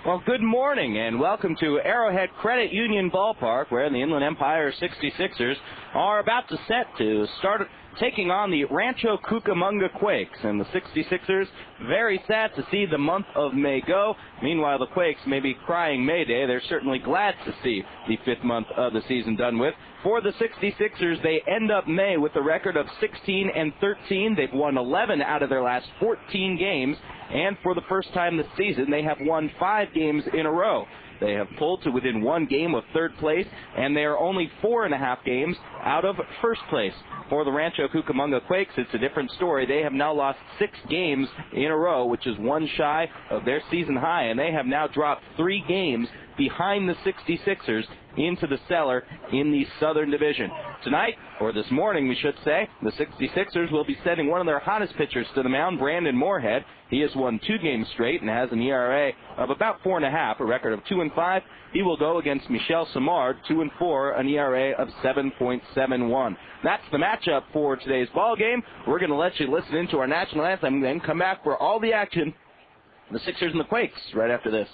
Well, good morning and welcome to Arrowhead Credit Union Ballpark, where the Inland Empire 66ers are about to set to start taking on the Rancho Cucamonga Quakes. And the 66ers very sad to see the month of May go. Meanwhile, the Quakes may be crying May Day. They're certainly glad to see the fifth month of the season done with. For the 66ers, they end up May with a record of 16-13. They've won 11 out of their last 14 games. And for the first time this season, they have won 5 games in a row. They have pulled to within 1 game of third place, and they are only 4.5 games out of first place. For the Rancho Cucamonga Quakes, it's a different story. They have now lost 6 games in a row, which is 1 shy of their season high, and they have now dropped 3 games behind the 66ers into the cellar in the Southern Division. Tonight, or this morning we should say, the 66ers will be sending one of their hottest pitchers to the mound, Bryan Moorhead. He has won 2 games straight and has an ERA of about 4.5, a record of 2-5. He will go against Michel Samard, 2-4, an ERA of 7.71. That's the matchup for today's ball game. We're going to let you listen into our national anthem and then come back for all the action. The Sixers and the Quakes right after this.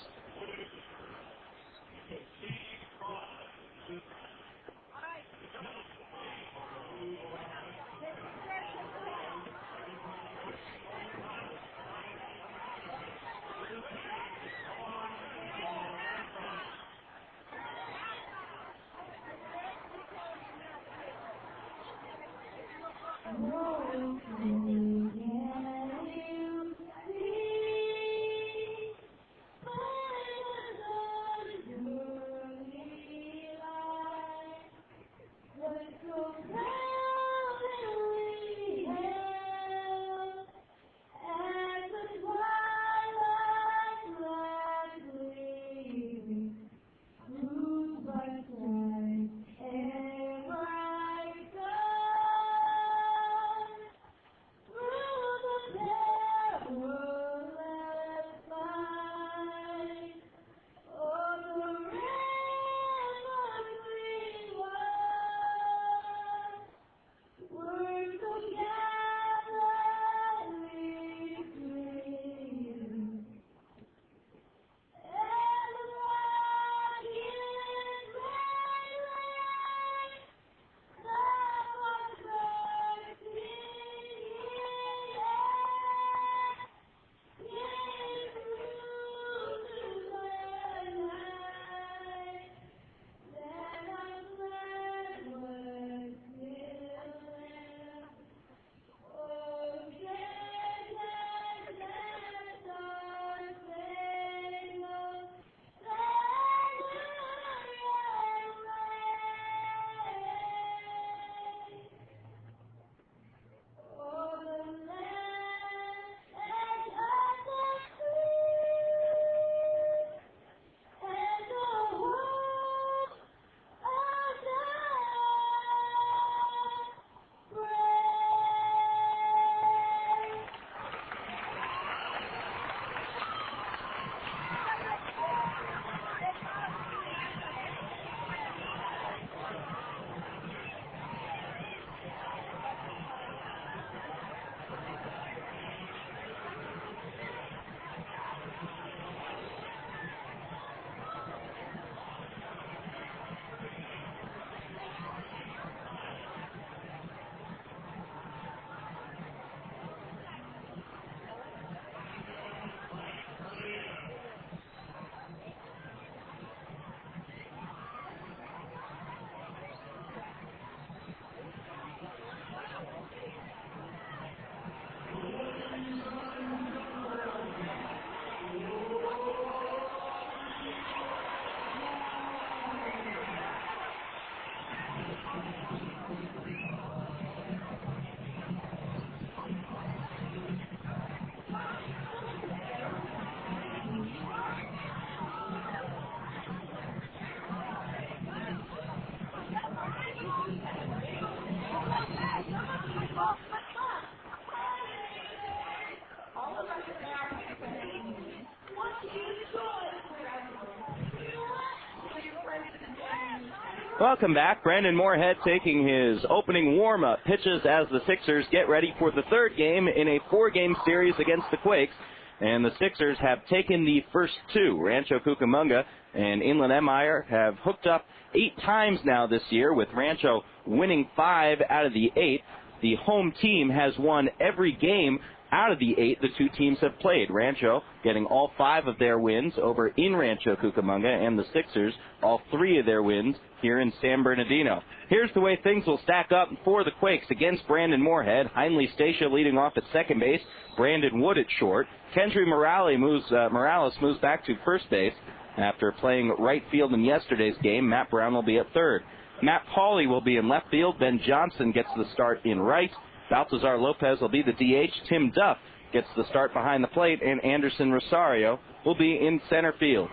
Welcome back. Bryan Moorhead taking his opening warm-up pitches as the Sixers get ready for the third game in a 4-game series against the Quakes. and the Sixers have taken the first two. Rancho Cucamonga and Inland Empire have hooked up 8 times now this year, with Rancho winning 5 out of the 8. The home team has won every game out of the 8 the two teams have played. Rancho getting all 5 of their wins over in Rancho Cucamonga, and the Sixers all 3 of their wins here in San Bernardino. Here's the way things will stack up for the Quakes against Brandon Moorhead. Heinley Stacia leading off at second base. Brandon Wood at short. Kendrys Morales moves back to first base after playing right field in yesterday's game. Matt Brown will be at third. Matt Pauley will be in left field. Ben Johnson gets the start in right. Baltazar Lopez will be the DH. Tim Duff gets the start behind the plate, and Anderson Rosario will be in center field.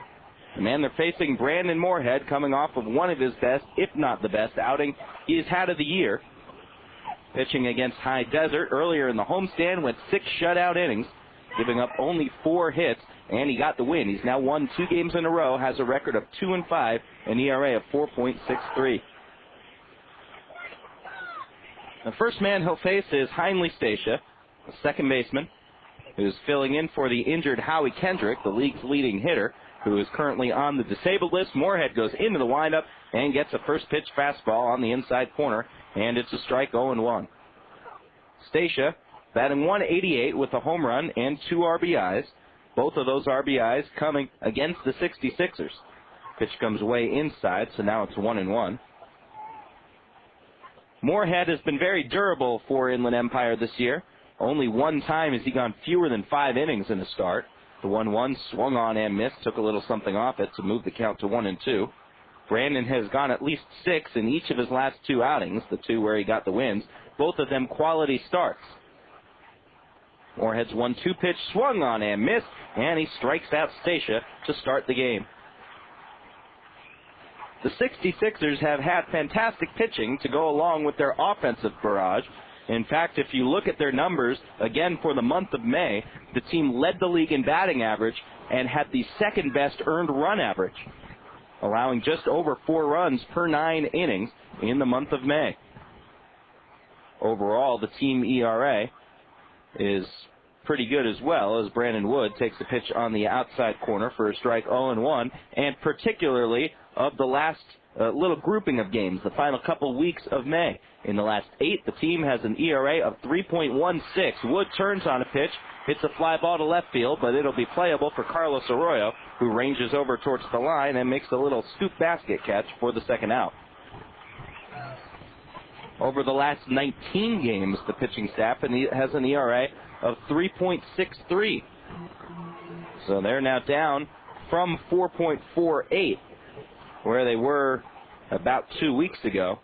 The man they're facing, Brandon Moorhead, coming off of one of his best, if not the best, outing he's had of the year. Pitching against High Desert earlier in the homestand, went 6 shutout innings, giving up only 4 hits, and he got the win. He's now won 2 games in a row, has a record of 2-5, an ERA of 4.63. The first man he'll face is Heinley Stacia, a second baseman, who's filling in for the injured Howie Kendrick, the league's leading hitter, who is currently on the disabled list. Moorhead goes into the windup and gets a first pitch fastball on the inside corner, and it's a strike, 0-1. Stacia batting .188 with a home run and 2 RBIs. Both of those RBIs coming against the 66ers. Pitch comes way inside, so now it's 1-1. Moorhead has been very durable for Inland Empire this year. Only 1 time has he gone fewer than 5 innings in a start. The 1-1 swung on and missed, took a little something off it to move the count to 1-2. Brandon has gone at least 6 in each of his last 2 outings, the 2 where he got the wins, both of them quality starts. Moorhead's 1-2 pitch swung on and missed, and he strikes out Stacia to start the game. The 66ers have had fantastic pitching to go along with their offensive barrage. In fact, if you look at their numbers, again for the month of May, the team led the league in batting average and had the second best earned run average, allowing just over 4 runs per 9 innings in the month of May. Overall, the team ERA is pretty good as well, as Brandon Wood takes a pitch on the outside corner for a strike, 0-1, and particularly of the last little grouping of games, the final couple weeks of May. In the last 8, the team has an ERA of 3.16. Wood turns on a pitch, hits a fly ball to left field, but it'll be playable for Carlos Arroyo, who ranges over towards the line and makes a little scoop basket catch for the second out. Over the last 19 games, the pitching staff has an ERA of 3.63. So they're now down from 4.48, where they were about 2 weeks ago,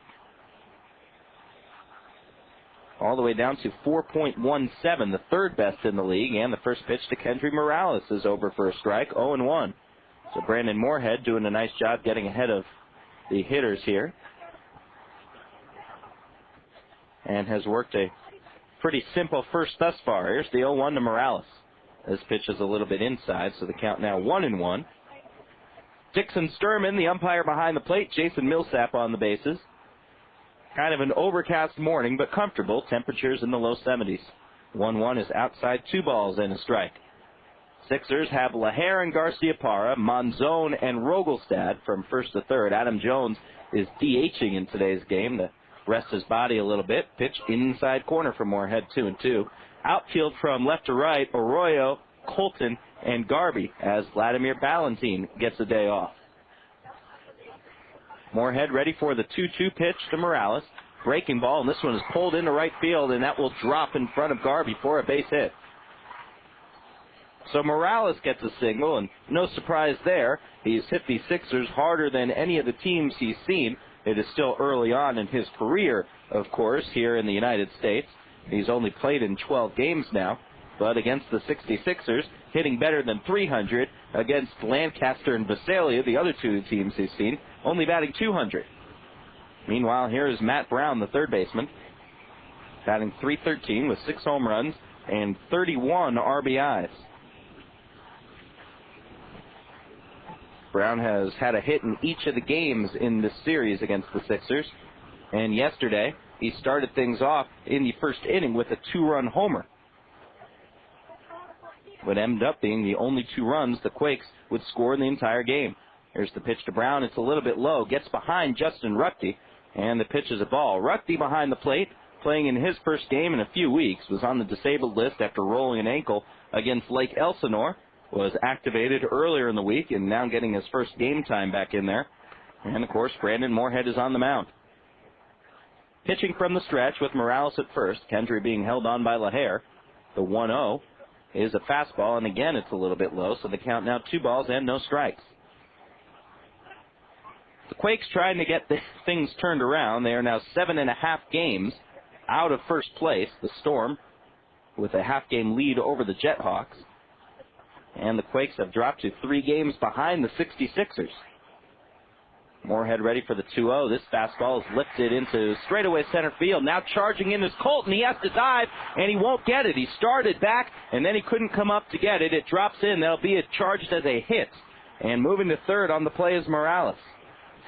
all the way down to 4.17, the third best in the league, and the first pitch to Kendrys Morales is over for a strike, 0-1. So Brandon Moorhead doing a nice job getting ahead of the hitters here, and has worked a pretty simple first thus far. Here's the 0-1 to Morales. This pitch is a little bit inside, so the count now 1-1. Dixon Sturman, the umpire behind the plate. Jason Millsap on the bases. Kind of an overcast morning, but comfortable. Temperatures in the low 70s. 1-1 is outside, 2 balls and a strike. Sixers have LaHair and Garcia-Parra, Monzon and Rogelstad from first to third. Adam Jones is DHing in today's game to rest his body a little bit. Pitch inside corner for Moorhead, 2-2. Outfield from left to right, Arroyo, Colton, and Garby, as Vladimir Ballantyne gets a day off. Moorhead ready for the 2-2 pitch to Morales. Breaking ball, and this one is pulled into right field, and that will drop in front of Garby for a base hit. So Morales gets a single, and no surprise there. He's hit the Sixers harder than any of the teams he's seen. It is still early on in his career, of course, here in the United States. He's only played in 12 games now, but against the 66ers, hitting better than 300. Against Lancaster and Visalia, the other 2 teams he's seen, only batting 200. Meanwhile, here is Matt Brown, the third baseman, batting .313 with 6 home runs and 31 RBIs. Brown has had a hit in each of the games in this series against the Sixers, and yesterday he started things off in the first inning with a 2-run homer. would end up being the only 2 runs the Quakes would score in the entire game. Here's the pitch to Brown. It's a little bit low. Gets behind Justin Ruckty, and the pitch is a ball. Ruckty behind the plate, playing in his first game in a few weeks, was on the disabled list after rolling an ankle against Lake Elsinore, was activated earlier in the week, and now getting his first game time back in there. And, of course, Brandon Moorhead is on the mound. Pitching from the stretch with Morales at first, Kendry being held on by LaHair. The 1-0 is a fastball, and again it's a little bit low, so the count now 2 balls and no strikes. The Quakes trying to get the things turned around. They are now 7.5 games out of first place, the Storm, with a half-game lead over the Jethawks. And the Quakes have dropped to 3 games behind the 66ers. Moorhead ready for the 2-0. This fastball is lifted into straightaway center field. Now charging in is Colton. He has to dive, and he won't get it. He started back, and then he couldn't come up to get it. It drops in. That'll be charged as a hit. And moving to third on the play is Morales.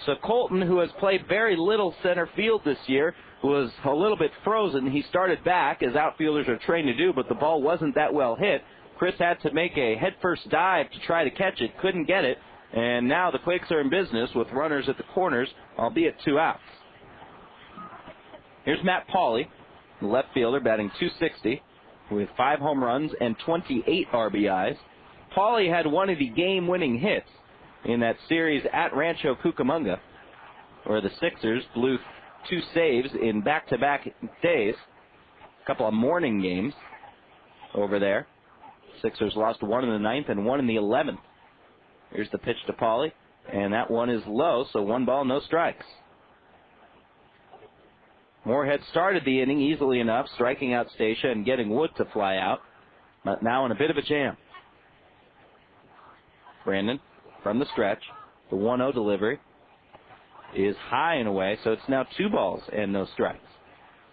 So Colton, who has played very little center field this year, was a little bit frozen. He started back, as outfielders are trained to do, but the ball wasn't that well hit. Chris had to make a headfirst dive to try to catch it, couldn't get it, and now the Quakes are in business with runners at the corners, albeit 2 outs. Here's Matt Pauley, the left fielder, batting .260 with 5 home runs and 28 RBIs. Pauley had one of the game-winning hits in that series at Rancho Cucamonga, where the Sixers blew 2 saves in back-to-back days, a couple of morning games over there. Sixers lost 1 in the 9th and 1 in the 11th. Here's the pitch to Pauley, and that one is low, so 1 ball, no strikes. Moorhead started the inning easily enough, striking out Stacia and getting Wood to fly out, but now in a bit of a jam. Brandon from the stretch, the 1-0 delivery is high and away, so it's now 2 balls and no strikes.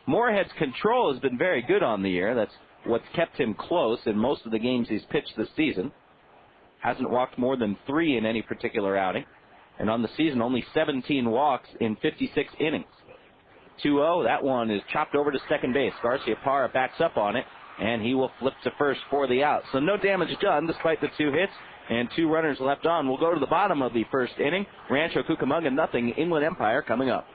Moorhead's control has been very good on the year. That's what's kept him close in most of the games he's pitched this season. Hasn't walked more than 3 in any particular outing. And on the season, only 17 walks in 56 innings. 2-0, that one is chopped over to second base. Garcia-Parra backs up on it, and he will flip to first for the out. So no damage done despite the 2 hits and 2 runners left on. We'll go to the bottom of the first inning. Rancho Cucamonga, nothing. Inland Empire coming up.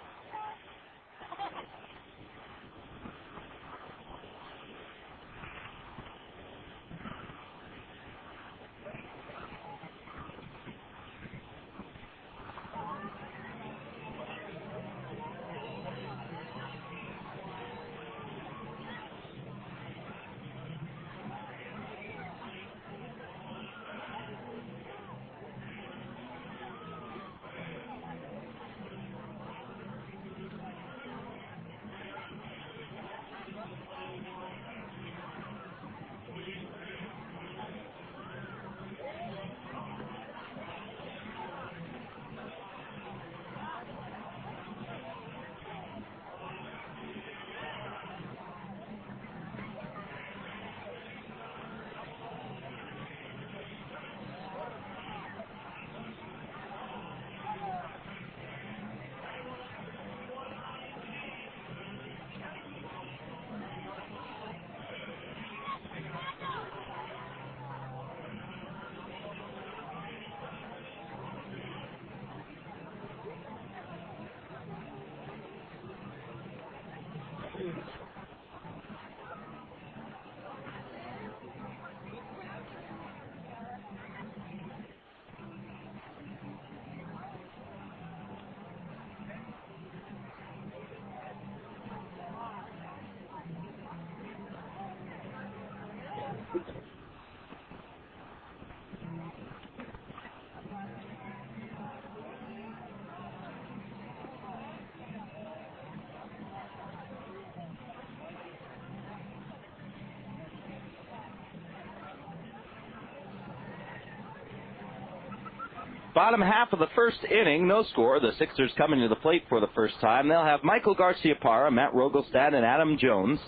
Bottom half of the first inning, no score. The Sixers coming to the plate for the first time. They'll have Michael Garcia-Parra, Matt Rogelstad, and Adam Jones.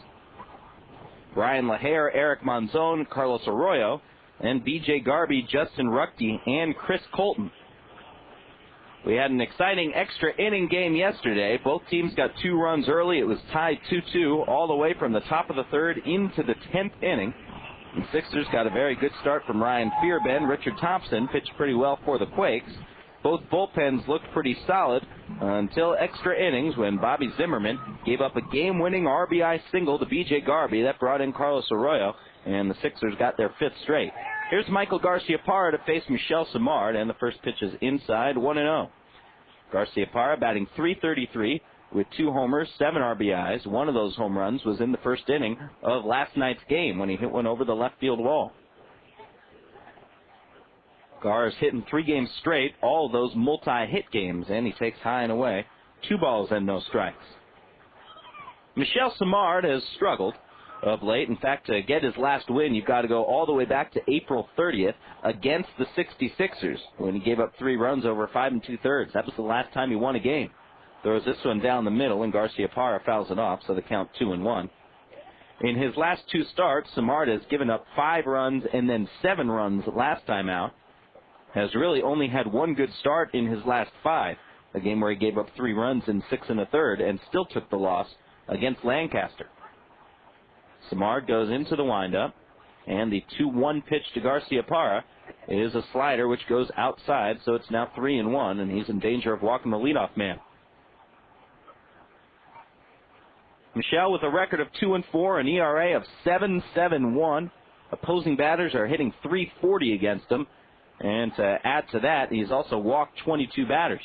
Bryan LaHair, Eric Monzon, Carlos Arroyo, and B.J. Garby, Justin Ruckty, and Chris Colton. We had an exciting extra inning game yesterday. Both teams got 2 runs early. It was tied 2-2 all the way from the top of the third into the 10th inning. The Sixers got a very good start from Ryan Fearbend. Richard Thompson pitched pretty well for the Quakes. Both bullpens looked pretty solid until extra innings when Bobby Zimmerman gave up a game-winning RBI single to B.J. Garvey. That brought in Carlos Arroyo, and the Sixers got their 5th straight. Here's Michael Garcia-Parra to face Michel Simard, and the first pitch is inside, 1-0. Garcia-Parra batting .333 with 2 homers, 7 RBIs. One of those home runs was in the first inning of last night's game when he hit one over the left field wall. Gar is hitting 3 games straight, all of those multi-hit games, and he takes high and away. 2 balls and no strikes. Michel Simard has struggled of late. In fact, to get his last win, you've got to go all the way back to April 30th against the 66ers when he gave up 3 runs over 5 2/3. That was the last time he won a game. Throws this one down the middle, and Garcia-Parra fouls it off, so the count 2-1. In his last 2 starts, Simard has given up 5 runs and then 7 runs last time out. Has really only had 1 good start in his last 5, a game where he gave up 3 runs in 6 1/3 and still took the loss against Lancaster. Simard goes into the windup, and the 2-1 pitch to Garcia-Parra is a slider which goes outside, so it's now 3-1, and he's in danger of walking the leadoff man. Michel with a record of 2-4, an ERA of 7.71. Opposing batters are hitting .340 against him. And to add to that, he's also walked 22 batters.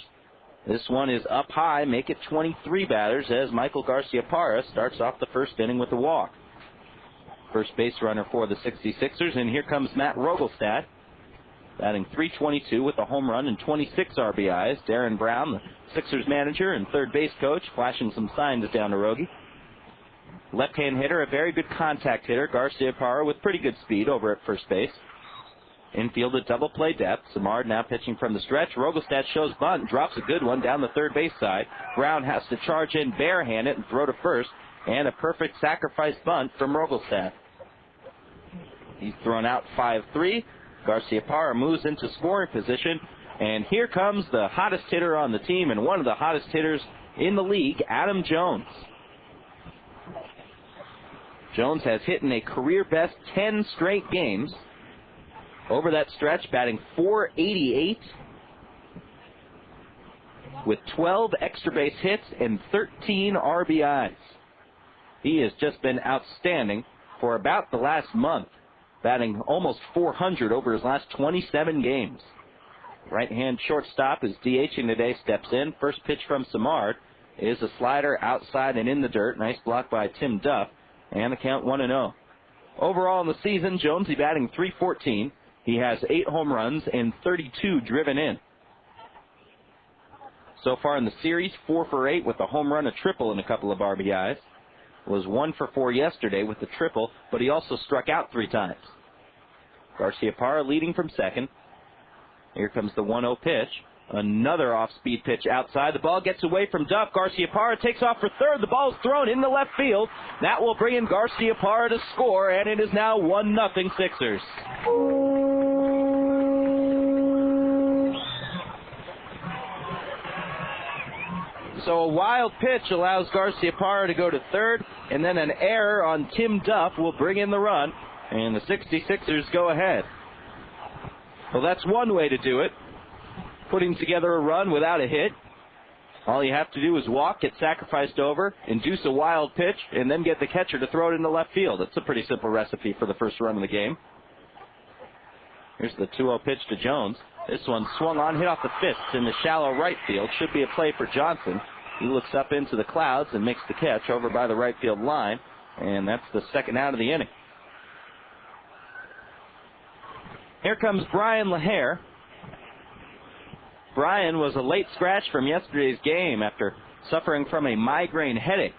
This one is up high, make it 23 batters as Michael Garcia-Parra starts off the first inning with a walk. First base runner for the 66ers, and here comes Matt Rogelstad, batting .322 with a home run and 26 RBIs. Darren Brown, the Sixers manager and third base coach, flashing some signs down to Rogie. Left-hand hitter, a very good contact hitter. Garcia-Parra with pretty good speed over at first base. Infield at double play depth. Simard now pitching from the stretch. Rogelstad shows bunt, drops a good one down the third base side. Brown has to charge in barehanded and throw to first, and a perfect sacrifice bunt from Rogelstad. He's thrown out 5-3. Garcia-Parra moves into scoring position, and here comes the hottest hitter on the team and one of the hottest hitters in the league, Adam Jones. Jones has hit in a career-best 10 straight games. Over that stretch, batting .488 with 12 extra base hits and 13 RBIs. He has just been outstanding for about the last month, batting almost .400 over his last 27 games. Right-hand shortstop is DHing today, steps in. First pitch from Simard is a slider outside and in the dirt. Nice block by Tim Duff, and the count 1-0. Overall in the season, Jonesy batting .314. He has 8 home runs and 32 driven in. So far in the series, 4 for 8 with a home run, a triple, and a couple of RBIs. Was 1 for 4 yesterday with the triple, but he also struck out 3 times. Garcia-Parra leading from second. Here comes the 1-0 pitch. Another off-speed pitch outside. The ball gets away from Duff. Garcia-Parra takes off for third. The ball is thrown in the left field. That will bring in Garcia-Parra to score, and it is now 1-0 Sixers. So a wild pitch allows Garcia-Parra to go to third, and then an error on Tim Duff will bring in the run, and the 66ers go ahead. Well, that's one way to do it. Putting together a run without a hit. All you have to do is walk, get sacrificed over, induce a wild pitch, and then get the catcher to throw it into left field. It's a pretty simple recipe for the first run of the game. Here's the 2-0 pitch to Jones. This one swung on, hit off the fist in the shallow right field. Should be a play for Johnson. He looks up into the clouds and makes the catch over by the right field line, and that's the second out of the inning. Here comes Bryan LaHair. Bryan was a late scratch from yesterday's game after suffering from a migraine headache,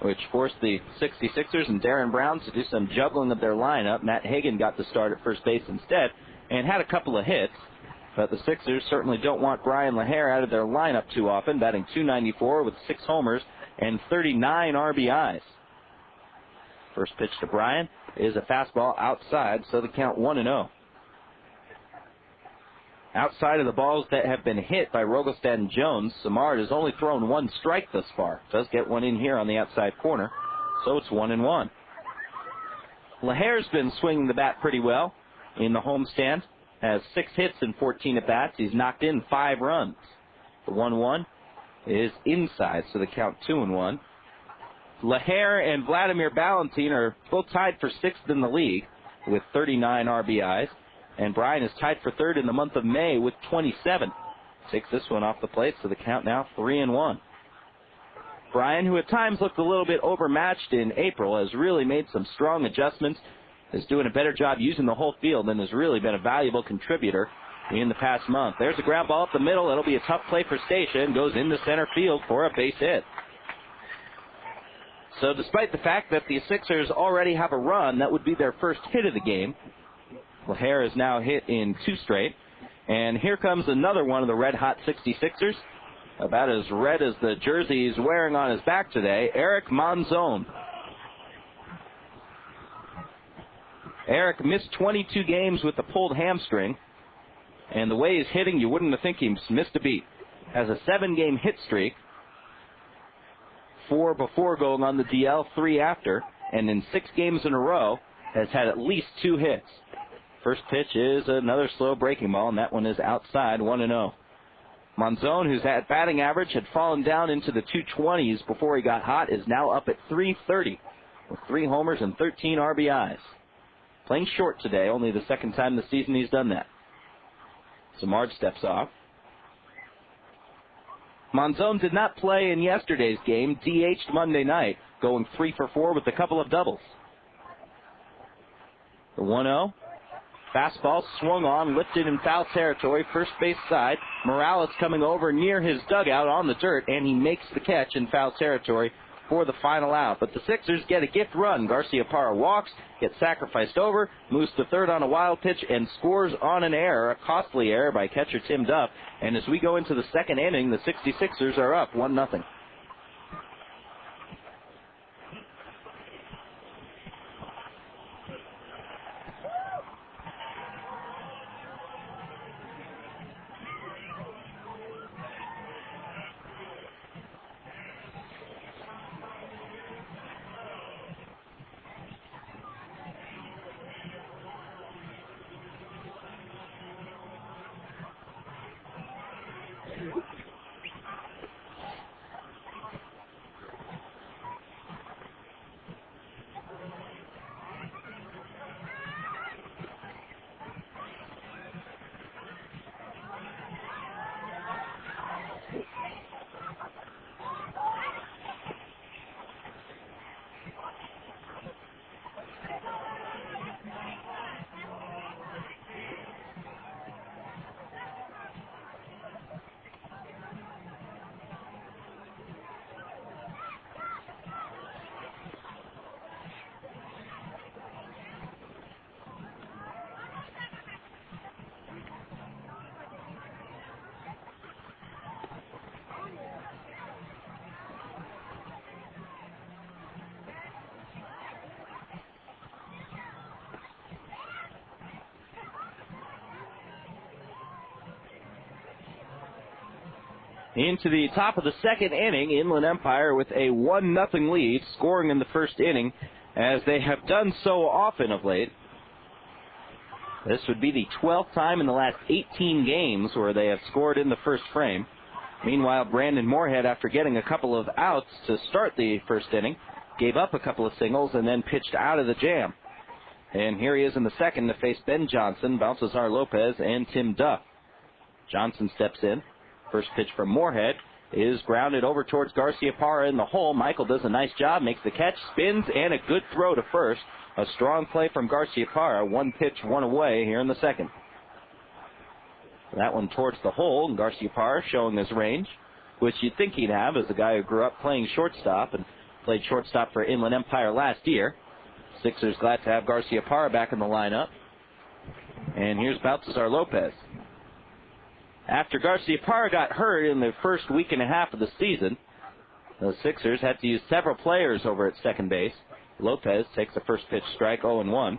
which forced the 66ers and Darren Brown to do some juggling of their lineup. Matt Hagan got the start at first base instead and had a couple of hits, but the Sixers certainly don't want Bryan LaHair out of their lineup too often, batting .294 with 6 homers and 39 RBIs. First pitch to Bryan is a fastball outside, so the count 1-0. Outside of the balls that have been hit by Rogelstad and Jones, Simard has only thrown 1 strike thus far. Does get one in here on the outside corner, so it's 1-1. LaHair's been swinging the bat pretty well in the homestand. Has 6 hits and 14 at-bats. He's knocked in 5 runs. The 1-1 is inside, so the count 2-1. LaHair and Vladimir Ballantyne are both tied for 6th in the league with 39 RBIs. And Bryan is tied for 3rd in the month of May with 27. Takes this one off the plate, so the count now 3-1. Bryan, who at times looked a little bit overmatched in April, has really made some strong adjustments, is doing a better job using the whole field, and has really been a valuable contributor in the past month. There's a ground ball up the middle. It'll be a tough play for Station. Goes into center field for a base hit. So despite the fact that the Sixers already have a run, that would be their first hit of the game. LaHair is now hit in 2 straight. And here comes another one of the red-hot 66ers. About as red as the jersey he's wearing on his back today, Eric Monzon. Eric missed 22 games with a pulled hamstring. And the way he's hitting, you wouldn't think he's missed a beat. Has a 7-game hit streak. 4 before going on the DL, 3 after. And in 6 games in a row, has had at least 2 hits. First pitch is another slow breaking ball, and that one is outside, 1-0. Monzon, whose batting average had fallen down into the 220s before he got hot, is now up at 330 with 3 homers and 13 RBIs. Playing short today, only the 2nd time this season he's done that. Samard steps off. Monzon did not play in yesterday's game, DH'd Monday night, going 3 for 4 with a couple of doubles. The 1-0. Fastball swung on, lifted in foul territory, first base side. Morales coming over near his dugout on the dirt, and he makes the catch in foul territory for the final out. But the Sixers get a gift run. Garciaparra walks, gets sacrificed over, moves to 3rd on a wild pitch, and scores on an error, a costly error by catcher Tim Duff. And as we go into the 2nd inning, the 66ers are up 1-0. Into the top of the 2nd inning, Inland Empire with a 1-0 lead, scoring in the 1st inning, as they have done so often of late. This would be the 12th time in the last 18 games where they have scored in the first frame. Meanwhile, Brandon Moorhead, after getting a couple of outs to start the 1st inning, gave up a couple of singles and then pitched out of the jam. And here he is in the 2nd to face Ben Johnson, Baltazar Lopez, and Tim Duff. Johnson steps in. First pitch from Moorhead is grounded over towards Garciaparra in the hole. Michael does a nice job, makes the catch, spins, and a good throw to first. A strong play from Garciaparra. 1 pitch, 1 away here in the 2nd. That one towards the hole, and Garciaparra showing his range, which you'd think he'd have as a guy who grew up playing shortstop and played shortstop for Inland Empire last year. Sixers glad to have Garciaparra back in the lineup. And here's Baltazar Lopez. After Garciaparra got hurt in the first week and a half of the season, the Sixers had to use several players over at second base. Lopez takes a first pitch strike, 0-1.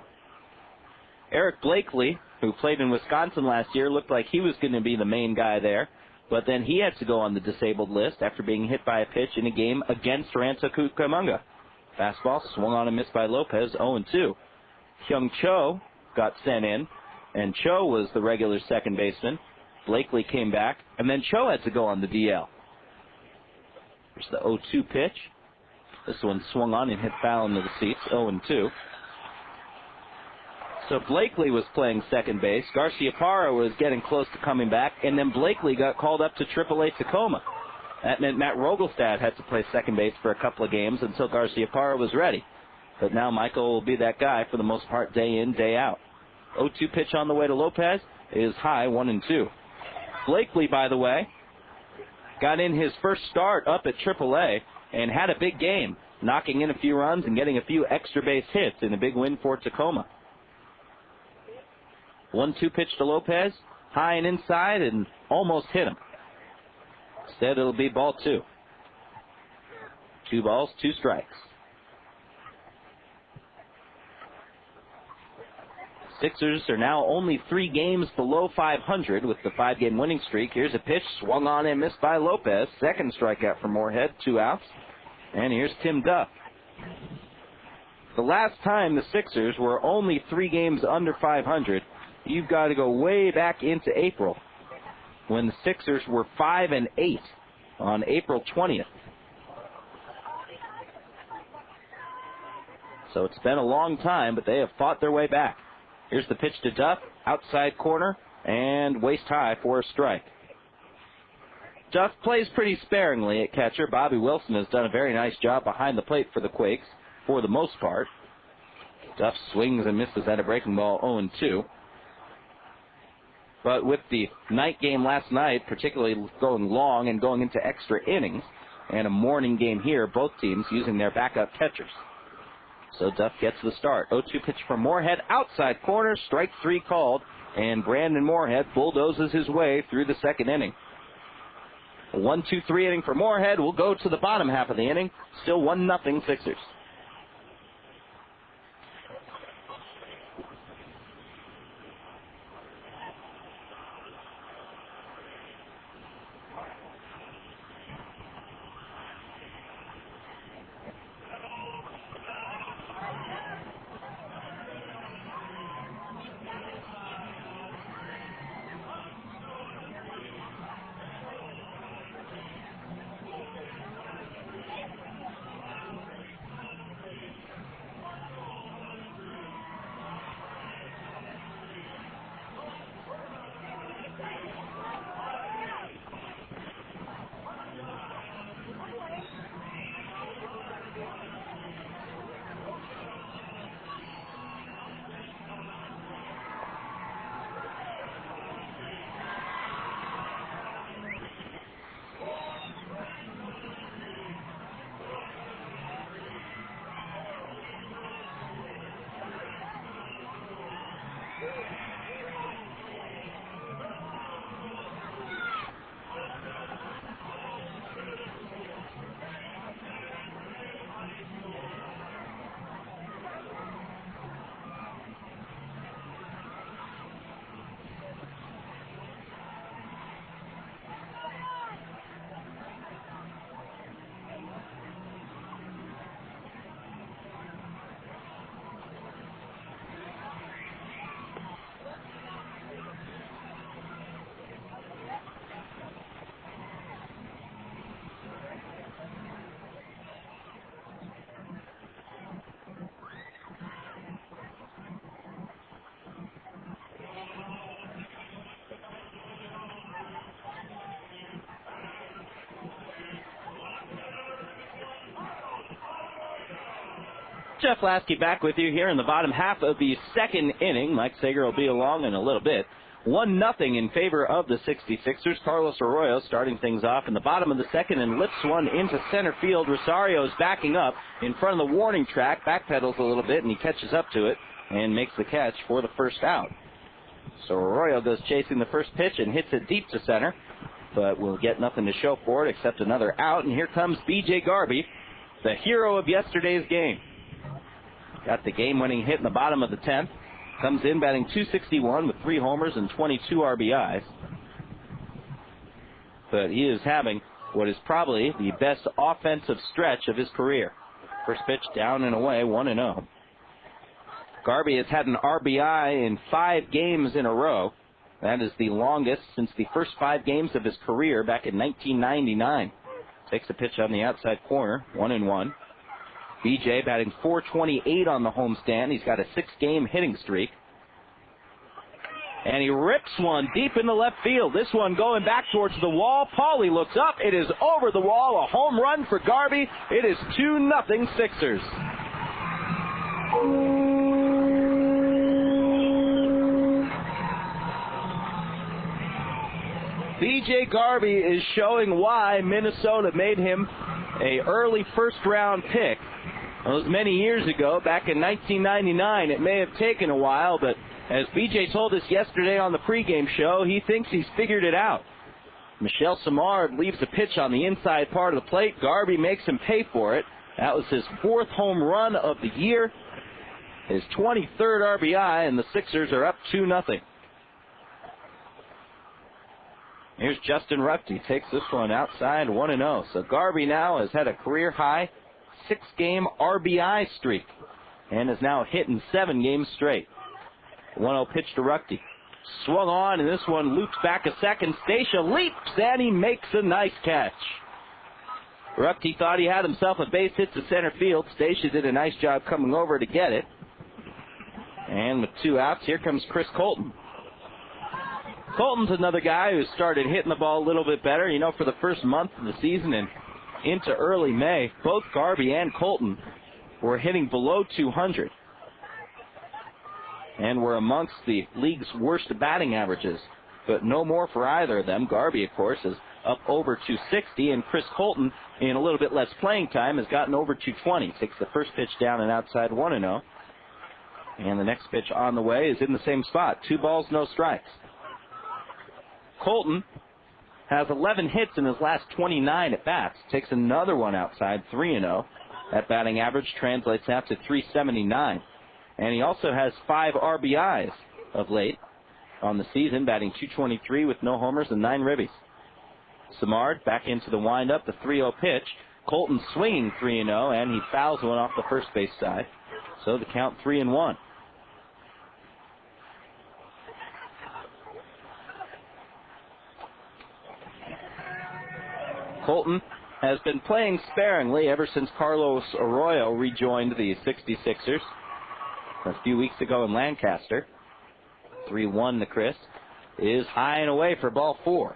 Eric Blakely, who played in Wisconsin last year, looked like he was going to be the main guy there, but then he had to go on the disabled list after being hit by a pitch in a game against Rancho Cucamonga. Fastball swung on and missed by Lopez, 0-2. Hyung Cho got sent in, and Cho was the regular second baseman. Blakely came back, and then Cho had to go on the DL. Here's the 0-2 pitch. This one swung on and hit foul into the seats, 0-2. So Blakely was playing second base. Garciaparra was getting close to coming back, and then Blakely got called up to AAA Tacoma. That meant Matt Rogelstad had to play second base for a couple of games until Garciaparra was ready. But now Michael will be that guy for the most part, day in, day out. 0-2 pitch on the way to Lopez is high, 1-2. Blakely, by the way, got in his first start up at AAA and had a big game, knocking in a few runs and getting a few extra base hits in a big win for Tacoma. 1-2 pitch to Lopez, high and inside, and almost hit him. Instead, it'll be ball 2. 2 balls, 2 strikes. Sixers are now only 3 games below 500 with the 5-game winning streak. Here's a pitch swung on and missed by Lopez. Second strikeout for Moorhead, 2 outs. And here's Tim Duff. The last time the Sixers were only 3 games under 500, you've got to go way back into April when the Sixers were 5-8 on April 20th. So it's been a long time, but they have fought their way back. Here's the pitch to Duff, outside corner, and waist high for a strike. Duff plays pretty sparingly at catcher. Bobby Wilson has done a very nice job behind the plate for the Quakes, for the most part. Duff swings and misses at a breaking ball, 0-2. But with the night game last night, particularly going long and going into extra innings, and a morning game here, both teams using their backup catchers. So Duff gets the start. 0-2 pitch from Moorhead, outside corner, strike 3 called, and Brandon Moorhead bulldozes his way through the second inning. A 1-2-3 inning for Moorhead will go to the bottom half of the inning. Still 1-0 Sixers. Jeff Lasky back with you here in the bottom half of the second inning. Mike Sager will be along in a little bit. 1-0 in favor of the 66ers. Carlos Arroyo starting things off in the bottom of the second and lifts one into center field. Rosario's backing up in front of the warning track, backpedals a little bit, and he catches up to it and makes the catch for the first out. So Arroyo goes chasing the first pitch and hits it deep to center, but will get nothing to show for it except another out. And here comes B.J. Garby, the hero of yesterday's game. Got the game-winning hit in the bottom of the 10th. Comes in batting .261 with 3 homers and 22 RBIs. But he is having what is probably the best offensive stretch of his career. First pitch down and away, 1-0. Garby has had an RBI in 5 games in a row. That is the longest since the first 5 games of his career back in 1999. Takes a pitch on the outside corner, 1-1. BJ batting .428 on the homestand. He's got a 6-game hitting streak. And he rips one deep into left field. This one going back towards the wall. Paulie looks up. It is over the wall. A home run for Garby. It is 2-0 Sixers. BJ Garby is showing why Minnesota made him a early first-round pick. It was many years ago, back in 1999. It may have taken a while, but as BJ told us yesterday on the pregame show, he thinks he's figured it out. Michel Simard leaves a pitch on the inside part of the plate. Garby makes him pay for it. That was his 4th home run of the year, his 23rd RBI, and the Sixers are up 2-0. Here's Justin Ruckte. Takes this one outside, 1-0. So Garby now has had a career-high 6-game RBI streak and is now hitting 7 games straight. 1-0 pitch to Ruckte. Swung on, and this one loops back a second. Stacia leaps, and he makes a nice catch. Ruckte thought he had himself a base hit to center field. Stacia did a nice job coming over to get it. And with 2 outs, here comes Chris Colton. Colton's another guy who started hitting the ball a little bit better. You know, for the first month of the season and into early May, both Garby and Colton were hitting below 200 and were amongst the league's worst batting averages. But no more for either of them. Garby, of course, is up over 260, and Chris Colton, in a little bit less playing time, has gotten over 220. Takes the first pitch down and outside, 1-0. And the next pitch on the way is in the same spot. 2 balls, no strikes. Colton has 11 hits in his last 29 at-bats. Takes another one outside, 3-0. That batting average translates out to 379. And he also has 5 RBIs of late on the season, batting .223 with no homers and 9 ribbies. Simard back into the windup, the 3-0 pitch. Colton swinging 3-0, and he fouls one off the first base side. So the count 3-1. Colton has been playing sparingly ever since Carlos Arroyo rejoined the 66ers a few weeks ago in Lancaster. 3-1 to Chris is high and away for ball 4.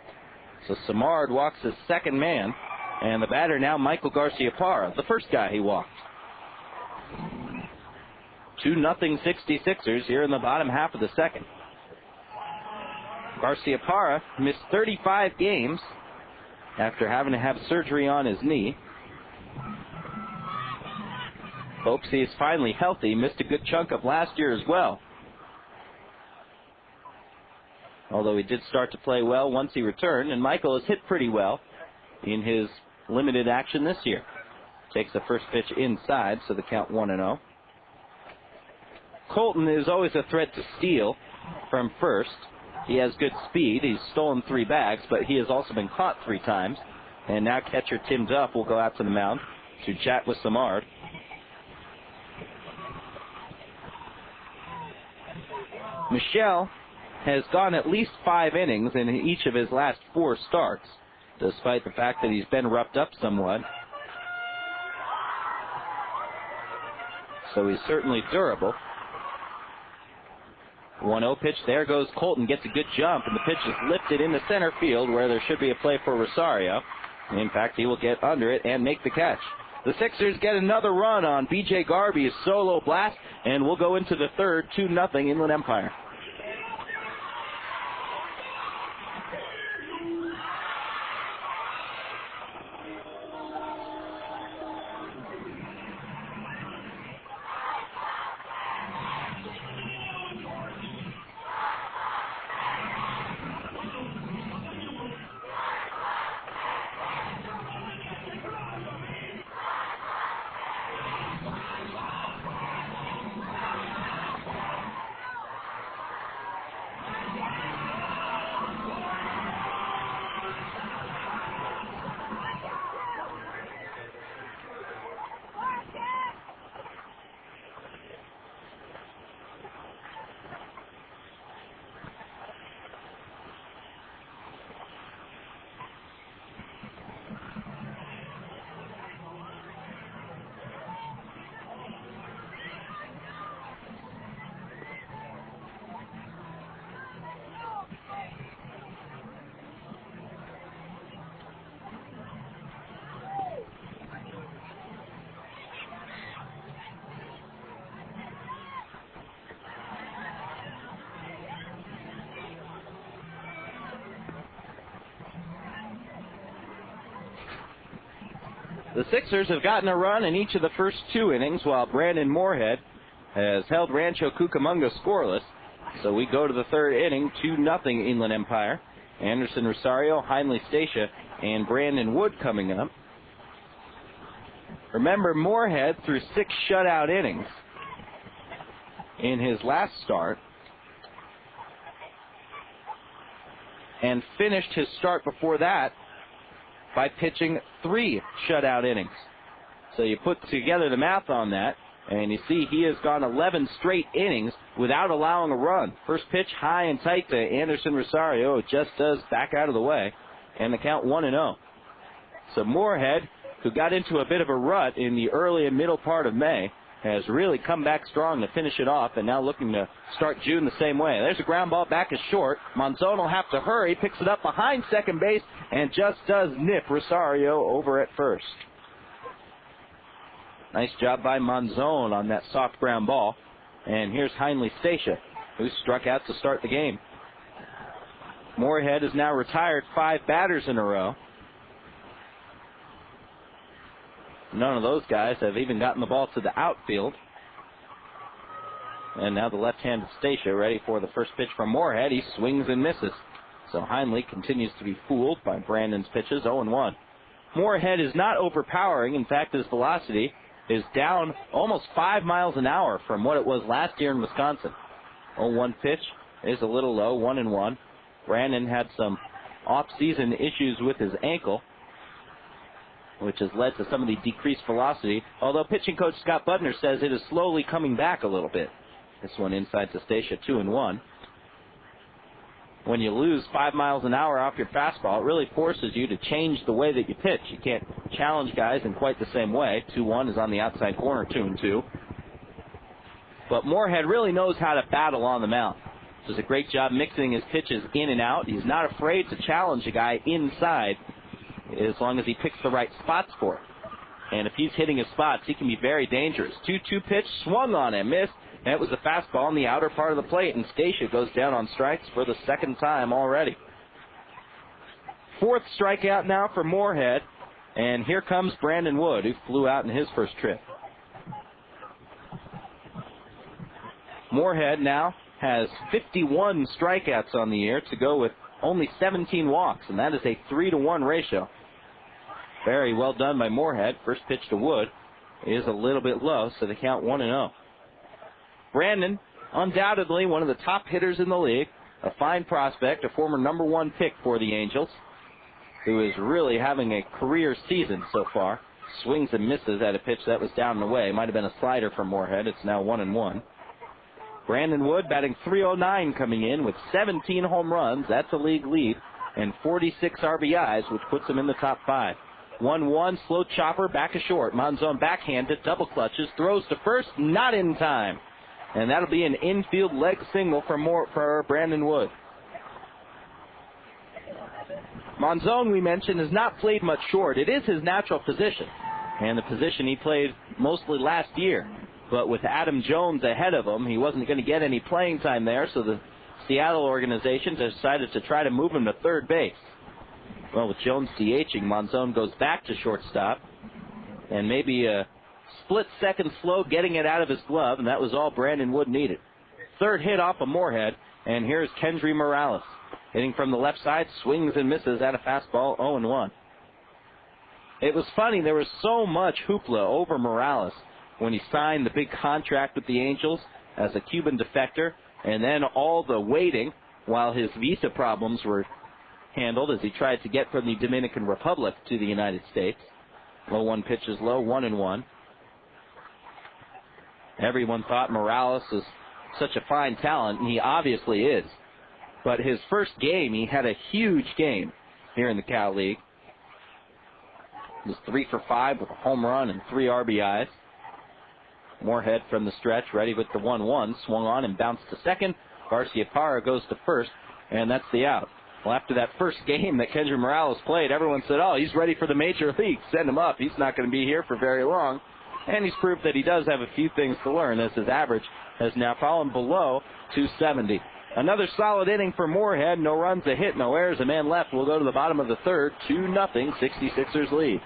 So Simard walks his second man, and the batter now Michael Garcia-Parra, the first guy he walked. 2-0 66ers here in the bottom half of the second. Garcia-Parra missed 35 games after having to have surgery on his knee. Hopes he is finally healthy. Missed a good chunk of last year as well, although he did start to play well once he returned, and Michael has hit pretty well in his limited action this year. Takes the first pitch inside, so the count 1-0. Colton is always a threat to steal from first. He has good speed. He's stolen 3 bags, but he has also been caught 3 times. And now catcher Tim Duff will go out to the mound to chat with Simard. Michel has gone at least 5 innings in each of his last 4 starts, despite the fact that he's been roughed up somewhat. So he's certainly durable. 1-0 pitch. There goes Colton. Gets a good jump, and the pitch is lifted into center field where there should be a play for Rosario. In fact, he will get under it and make the catch. The Sixers get another run on BJ Garby's solo blast, and we'll go into the third, 2-0 Inland Empire. The Sixers have gotten a run in each of the first 2 innings, while Brandon Moorhead has held Rancho Cucamonga scoreless. So we go to the 3rd inning, 2-0 Inland Empire. Anderson Rosario, Heinley Stacia, and Brandon Wood coming up. Remember, Moorhead threw 6 shutout innings in his last start and finished his start before that by pitching 3 shutout innings. So you put together the math on that, and you see he has gone 11 straight innings without allowing a run. First pitch high and tight to Anderson Rosario. It just does back out of the way, and the count 1-0. So Moorhead, who got into a bit of a rut in the early and middle part of May, has really come back strong to finish it off, and now looking to start June the same way. There's a ground ball back is short. Monzon will have to hurry, picks it up behind second base, and just does nip Rosario over at first. Nice job by Monzon on that soft ground ball. And here's Heinley Stacia, who struck out to start the game. Moorhead has now retired 5 batters in a row. None of those guys have even gotten the ball to the outfield. And now the left-handed Stacia ready for the first pitch from Moorhead. He swings and misses. So Heinley continues to be fooled by Brandon's pitches, 0-1. Moorhead is not overpowering. In fact, his velocity is down almost 5 miles an hour from what it was last year in Wisconsin. 0-1 pitch is a little low, 1-1. Brandon had some off-season issues with his ankle, which has led to some of the decreased velocity, although pitching coach Scott Budner says it is slowly coming back a little bit. This one inside to Stacia, 2-1. When you lose 5 miles an hour off your fastball, it really forces you to change the way that you pitch. You can't challenge guys in quite the same way. 2-1 is on the outside corner, 2-2. But Moorhead really knows how to battle on the mound. Does a great job mixing his pitches in and out. He's not afraid to challenge a guy inside as long as he picks the right spots for it. And if he's hitting his spots, he can be very dangerous. 2-2 pitch, swung on him, missed. And it was a fastball in the outer part of the plate, and Stacia goes down on strikes for the 2nd time already. 4th strikeout now for Moorhead, and here comes Brandon Wood, who flew out in his first trip. Moorhead now has 51 strikeouts on the year to go with only 17 walks, and that is a 3-to-1 ratio. Very well done by Moorhead. First pitch to Wood is a little bit low, so the count 1-0. Brandon, undoubtedly one of the top hitters in the league, a fine prospect, a former number 1 pick for the Angels, who is really having a career season so far. Swings and misses at a pitch that was down and away. Might have been a slider from Moorhead. It's now 1-1. Brandon Wood batting .309 coming in with 17 home runs. That's a league lead. And 46 RBIs, which puts him in the top 5. 1-1, slow chopper, back to short. Monzon backhanded, double clutches, throws to first, not in time. And that'll be an infield leg single for Brandon Wood. Monzon, we mentioned, has not played much short. It is his natural position, and the position he played mostly last year. But with Adam Jones ahead of him, he wasn't going to get any playing time there, so the Seattle organization decided to try to move him to third base. Well, with Jones DHing, Monzon goes back to shortstop, and maybe a split-second slow getting it out of his glove, and that was all Brandon Wood needed. 3rd hit off of Moorhead, and here's Kendrys Morales. Hitting from the left side, swings and misses at a fastball, 0-1. It was funny, there was so much hoopla over Morales when he signed the big contract with the Angels as a Cuban defector, and then all the waiting while his visa problems were handled as he tried to get from the Dominican Republic to the United States. 0-1 pitch is low, 1-1. Everyone thought Morales was such a fine talent, and he obviously is. But his first game, he had a huge game here in the Cal League. He was 3 for 5 with a home run and 3 RBIs. Moorhead from the stretch, ready with the 1-1, swung on and bounced to second. Garcia Parra goes to first, and that's the out. Well, after that first game that Kendrys Morales played, everyone said, oh, he's ready for the major league. Send him up. He's not going to be here for very long. And he's proved that he does have a few things to learn, as his average has now fallen below 270. Another solid inning for Moorhead. No runs, a hit, no errors, a man left. We'll go to the bottom of the 3rd. 2-0, 66ers lead.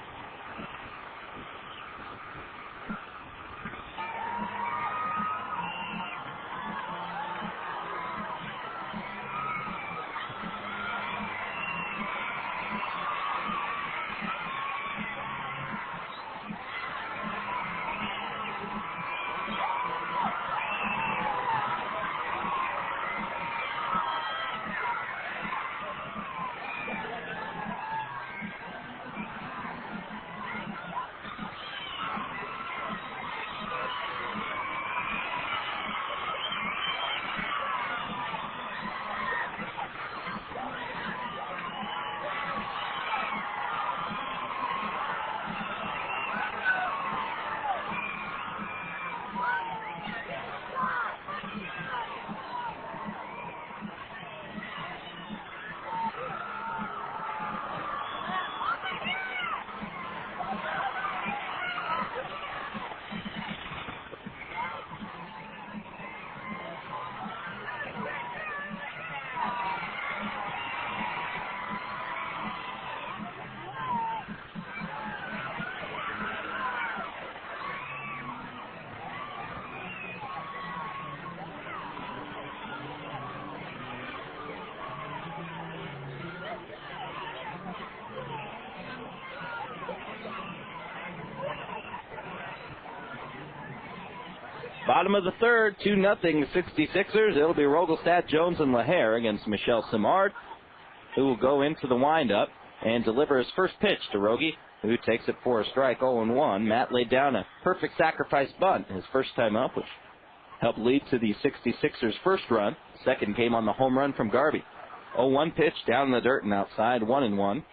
Bottom of the third, 2-0 66ers. It'll be Rogolstadt, Jones, and LaHair against Michel Simard, who will go into the windup and deliver his first pitch to Rogie, who takes it for a strike, 0-1. Matt laid down a perfect sacrifice bunt his first time up, which helped lead to the 66ers' first run. Second came on the home run from Garvey. 0-1 pitch down in the dirt and outside, 1-1.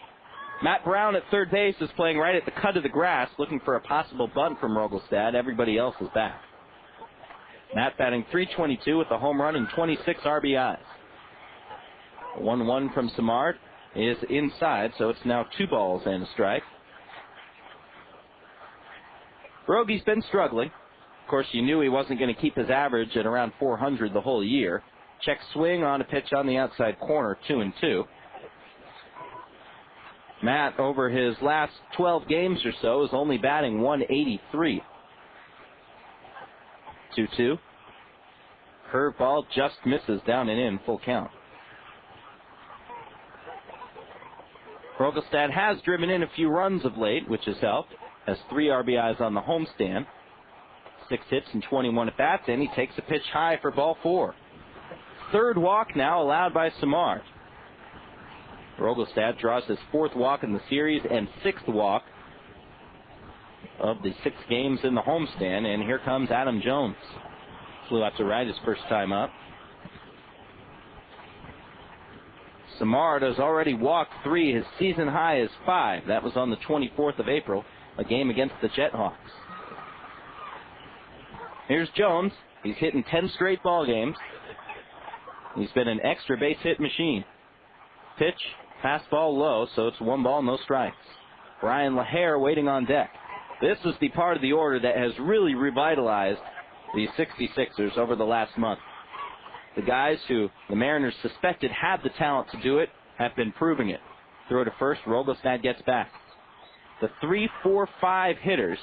Matt Brown at third base is playing right at the cut of the grass, looking for a possible bunt from Rogolstadt. Everybody else is back. Matt batting .322 with a home run and 26 RBIs. 1-1 from Simard is inside, so it's now 2 balls and a strike. Rogie's been struggling. Of course, you knew he wasn't going to keep his average at around 400 the whole year. Check swing on a pitch on the outside corner, 2-2. Matt, over his last 12 games or so, is only batting .183. 2-2. Curveball just misses down and in, full count. Rogolstadt has driven in a few runs of late, which has helped. Has 3 RBIs on the homestand. 6 hits and 21 at-bats, and he takes a pitch high for ball 4. Third walk now allowed by Simard. Rogolstadt draws his 4th walk in the series and 6th walk of the 6 games in the homestand, and here comes Adam Jones. Flew out to right his first time up. Simard has already walked 3. His season high is 5. That was on the 24th of April, a game against the Jethawks. Here's Jones. He's hitting 10 straight ball games. He's been an extra base hit machine. Pitch, fastball low, so it's 1 ball, no strikes. Bryan LaHair waiting on deck. This is the part of the order that has really revitalized the 66ers over the last month. The guys who the Mariners suspected had the talent to do it have been proving it. Throw to first, Rogolstadt gets back. The 3, 4, 5 hitters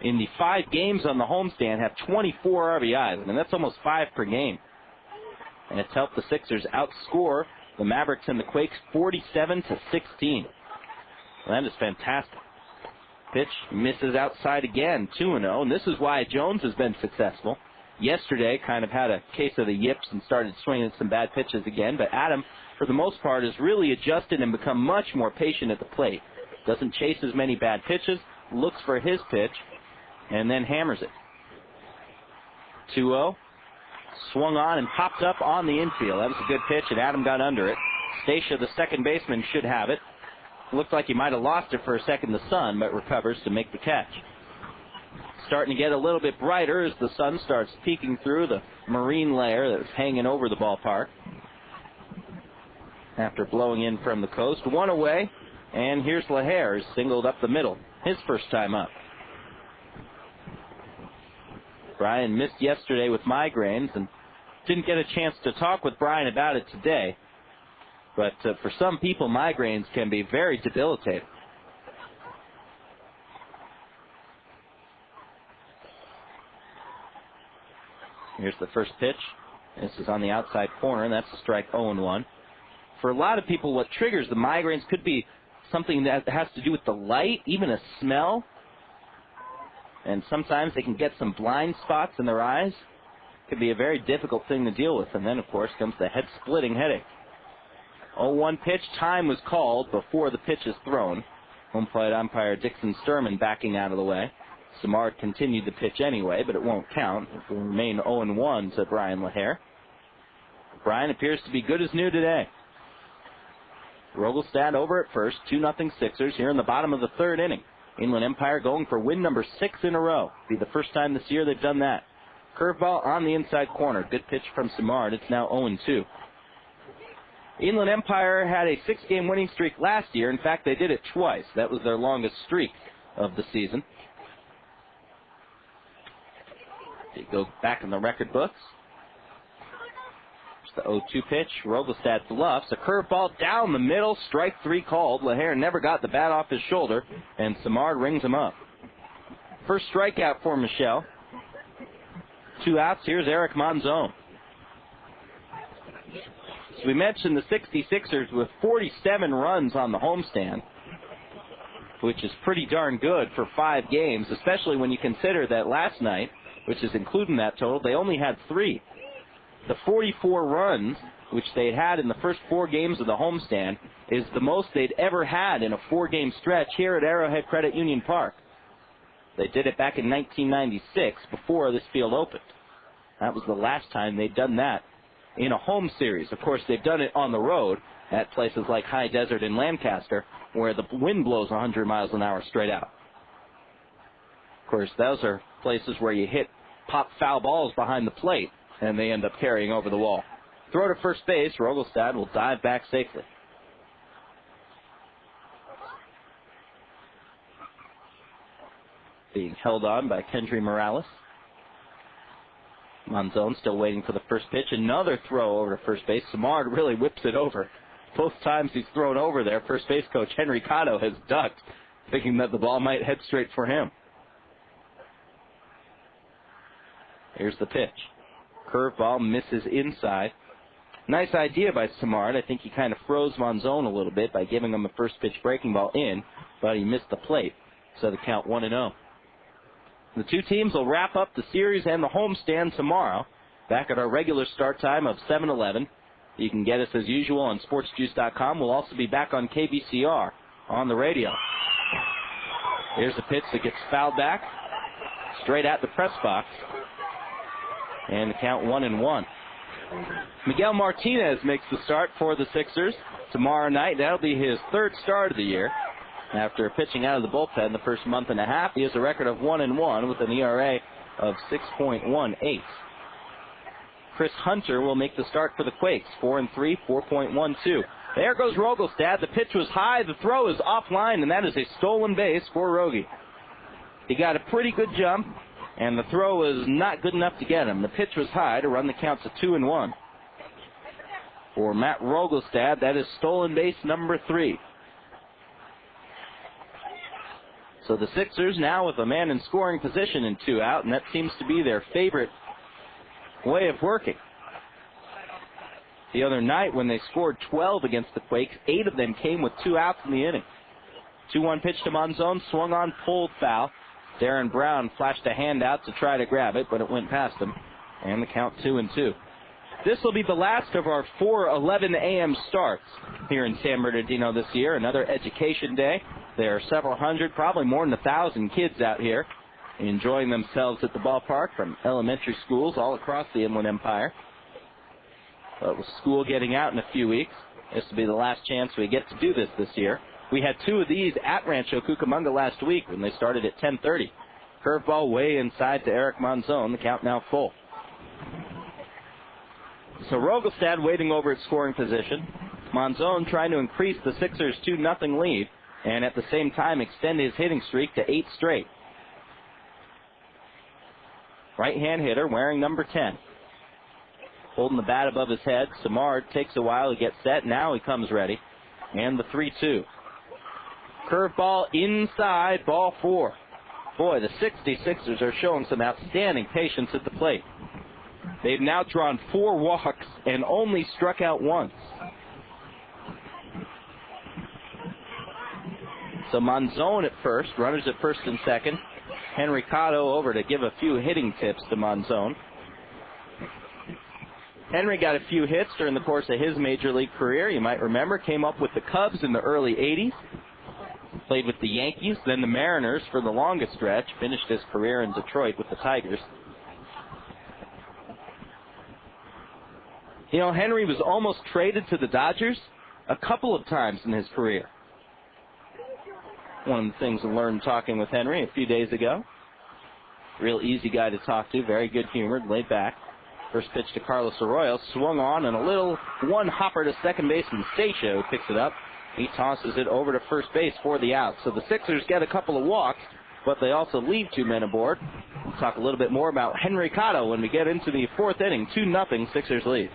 in the 5 games on the homestand have 24 RBIs. I mean, that's almost 5 per game. And it's helped the Sixers outscore the Mavericks and the Quakes 47-16. Well, that is fantastic. Pitch misses outside again, 2-0, and this is why Jones has been successful. Yesterday kind of had a case of the yips and started swinging some bad pitches again, but Adam, for the most part, has really adjusted and become much more patient at the plate. Doesn't chase as many bad pitches, looks for his pitch, and then hammers it. 2-0. Swung on and popped up on the infield. That was a good pitch, and Adam got under it. Stacia, the second baseman, should have it. Looked like he might have lost it for a second, the sun, but recovers to make the catch. Starting to get a little bit brighter as the sun starts peeking through the marine layer that's hanging over the ballpark. After blowing in from the coast, 1 away, and here's LaHair, singled up the middle, his first time up. Bryan missed yesterday with migraines and didn't get a chance to talk with Bryan about it today. But for some people, migraines can be very debilitating. Here's the first pitch. This is on the outside corner, and that's a strike, 0-1. For a lot of people, what triggers the migraines could be something that has to do with the light, even a smell. And sometimes they can get some blind spots in their eyes. Could be a very difficult thing to deal with. And then, of course, comes the head-splitting headache. 0-1 pitch. Time was called before the pitch is thrown. Home plate umpire Dixon Sturman backing out of the way. Simard continued the pitch anyway, but it won't count. It will remain 0-1 to Bryan LaHair. Bryan appears to be good as new today. Rogolstadt over at first. 2-0 Sixers here in the bottom of the third inning. Inland Empire going for win number 6 in a row. Be the first time this year they've done that. Curveball on the inside corner. Good pitch from Simard. It's now 0-2. Inland Empire had a 6-game winning streak last year. In fact, they did it twice. That was their longest streak of the season. They go back in the record books. The 0-2 pitch. Rogolstadt bluffs. A curveball down the middle. Strike 3 called. LaHair never got the bat off his shoulder, and Simard rings him up. First strikeout for Michel. 2 outs. Here's Eric Monzon. So we mentioned the 66ers with 47 runs on the homestand, which is pretty darn good for 5 games, especially when you consider that last night which is including that total, they only had 3. The 44 runs, which they had in the first 4 games of the homestand, is the most they'd ever had in a 4-game stretch here at Arrowhead Credit Union Park. They did it back in 1996, before this field opened. That was the last time they'd done that in a home series. Of course, they've done it on the road at places like High Desert and Lancaster, where the wind blows 100 miles an hour straight out. Of course, those are places where you hit pop foul balls behind the plate, and they end up carrying over the wall. Throw to first base, Rogelstad will dive back safely. Being held on by Kendrys Morales. Monzon still waiting for the first pitch. Another throw over to first base. Samard really whips it over. Both times he's thrown over there, first base coach Henry Cotto has ducked, thinking that the ball might head straight for him. Here's the pitch. Curveball misses inside. Nice idea by Samard. I think he kind of froze Monzon a little bit by giving him a first pitch breaking ball in, but he missed the plate. So the count 1-0. The two teams will wrap up the series and the homestand tomorrow, back at our regular start time of 7:11. You can get us as usual on sportsjuice.com. We'll also be back on KBCR on the radio. Here's a pitch that gets fouled back, straight at the press box. And the count 1-1. Miguel Martinez makes the start for the Sixers tomorrow night. That'll be his 3rd start of the year. After pitching out of the bullpen the first month and a half, he has a record of 1-1 with an ERA of 6.18. Chris Hunter will make the start for the Quakes, 4-3, 4.12. There goes Rogelstad. The pitch was high. The throw is offline, and that is a stolen base for Rogie. He got a pretty good jump, and the throw was not good enough to get him. The pitch was high to run the count to 2-1. For Matt Rogelstad, that is stolen base number 3. So the Sixers now with a man in scoring position and 2 out, and that seems to be their favorite way of working. The other night when they scored 12 against the Quakes, 8 of them came with 2 outs in the inning. 2-1 pitch to Monzon, swung on, pulled foul. Darren Brown flashed a hand out to try to grab it, but it went past him, and the count 2-2. This will be the last of our 4:11 a.m. starts here in San Bernardino this year. Another education day. There are several hundred, probably more than 1,000 kids out here enjoying themselves at the ballpark from elementary schools all across the Inland Empire. But with school getting out in a few weeks, this will be the last chance we get to do this year. We had 2 of these at Rancho Cucamonga last week when they started at 10:30. Curveball way inside to Eric Monzon. The count now full. So Rogelstad waiting over at scoring position. Monzon trying to increase the Sixers' 2-0 lead and at the same time extend his hitting streak to 8 straight. Right-hand hitter wearing number 10. Holding the bat above his head. Samard takes a while to get set. Now he comes ready. And the 3-2. Curveball inside, ball 4. Boy, the 66ers are showing some outstanding patience at the plate. They've now drawn 4 walks and only struck out once. So Monzon at first, runners at first and second. Henry Cotto over to give a few hitting tips to Monzon. Henry got a few hits during the course of his major league career. You might remember, came up with the Cubs in the early 80s. Played with the Yankees, then the Mariners for the longest stretch. Finished his career in Detroit with the Tigers. You know, Henry was almost traded to the Dodgers a couple of times in his career. One of the things I learned talking with Henry a few days ago. Real easy guy to talk to, very good-humored, laid back. First pitch to Carlos Arroyo, swung on, and a little one-hopper to second baseman Seixo picks it up. He tosses it over to first base for the out. So the Sixers get a couple of walks, but they also leave 2 men aboard. We'll talk a little bit more about Henry Cotto when we get into the 4th inning. 2-0 Sixers lead.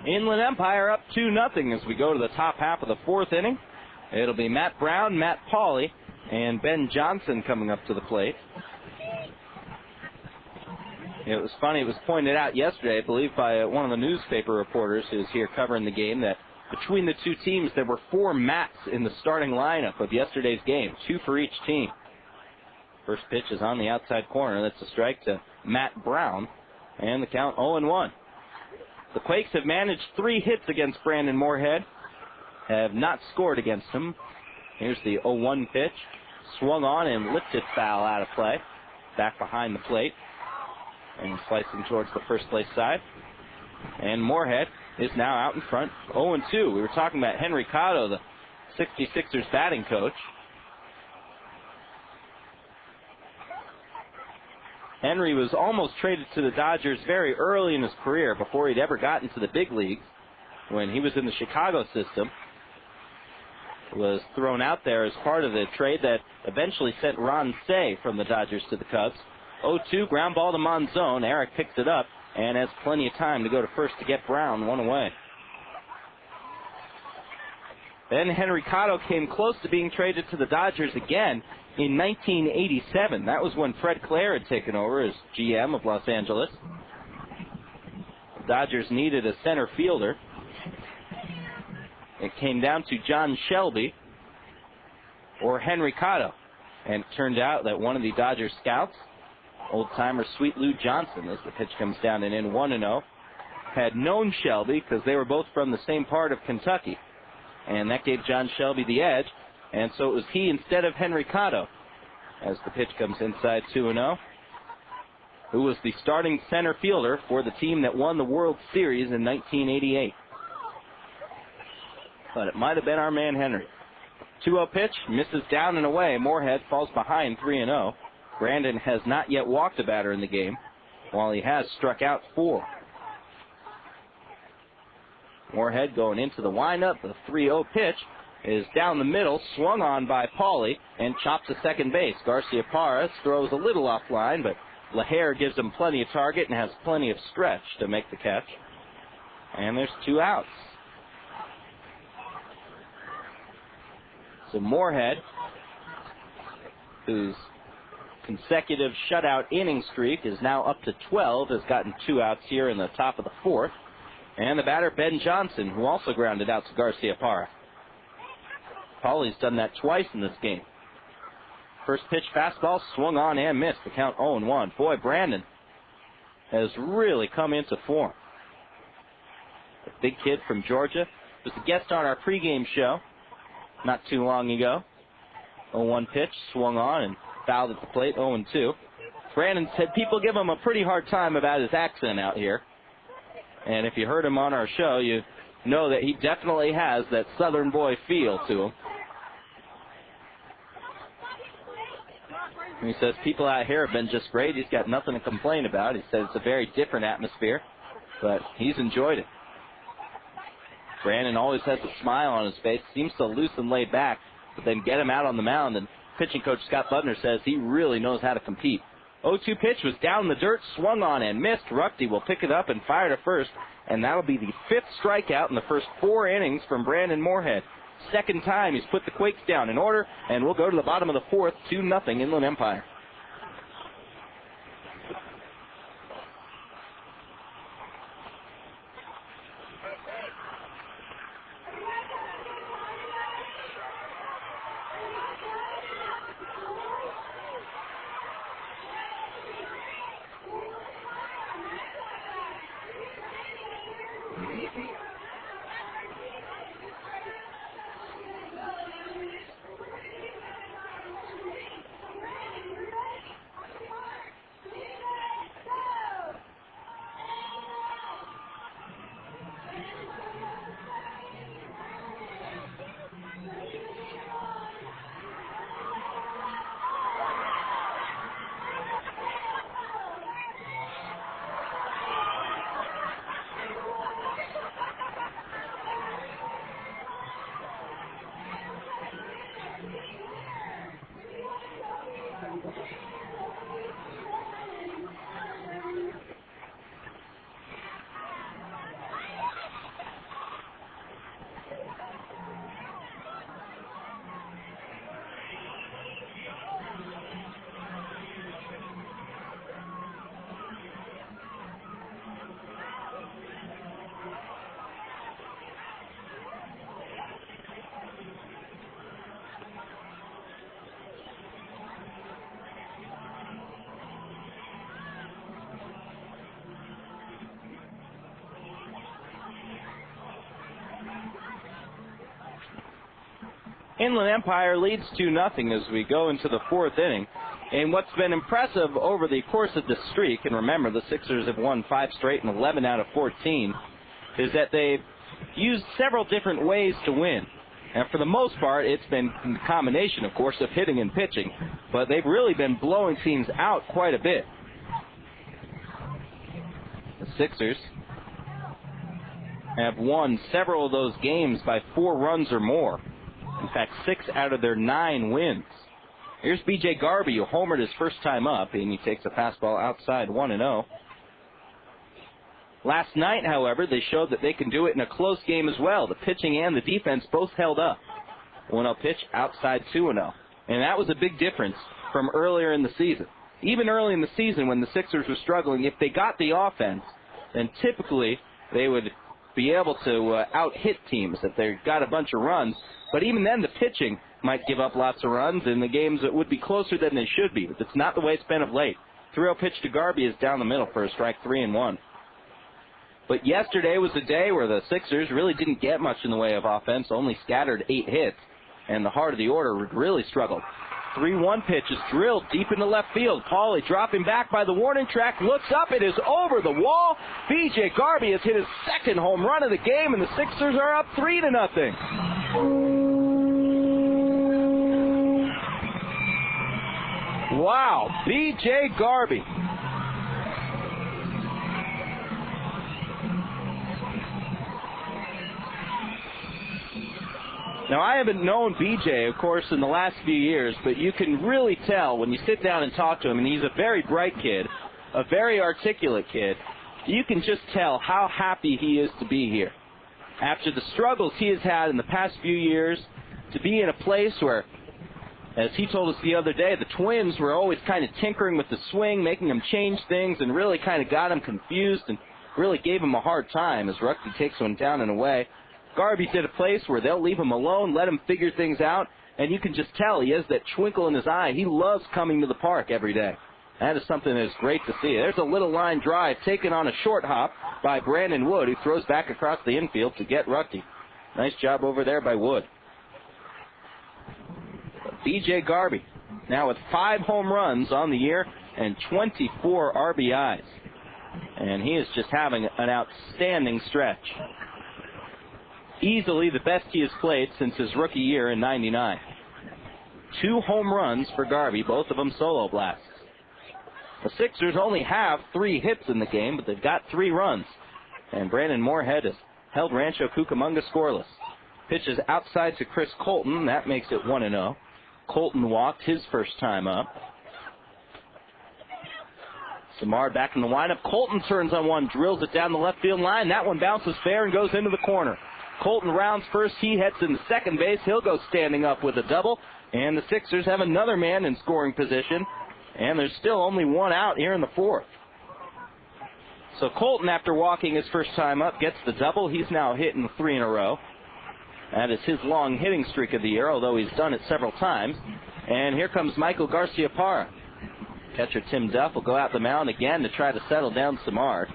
Inland Empire up 2-0 as we go to the top half of the fourth inning. It'll be Matt Brown, Matt Pauley, and Ben Johnson coming up to the plate. It was funny, it was pointed out yesterday, I believe, by one of the newspaper reporters who's here covering the game, that between the two teams there were 4 Matts in the starting lineup of yesterday's game, 2 for each team. First pitch is on the outside corner. That's a strike to Matt Brown, and the count 0-1. The Quakes have managed 3 hits against Brandon Moorhead, have not scored against him. Here's the 0-1 pitch, swung on and lifted foul out of play, back behind the plate, and slicing towards the first place side. And Moorhead is now out in front, 0-2. We were talking about Henry Cotto, the 66ers batting coach. Henry was almost traded to the Dodgers very early in his career, before he'd ever gotten to the big leagues, when he was in the Chicago system. Was thrown out there as part of the trade that eventually sent Ron Say from the Dodgers to the Cubs. 0-2, ground ball to Monzon. Eric picks it up and has plenty of time to go to first to get Brown, 1 away. Then Henry Cotto came close to being traded to the Dodgers again in 1987. That was when Fred Clare had taken over as GM of Los Angeles. The Dodgers needed a center fielder. It came down to John Shelby or Henry Cotto. And it turned out that one of the Dodgers scouts, old-timer Sweet Lou Johnson, as the pitch comes down and in 1-0, had known Shelby because they were both from the same part of Kentucky. And that gave John Shelby the edge. And so it was he instead of Henry Cotto, as the pitch comes inside 2-0, who was the starting center fielder for the team that won the World Series in 1988. But it might have been our man Henry. 2-0 pitch, misses down and away. Moorhead falls behind 3-0. Brandon has not yet walked a batter in the game, while he has struck out 4. Moorhead going into the windup. The 3-0 pitch is down the middle, swung on by Pauley, and chopped to second base. Garcia Parra throws a little offline, but LaHair gives him plenty of target and has plenty of stretch to make the catch. And there's 2 outs. So Moorhead, whose consecutive shutout inning streak is now up to 12, has gotten 2 outs here in the top of the 4th. And the batter, Ben Johnson, who also grounded out to Garcia Parra. Pauley's done that twice in this game. First pitch fastball, swung on and missed. The count 0-1. Boy, Brandon has really come into form. A big kid from Georgia. Was a guest on our pregame show not too long ago. 0-1 pitch, swung on and fouled at the plate, 0-2. Brandon said people give him a pretty hard time about his accent out here. And if you heard him on our show, you know that he definitely has that southern boy feel to him. And he says people out here have been just great. He's got nothing to complain about. He says it's a very different atmosphere, but he's enjoyed it. Brandon always has a smile on his face, seems so loose and laid back, but then get him out on the mound, and pitching coach Scott Butner says he really knows how to compete. 0-2 pitch was down in the dirt, swung on and missed. Ruckty will pick it up and fire to first, and that'll be the 5th strikeout in the first 4 innings from Brandon Moorhead. Second time he's put the Quakes down in order, and we'll go to the bottom of the 4th, 2-0 Inland Empire. Inland Empire leads 2-0 as we go into the fourth inning. And what's been impressive over the course of this streak, and remember the Sixers have won 5 straight and 11 out of 14, is that they've used several different ways to win. And for the most part, it's been a combination, of course, of hitting and pitching. But they've really been blowing teams out quite a bit. The Sixers have won several of those games by 4 runs or more. In fact, 6 out of their 9 wins. Here's B.J. Garby, who homered his first time up, and he takes a fastball outside 1-0. Last night, however, they showed that they can do it in a close game as well. The pitching and the defense both held up. 1-0 pitch outside 2-0. And that was a big difference from earlier in the season. Even early in the season when the Sixers were struggling, if they got the offense, then typically they would be able to out-hit teams if they got a bunch of runs. But even then, the pitching might give up lots of runs, and the games that would be closer than they should be. But that's not the way it's been of late. 3-0 pitch to Garby is down the middle for a strike, 3-1. But yesterday was a day where the Sixers really didn't get much in the way of offense, only scattered 8 hits, and the heart of the order really struggled. 3-1 pitch is drilled deep into left field. Pauly dropping back by the warning track, looks up, it is over the wall. B.J. Garby has hit his second home run of the game, and the Sixers are up 3-0. Wow, B.J. Garby. Now, I haven't known B.J., of course, in the last few years, but you can really tell when you sit down and talk to him, and he's a very bright kid, a very articulate kid. You can just tell how happy he is to be here. After the struggles he has had in the past few years, to be in a place where, as he told us the other day, the Twins were always kind of tinkering with the swing, making him change things, and really kind of got him confused and really gave him a hard time as Rugby takes one down and away. Garby's at a place where they'll leave him alone, let him figure things out, and you can just tell he has that twinkle in his eye. He loves coming to the park every day. That is something that is great to see. There's a little line drive taken on a short hop by Brandon Wood, who throws back across the infield to get Rugby. Nice job over there by Wood. B.J. Garby, now with 5 home runs on the year and 24 RBIs. And he is just having an outstanding stretch. Easily the best he has played since his rookie year in '99. 2 home runs for Garby, both of them solo blasts. The Sixers only have 3 hits in the game, but they've got 3 runs. And Brandon Moorhead has held Rancho Cucamonga scoreless. Pitches outside to Chris Colton. That makes it 1-0. Colton walked his first time up. Samard back in the lineup. Colton turns on one, drills it down the left field line. That one bounces fair and goes into the corner. Colton rounds first. He heads into second base. He'll go standing up with a double. And the Sixers have another man in scoring position. And there's still only 1 out here in the 4th. So Colton, after walking his first time up, gets the double. He's now hitting 3 in a row. That is his long hitting streak of the year, although he's done it several times. And here comes Michael Garcia-Parra. Catcher Tim Duff will go out the mound again to try to settle down Samard.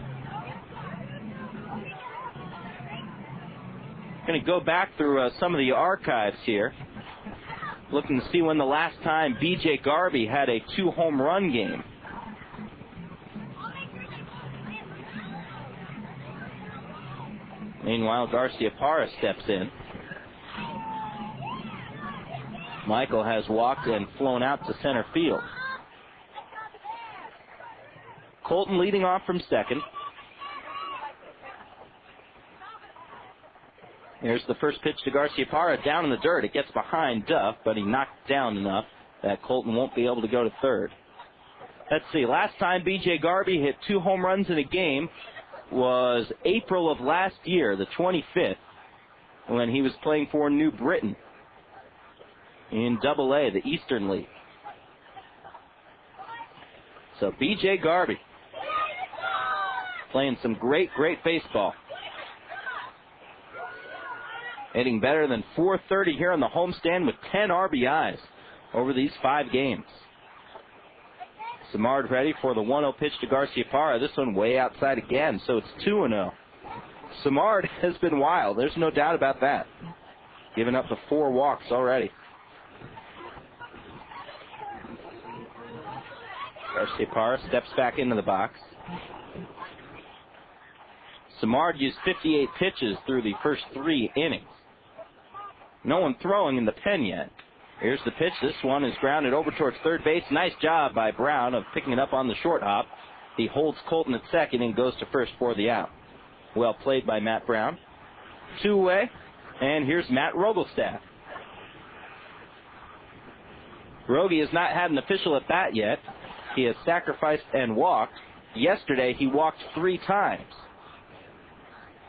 Going to go back through some of the archives here, looking to see when the last time B.J. Garby had a 2-home run game. Meanwhile, Garcia-Parra steps in. Michael has walked and flown out to center field. Colton leading off from second. Here's the first pitch to Garcia-Parra, down in the dirt. It gets behind Duff, but he knocked down enough that Colton won't be able to go to third. Let's see, last time B.J. Garby hit 2 home runs in a game was April of last year, the 25th, when he was playing for New Britain in Double-A, the Eastern League. So B.J. Garby playing some great baseball. Hitting better than .430 here on the homestand with 10 RBIs over these 5 games. Samard ready for the 1-0 pitch to Garcia-Parra. This one way outside again, so it's 2-0. Samard has been wild. There's no doubt about that. giving up the 4 walks already. Parra steps back into the box. Samard used 58 pitches through the first 3 innings. No one throwing in the pen yet. Here's the pitch. This one is grounded over towards third base. Nice job by Brown of picking it up on the short hop. He holds Colton at second and goes to first for the out. Well played by Matt Brown. 2 away, and here's Matt Rogelstad. Rogie has not had an official at bat yet. He has sacrificed and walked. Yesterday, he walked 3 times,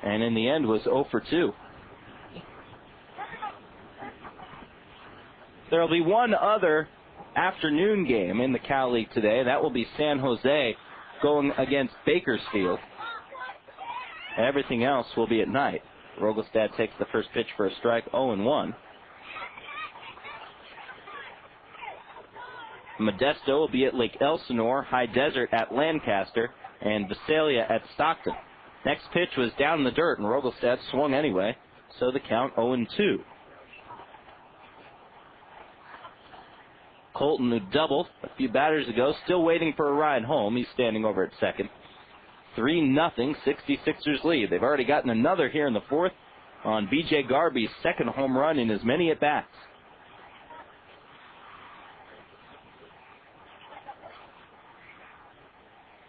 and in the end was 0 for 2. There will be one other afternoon game in the Cal League today. That will be San Jose going against Bakersfield. Everything else will be at night. Rogelstad takes the first pitch for a strike, 0-1. Modesto will be at Lake Elsinore, High Desert at Lancaster, and Visalia at Stockton. Next pitch was down in the dirt, and Rogelstad swung anyway, so the count 0-2. Colton, who doubled a few batters ago, still waiting for a ride home. He's standing over at second. 3-0, 66ers lead. They've already gotten another here in the 4th on B.J. Garby's second home run in as many at-bats.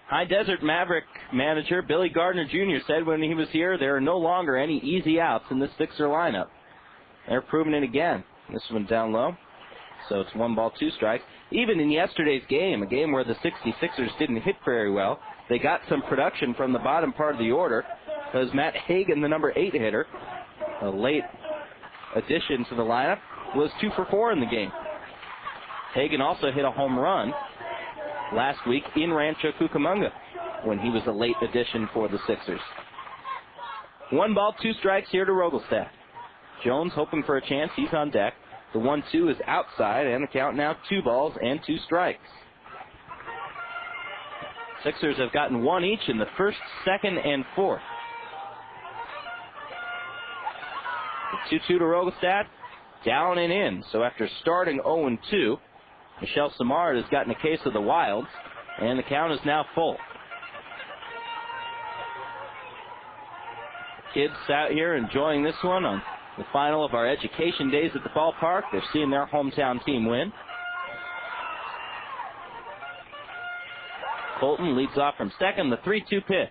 High Desert Maverick manager Billy Gardner Jr. said when he was here there are no longer any easy outs in this Sixer lineup. They're proving it again. This one down low, so it's 1 ball, 2 strikes. Even in yesterday's game, a game where the 66ers didn't hit very well, they got some production from the bottom part of the order. As Matt Hagan, the number 8 hitter, a late addition to the lineup, was 2 for 4 in the game. Hagan also hit a home run last week in Rancho Cucamonga when he was a late addition for the Sixers. 1 ball, 2 strikes here to Rogelstad. Jones hoping for a chance. He's on deck. The 1-2 is outside, and the count now 2 balls and 2 strikes. Sixers have gotten 1 each in the 1st, 2nd, and 4th. The 2-2 to Rogelstad, down and in. So after starting 0-2, Michel Samard has gotten a case of the wilds, and the count is now full. Kids out here enjoying this one on the final of our education days at the ballpark. They're seeing their hometown team win. Colton leads off from second. The 3-2 pitch.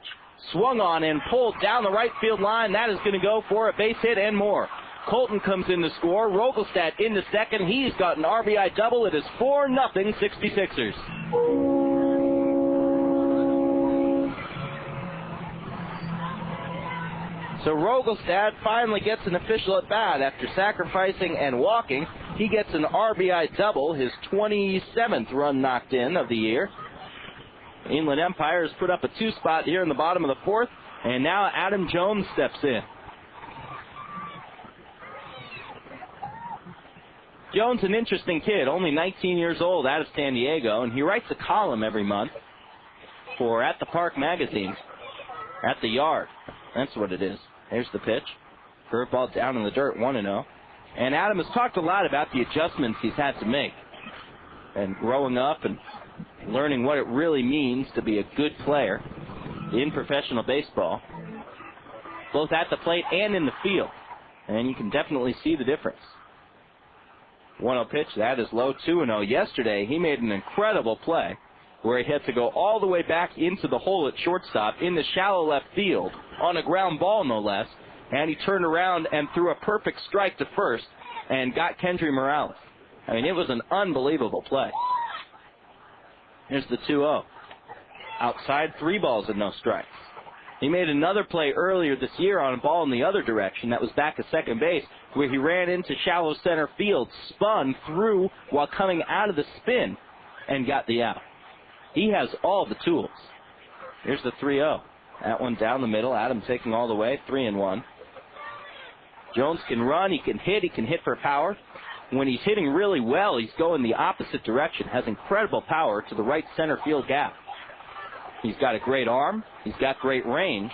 Swung on and pulled down the right field line. That is going to go for a base hit and more. Colton comes in to score. Rogelstad into second. He's got an RBI double. It is 4-0 66ers. So Rogelstad finally gets an official at bat after sacrificing and walking. He gets an RBI double, his 27th run knocked in of the year. Inland Empire has put up a 2 spot here in the bottom of the 4th, and now Adam Jones steps in. Jones, an interesting kid, only 19 years old, out of San Diego, and he writes a column every month for At the Park magazine, At the Yard. That's what it is. Here's the pitch. Curveball down in the dirt, 1-0. And Adam has talked a lot about the adjustments he's had to make and growing up and learning what it really means to be a good player in professional baseball, both at the plate and in the field. And you can definitely see the difference. 1-0 pitch, that is low, 2-0. Yesterday, he made an incredible play where he had to go all the way back into the hole at shortstop in the shallow left field on a ground ball, no less, and he turned around and threw a perfect strike to first and got Kendrys Morales. I mean, it was an unbelievable play. Here's the 2-0. Outside, 3 balls and no strikes. He made another play earlier this year on a ball in the other direction that was back at second base, where he ran into shallow center field, spun through while coming out of the spin, and got the out. He has all the tools. Here's the 3-0. That one down the middle. Adam taking all the way, 3-1. Jones can run, he can hit for power. When he's hitting really well, he's going the opposite direction, has incredible power to the right center field gap. He's got a great arm. He's got great range.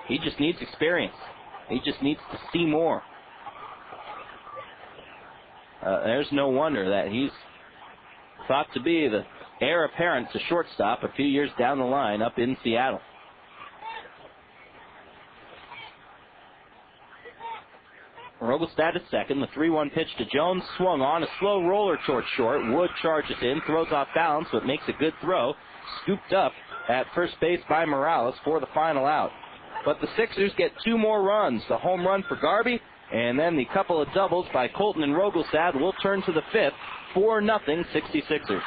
He just needs experience. He just needs to see more there's no wonder that he's thought to be the heir apparent to shortstop a few years down the line up in Seattle. Rogelstad is second. The 3-1 pitch to Jones. Swung on. A slow roller towards short. Wood charges in. Throws off balance, but makes a good throw. Scooped up at first base by Morales for the final out. But the Sixers get 2 more runs. The home run for Garby, and then the couple of doubles by Colton and Rogelstad will turn to the 5th. 4-0 66ers.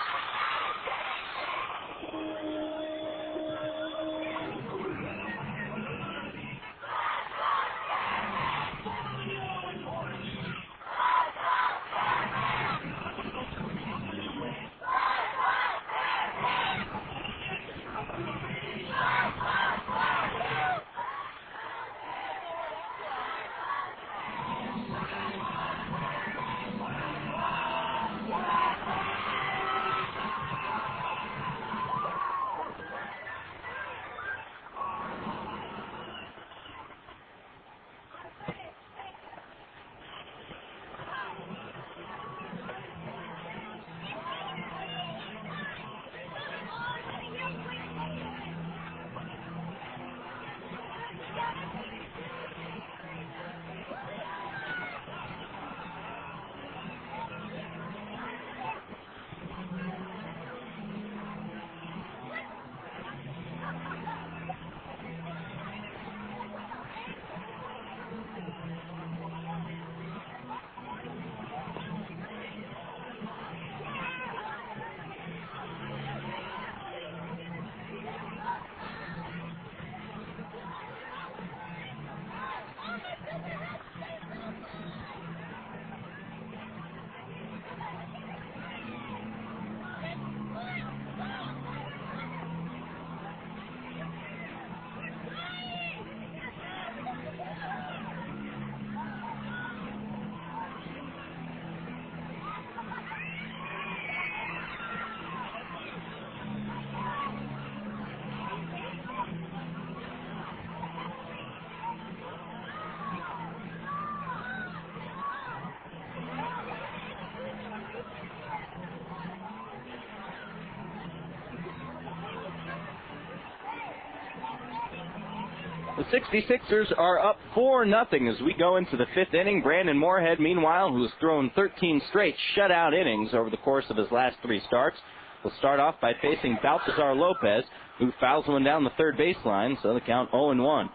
The 66ers are up 4-0 as we go into the 5th inning. Brandon Moorhead, meanwhile, who has thrown 13 straight shutout innings over the course of his last 3 starts, will start off by facing Baltazar Lopez, who fouls one down the third baseline, so the count 0-1.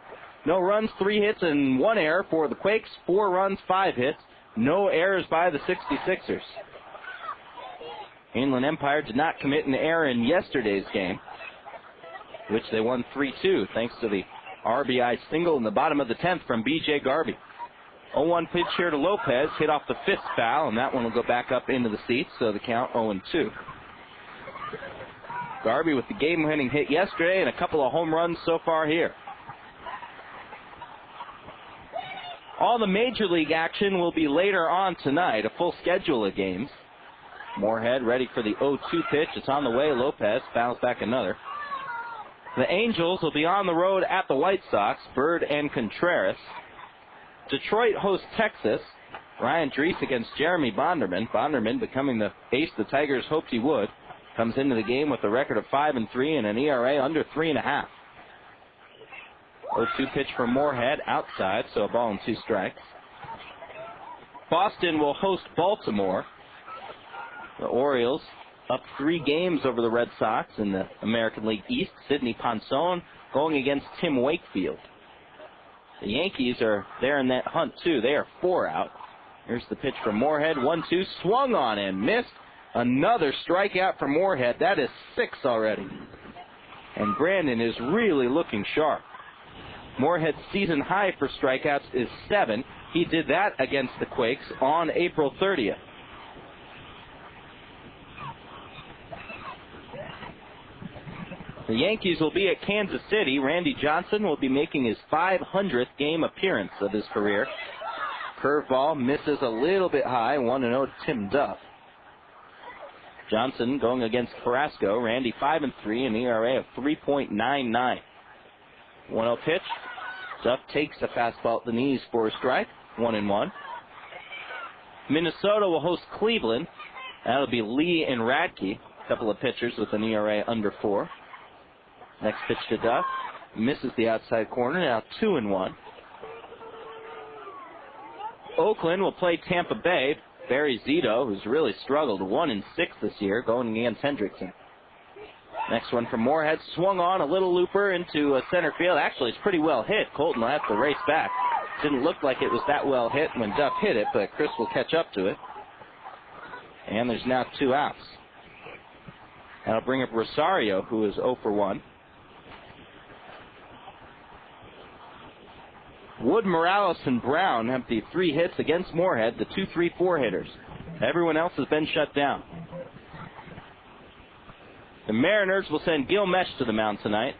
No runs, 3 hits, and 1 error for the Quakes. 4 runs, 5 hits. No errors by the 66ers. Inland Empire did not commit an error in yesterday's game, which they won 3-2 thanks to the RBI single in the bottom of the 10th from B.J. Garby. 0-1 pitch here to Lopez, hit off the 5th foul, and that one will go back up into the seats, so the count 0-2. Garby with the game-winning hit yesterday and a couple of home runs so far here. All the Major League action will be later on tonight, a full schedule of games. Moorhead ready for the 0-2 pitch. It's on the way. Lopez fouls back another. The Angels will be on the road at the White Sox, Bird and Contreras. Detroit hosts Texas. Ryan Drees against Jeremy Bonderman. Bonderman becoming the ace the Tigers hoped he would. Comes into the game with a record of 5-3 and an ERA under 3.5. 0-2 pitch from Moorhead outside, so a ball and 2 strikes. Boston will host Baltimore. The Orioles up 3 games over the Red Sox in the American League East. Sidney Ponson going against Tim Wakefield. The Yankees are there in that hunt, too. They are 4 out. Here's the pitch from Moorhead. 1-2, swung on and missed. Another strikeout from Moorhead. That is 6 already. And Brandon is really looking sharp. Moorhead's season high for strikeouts is 7. He did that against the Quakes on April 30th. The Yankees will be at Kansas City. Randy Johnson will be making his 500th game appearance of his career. Curveball misses a little bit high. 1-0 to Tim Duff. Johnson going against Carrasco. Randy 5-3, an ERA of 3.99. 1-0 pitch. Duff takes a fastball at the knees for a strike. 1-1. Minnesota will host Cleveland. That'll be Lee and Radke, a couple of pitchers with an ERA under 4. Next pitch to Duff. Misses the outside corner, now 2-1. Oakland will play Tampa Bay. Barry Zito, who's really struggled, 1-6 this year, going against Hendrickson. Next one from Moorhead, swung on a little looper into center field. Actually, it's pretty well hit. Colton will have to race back. Didn't look like it was that well hit when Duff hit it, but Chris will catch up to it. And there's now 2 outs. That'll bring up Rosario, who is 0 for 1. Wood, Morales, and Brown have the 3 hits against Moorhead, the 2, 3, 4 hitters. Everyone else has been shut down. The Mariners will send Gil Mesh to the mound tonight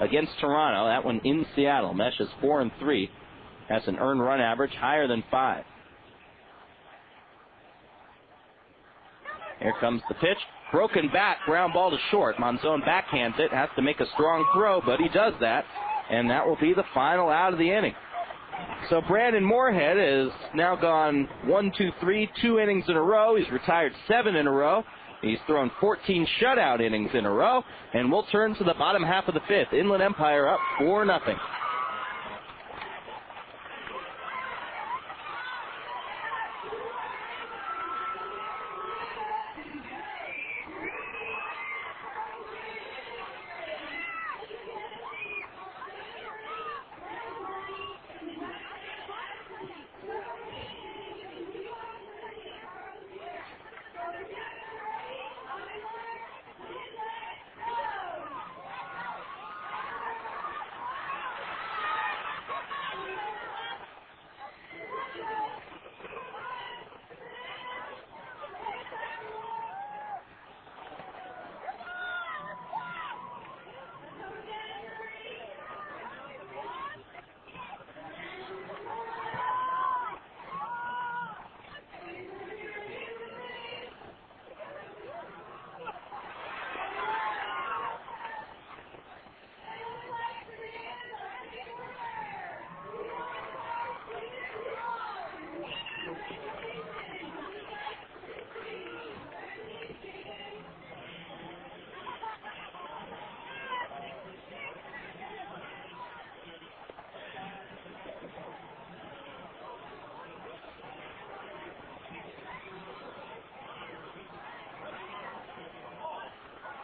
against Toronto. That one in Seattle. Mesh is 4-3. Has an earned run average higher than 5. Here comes the pitch. Broken bat, ground ball to short. Monzon backhands it. Has to make a strong throw, but he does that. And that will be the final out of the inning. So Brandon Moorhead has now gone 1, 2, 3, 2 innings in a row. He's retired 7 in a row. He's thrown 14 shutout innings in a row. And we'll turn to the bottom half of the 5th. Inland Empire up 4-0.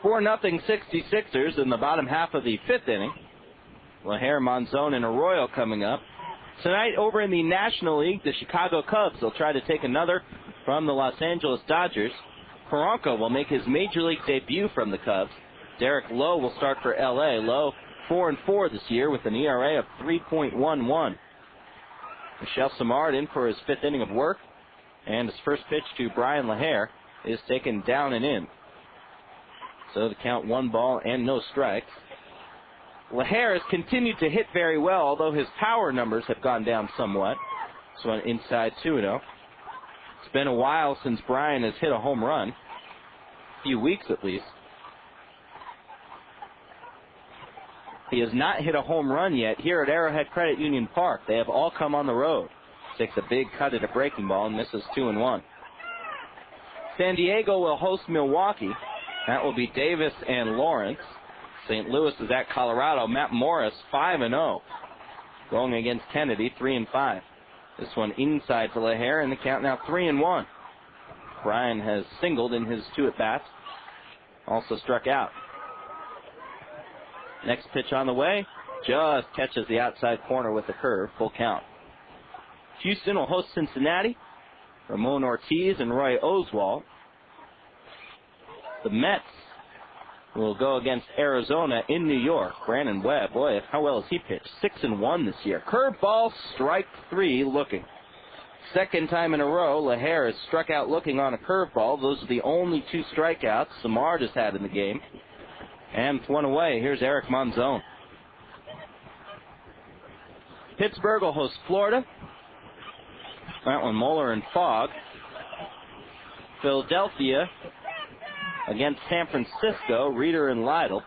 Four nothing 66ers in the bottom half of the 5th inning. LaHair, Monzon, and Arroyo coming up. Tonight over in the National League, the Chicago Cubs will try to take another from the Los Angeles Dodgers. Poranco will make his Major League debut from the Cubs. Derek Lowe will start for L.A. Lowe 4-4 this year with an ERA of 3.11. Michel Samard in for his 5th inning of work. And his first pitch to Bryan LaHair is taken down and in. So the count 1 ball and no strikes. LaHair has continued to hit very well, although his power numbers have gone down somewhat. So an inside 2-0. It's been a while since Bryan has hit a home run. A few weeks at least. He has not hit a home run yet here at Arrowhead Credit Union Park. They have all come on the road. Takes a big cut at a breaking ball and misses 2-1. San Diego will host Milwaukee. That will be Davis and Lawrence. St. Louis is at Colorado. Matt Morris, 5-0. Going against Kennedy, 3-5. This one inside to LaHair, and the count now 3-1. Bryan has singled in his 2 at-bats. Also struck out. Next pitch on the way. Just catches the outside corner with a curve. Full count. Houston will host Cincinnati. Ramon Ortiz and Roy Oswald. The Mets will go against Arizona in New York. Brandon Webb, boy, how well has he pitched? 6-1 this year. Curveball, strike 3 looking. Second time in a row, LaHair has struck out looking on a curveball. Those are the only 2 strikeouts Samard has had in the game. And with 1 away, here's Eric Monzon. Pittsburgh will host Florida. That one, Moeller and Fogg. Philadelphia against San Francisco, Reeder and Lytle.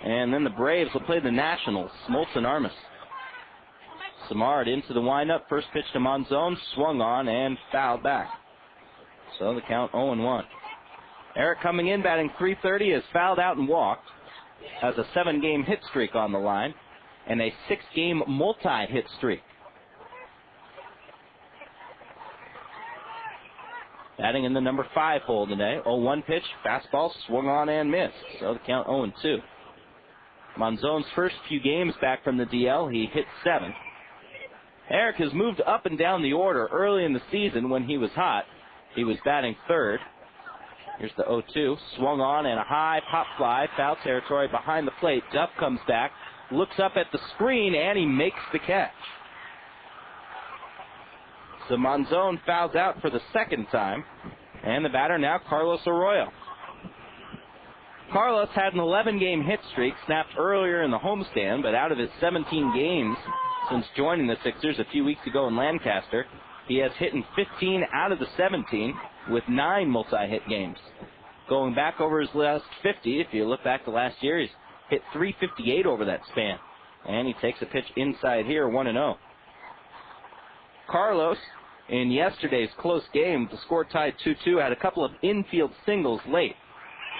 And then the Braves will play the Nationals, Smoltz and Armas. Samard into the windup. First pitch to Monzon, swung on and fouled back. So the count 0-1. Eric coming in, batting .330, has fouled out and walked. Has a 7-game hit streak on the line and a 6-game multi-hit streak. Batting in the number 5 hole today. 0-1 pitch, fastball, swung on and missed. So the count 0-2. Monzon's first few games back from the DL, he hit 7. Eric has moved up and down the order. Early in the season when he was hot, he was batting 3rd. Here's the 0-2. Swung on and a high pop fly. Foul territory behind the plate. Duff comes back, looks up at the screen, and he makes the catch. So Monzon fouls out for the 2nd time. And the batter now, Carlos Arroyo. Carlos had an 11-game hit streak snapped earlier in the homestand, but out of his 17 games since joining the Sixers a few weeks ago in Lancaster, he has hit in 15 out of the 17 with 9 multi-hit games. Going back over his last 50, if you look back to last year, he's hit .358 over that span. And he takes a pitch inside here, 1-0. Carlos, in yesterday's close game, the score tied 2-2, had a couple of infield singles late.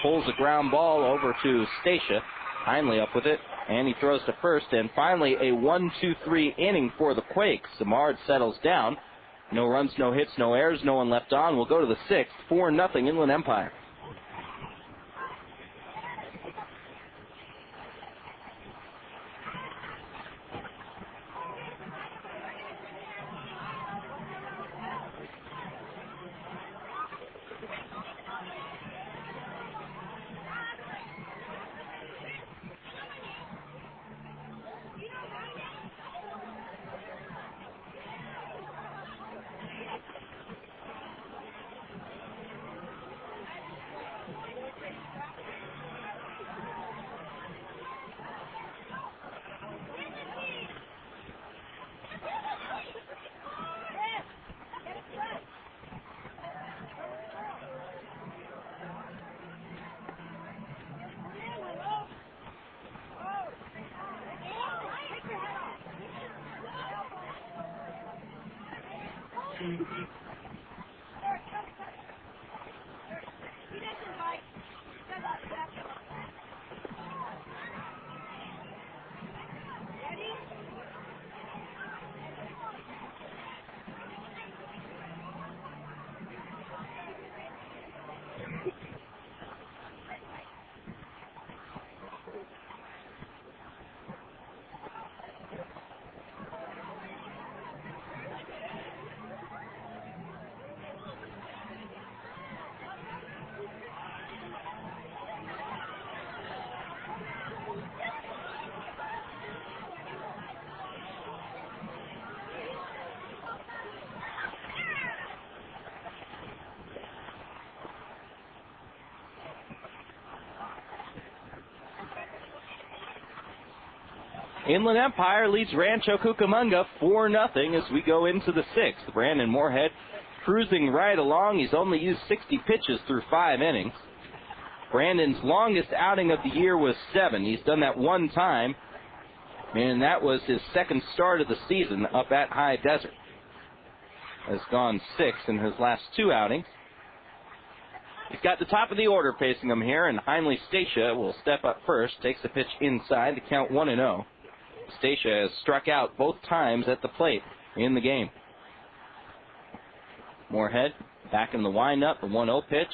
Pulls a ground ball over to Stacia. Heinley up with it, and he throws to first. And finally, a 1-2-3 inning for the Quakes. Samard settles down. No runs, no hits, no errors, no one left on. We'll go to the 6th, 4-0 Inland Empire. Inland Empire leads Rancho Cucamonga 4-0 as we go into the 6th. Brandon Moorhead cruising right along. He's only used 60 pitches through 5 innings. Brandon's longest outing of the year was 7. He's done that one time, and that was his 2nd start of the season up at High Desert. Has gone 6 in his last 2 outings. He's got the top of the order facing him here, and Heinley Stacia will step up first, takes a pitch inside to count 1-0. Stacia has struck out both times at the plate in the game. Moorhead back in the windup, the 1-0 pitch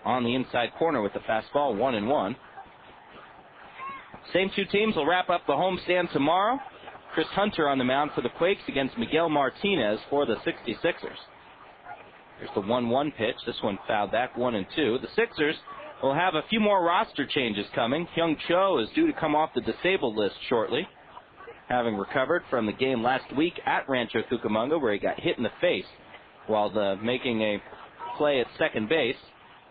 on the inside corner with the fastball, 1-1. Same 2 teams will wrap up the homestand tomorrow. Chris Hunter on the mound for the Quakes against Miguel Martinez for the 66ers. Here's the 1-1 pitch. This one fouled back, 1-2. The Sixers will have a few more roster changes coming. Hyung Cho is due to come off the disabled list shortly, having recovered from the game last week at Rancho Cucamonga where he got hit in the face while making a play at second base.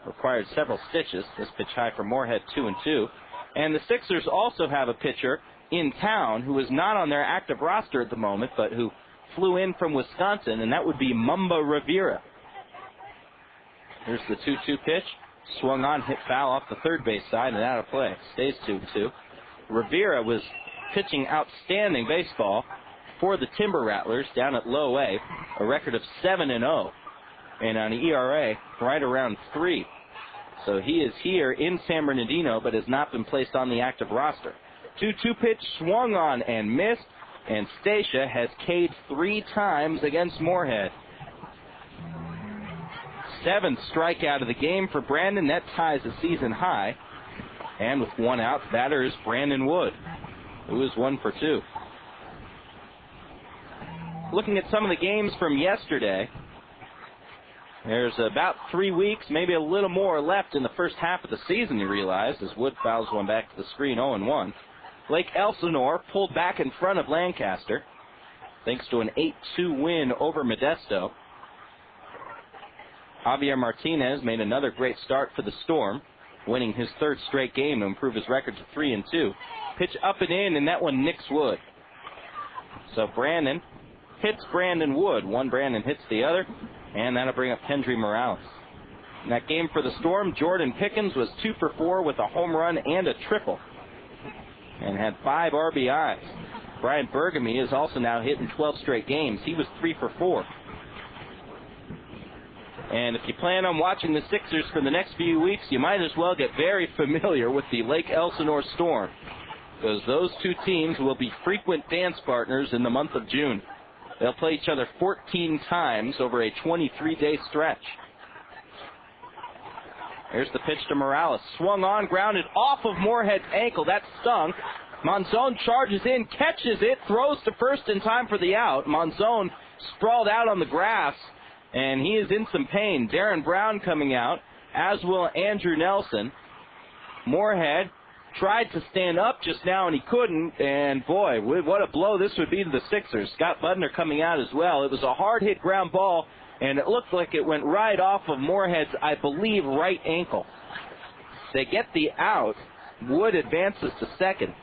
Required several stitches. This pitch high for Moorhead, 2-2. And the Sixers also have a pitcher in town who is not on their active roster at the moment, but who flew in from Wisconsin, and that would be Mumba Rivera. Here's the 2-2 pitch. Swung on, hit foul off the third base side, and out of play. Stays 2-2. Rivera was pitching outstanding baseball for the Timber Rattlers down at low A, a record of 7-0, and on ERA right around 3. So he is here in San Bernardino, but has not been placed on the active roster. 2-2 pitch swung on and missed, and Stacia has K'd 3 times against Moorhead. 7th strikeout of the game for Brandon. That ties a season high. And with 1 out, batter is Brandon Wood, who is 1 for 2. Looking at some of the games from yesterday, there's about 3 weeks, maybe a little more left in the first half of the season, you realize, as Wood fouls one back to the screen, 0-1. Lake Elsinore pulled back in front of Lancaster, thanks to an 8-2 win over Modesto. Javier Martinez made another great start for the Storm, winning his 3rd straight game to improve his record to 3-2. Pitch up and in, and that one nicks Wood. So Brandon hits Brandon Wood. One Brandon hits the other, and that'll bring up Kendrys Morales. In that game for the Storm, Jordan Pickens was 2 for 4 with a home run and a triple, and had 5 RBIs. Brian Bergamy is also now hitting 12 straight games. He was 3 for 4. And if you plan on watching the Sixers for the next few weeks, you might as well get very familiar with the Lake Elsinore Storm, because those 2 teams will be frequent dance partners in the month of June. They'll play each other 14 times over a 23-day stretch. Here's the pitch to Morales. Swung on, grounded off of Moorhead's ankle. That stung. Monzon charges in, catches it, throws to first in time for the out. Monzon sprawled out on the grass, and he is in some pain. Darren Brown coming out, as will Andrew Nelson. Moorhead tried to stand up just now, and he couldn't. And, boy, what a blow this would be to the Sixers. Scott Budner coming out as well. It was a hard-hit ground ball, and it looked like it went right off of Moorhead's, I believe, right ankle. They get the out. Wood advances to second.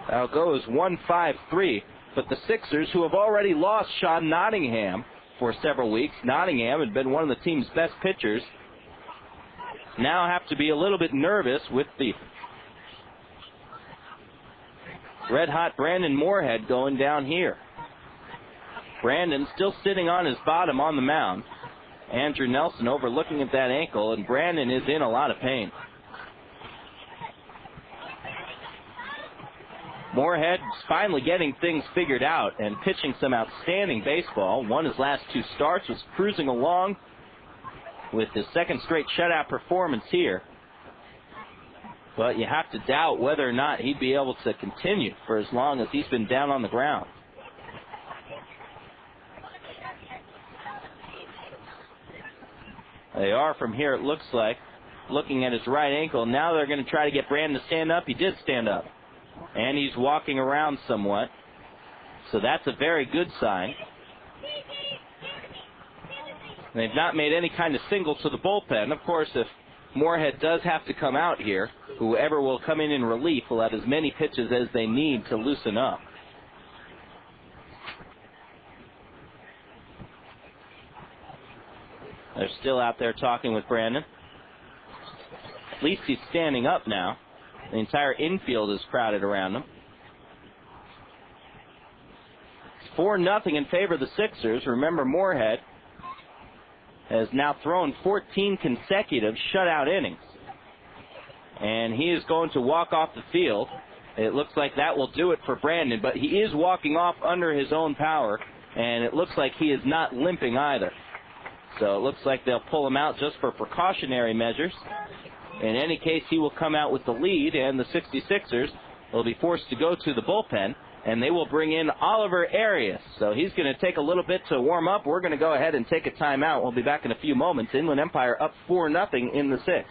That'll go as 1-5-3. But the Sixers, who have already lost Sean Nottingham for several weeks, Nottingham had been one of the team's best pitchers, now have to be a little bit nervous with the red-hot Brandon Moorhead going down here. Brandon still sitting on his bottom on the mound. Andrew Nelson overlooking at that ankle, and Brandon is in a lot of pain. Moorhead is finally getting things figured out and pitching some outstanding baseball. Won his last 2 starts, was cruising along with his 2nd straight shutout performance here. But you have to doubt whether or not he'd be able to continue for as long as he's been down on the ground. They are from here, it looks like, looking at his right ankle. Now they're going to try to get Brandon to stand up. He did stand up, and he's walking around somewhat. So that's a very good sign. They've not made any kind of signal to the bullpen. Of course, if Moorhead does have to come out here, whoever will come in relief will have as many pitches as they need to loosen up. They're still out there talking with Brandon. At least he's standing up now. The entire infield is crowded around him. It's 4-0 in favor of the Sixers. Remember, Moorhead has now thrown 14 consecutive shutout innings, and he is going to walk off the field. It looks like that will do it for Brandon, but he is walking off under his own power, and it looks like he is not limping either. So it looks like they'll pull him out just for precautionary measures. In any case, he will come out with the lead, and the 66ers will be forced to go to the bullpen, and they will bring in Oliver Arias. So he's going to take a little bit to warm up. We're going to go ahead and take a timeout. We'll be back in a few moments. Inland Empire up 4-0 in the 6th.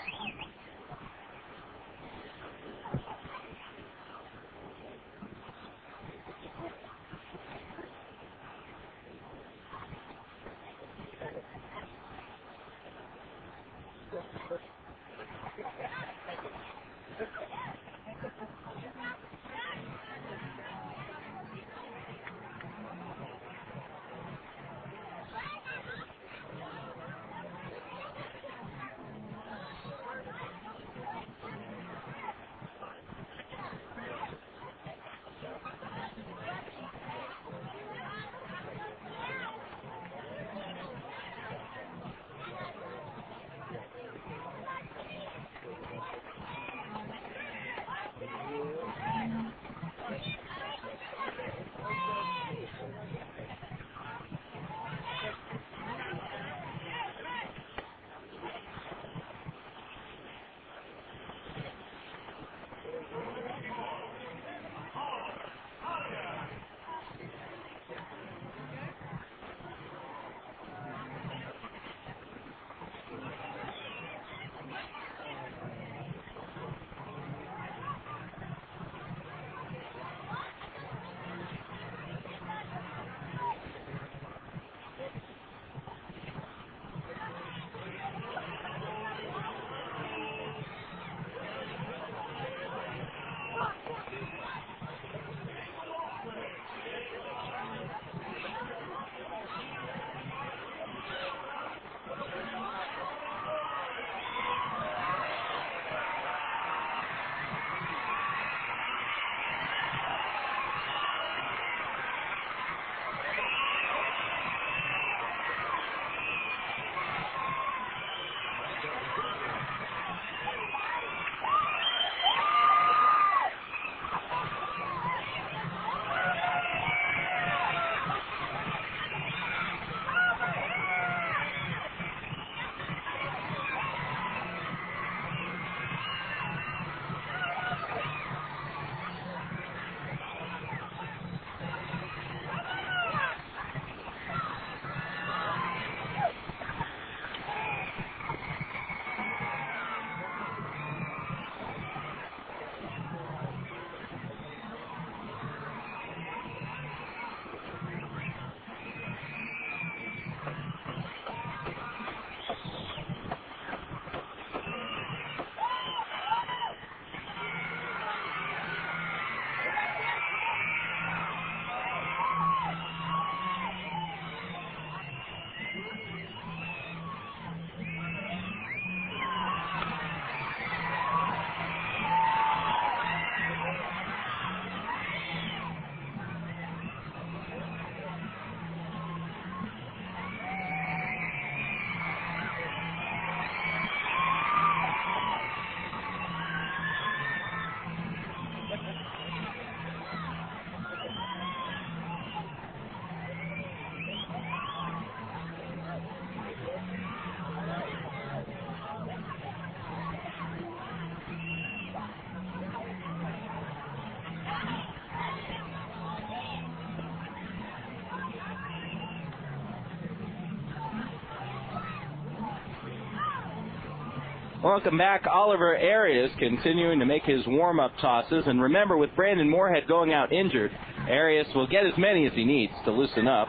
Welcome back. Oliver Arias continuing to make his warm-up tosses. And remember, with Brandon Moorhead going out injured, Arias will get as many as he needs to loosen up.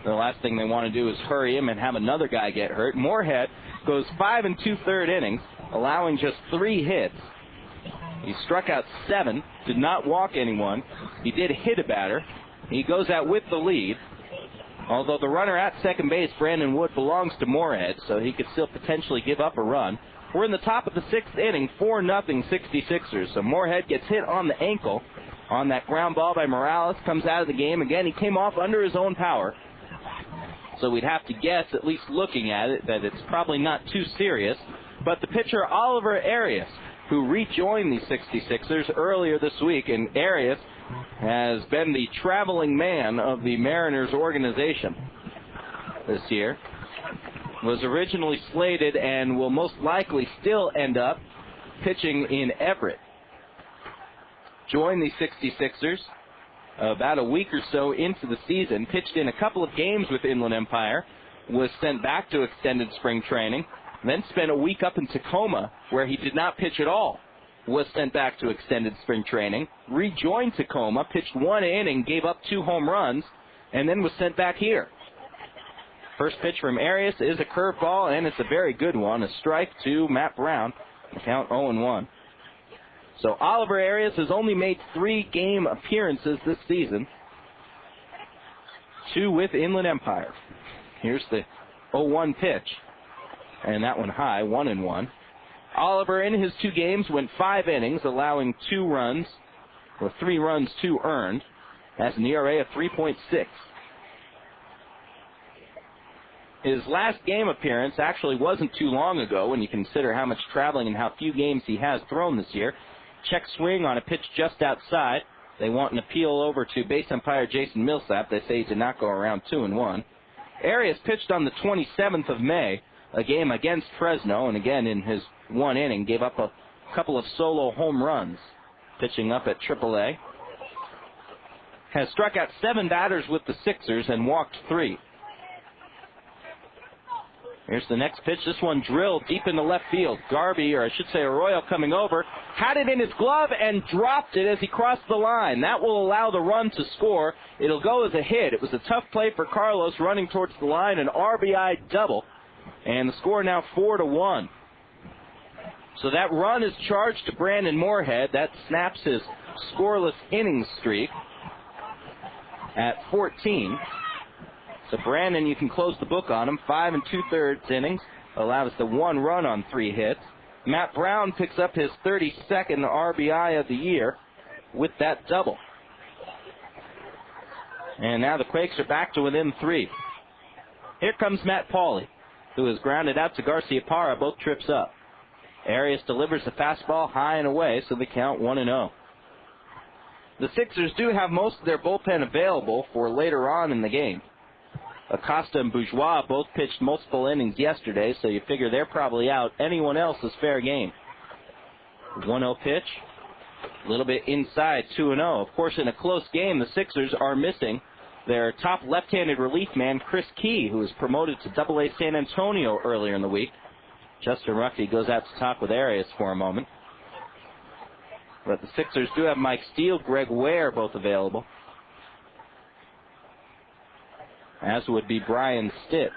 The last thing they want to do is hurry him and have another guy get hurt. Moorhead goes 5 2/3 innings, allowing just 3 hits. He struck out 7, did not walk anyone. He did hit a batter. He goes out with the lead. Although the runner at second base, Brandon Wood, belongs to Moorhead, so he could still potentially give up a run. We're in the top of the 6th inning, 4-0 66ers. So Moorhead gets hit on the ankle on that ground ball by Morales, comes out of the game. Again, he came off under his own power. So we'd have to guess, at least looking at it, that it's probably not too serious. But the pitcher, Oliver Arias, who rejoined the 66ers earlier this week, and Arias has been the traveling man of the Mariners organization this year, was originally slated and will most likely still end up pitching in Everett. Joined the 66ers about a week or so into the season, pitched in a couple of games with Inland Empire, was sent back to extended spring training, then spent a week up in Tacoma where he did not pitch at all, was sent back to extended spring training, rejoined Tacoma, pitched 1 inning, gave up 2 home runs, and then was sent back here. First pitch from Arias is a curveball, and it's a very good one. A strike to Matt Brown. Count 0-1. So Oliver Arias has only made 3 game appearances this season. 2 with Inland Empire. Here's the 0-1 pitch. And that one high, 1-1. Oliver in his 2 games went 5 innings, allowing 2 runs, or 3 runs, 2 earned. Has an ERA of 3.6. His last game appearance actually wasn't too long ago when you consider how much traveling and how few games he has thrown this year. Check swing on a pitch just outside. They want an appeal over to base umpire Jason Millsap. They say he did not go around 2-1. Arias pitched on the 27th of May, a game against Fresno, and again in his 1 inning gave up a couple of solo home runs, pitching up at AAA. Has struck out 7 batters with the Sixers and walked 3. Here's the next pitch. This one drilled deep into left field. Garvey, or I should say Arroyo, coming over, had it in his glove and dropped it as he crossed the line. That will allow the run to score. It'll go as a hit. It was a tough play for Carlos running towards the line, an RBI double. And the score now 4-1. So that run is charged to Brandon Moorhead. That snaps his scoreless innings streak at 14. So Brandon, you can close the book on him. 5 2/3 innings, allows the 1 run on 3 hits. Matt Brown picks up his 32nd RBI of the year with that double. And now the Quakes are back to within 3. Here comes Matt Pauley, who is grounded out to Garcia Parra, both trips up. Arias delivers the fastball high and away, so they count 1-0. The Sixers do have most of their bullpen available for later on in the game. Acosta and Bourgeois both pitched multiple innings yesterday, so you figure they're probably out. Anyone else is fair game. 1-0 pitch. A little bit inside, 2-0. Of course, in a close game, the Sixers are missing their top left-handed relief man, Chris Key, who was promoted to Double-A San Antonio earlier in the week. Justin Ruffey goes out to talk with Arias for a moment. But the Sixers do have Mike Steele, Greg Ware both available, as would be Bryan Stitt.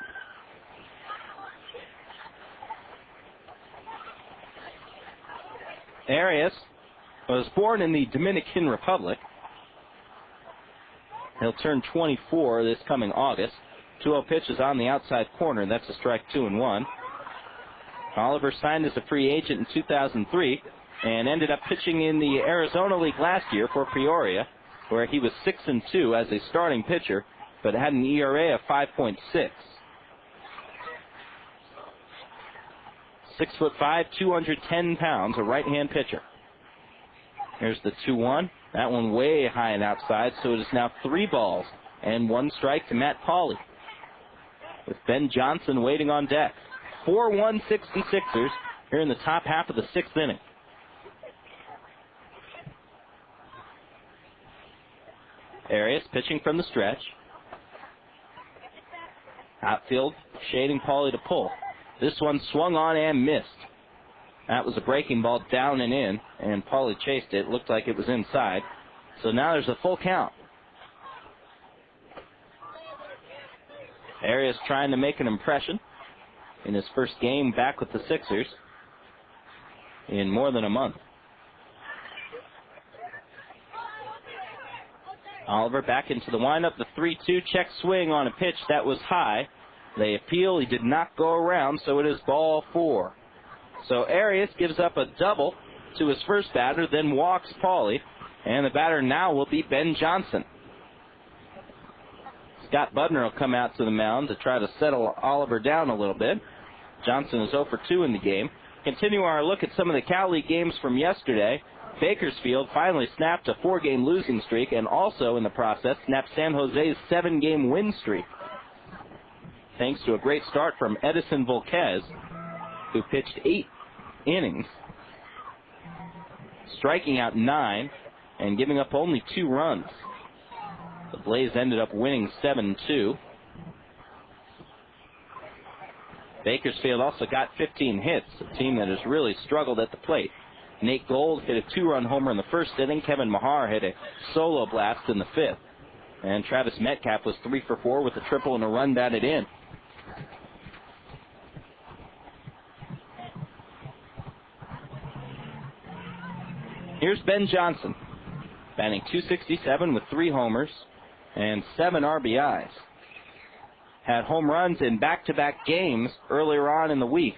Arias was born in the Dominican Republic. He'll turn 24 this coming August. 2-0 pitch is on the outside corner. That's a strike, 2-1. Oliver signed as a free agent in 2003 and ended up pitching in the Arizona League last year for Peoria, where he was 6-2 as a starting pitcher, but had an ERA of 5.6. 6'5", 210 pounds, a right-hand pitcher. Here's the 2-1. That one way high and outside, so it is now 3 balls and 1 strike to Matt Pauley, with Ben Johnson waiting on deck. 4-1 66ers here in the top half of the 6th inning. Arias pitching from the stretch. Outfield shading Pauley to pull. This one swung on and missed. That was a breaking ball down and in, and Pauly chased it. Looked like it was inside. So now there's a full count. Arias trying to make an impression in his first game back with the Sixers in more than a month. Oliver back into the windup. The 3-2 check swing on a pitch that was high. They appeal. He did not go around, so it is ball 4. So Arias gives up a double to his first batter, then walks Pauly, and the batter now will be Ben Johnson. Scott Budner will come out to the mound to try to settle Oliver down a little bit. Johnson is 0 for 2 in the game. Continue our look at some of the Cal League games from yesterday. Bakersfield finally snapped a 4-game losing streak and also in the process snapped San Jose's 7-game win streak. Thanks to a great start from Edison Volquez, who pitched 8 innings, striking out 9 and giving up only 2 runs. The Blaze ended up winning 7-2. Bakersfield also got 15 hits, a team that has really struggled at the plate. Nate Gold hit a 2-run homer in the first inning. Kevin Mahar hit a solo blast in the 5th. And Travis Metcalf was 3 for 4 with a triple and a run batted in. Here's Ben Johnson, batting .267 with 3 homers and 7 RBIs. Had home runs in back-to-back games earlier on in the week,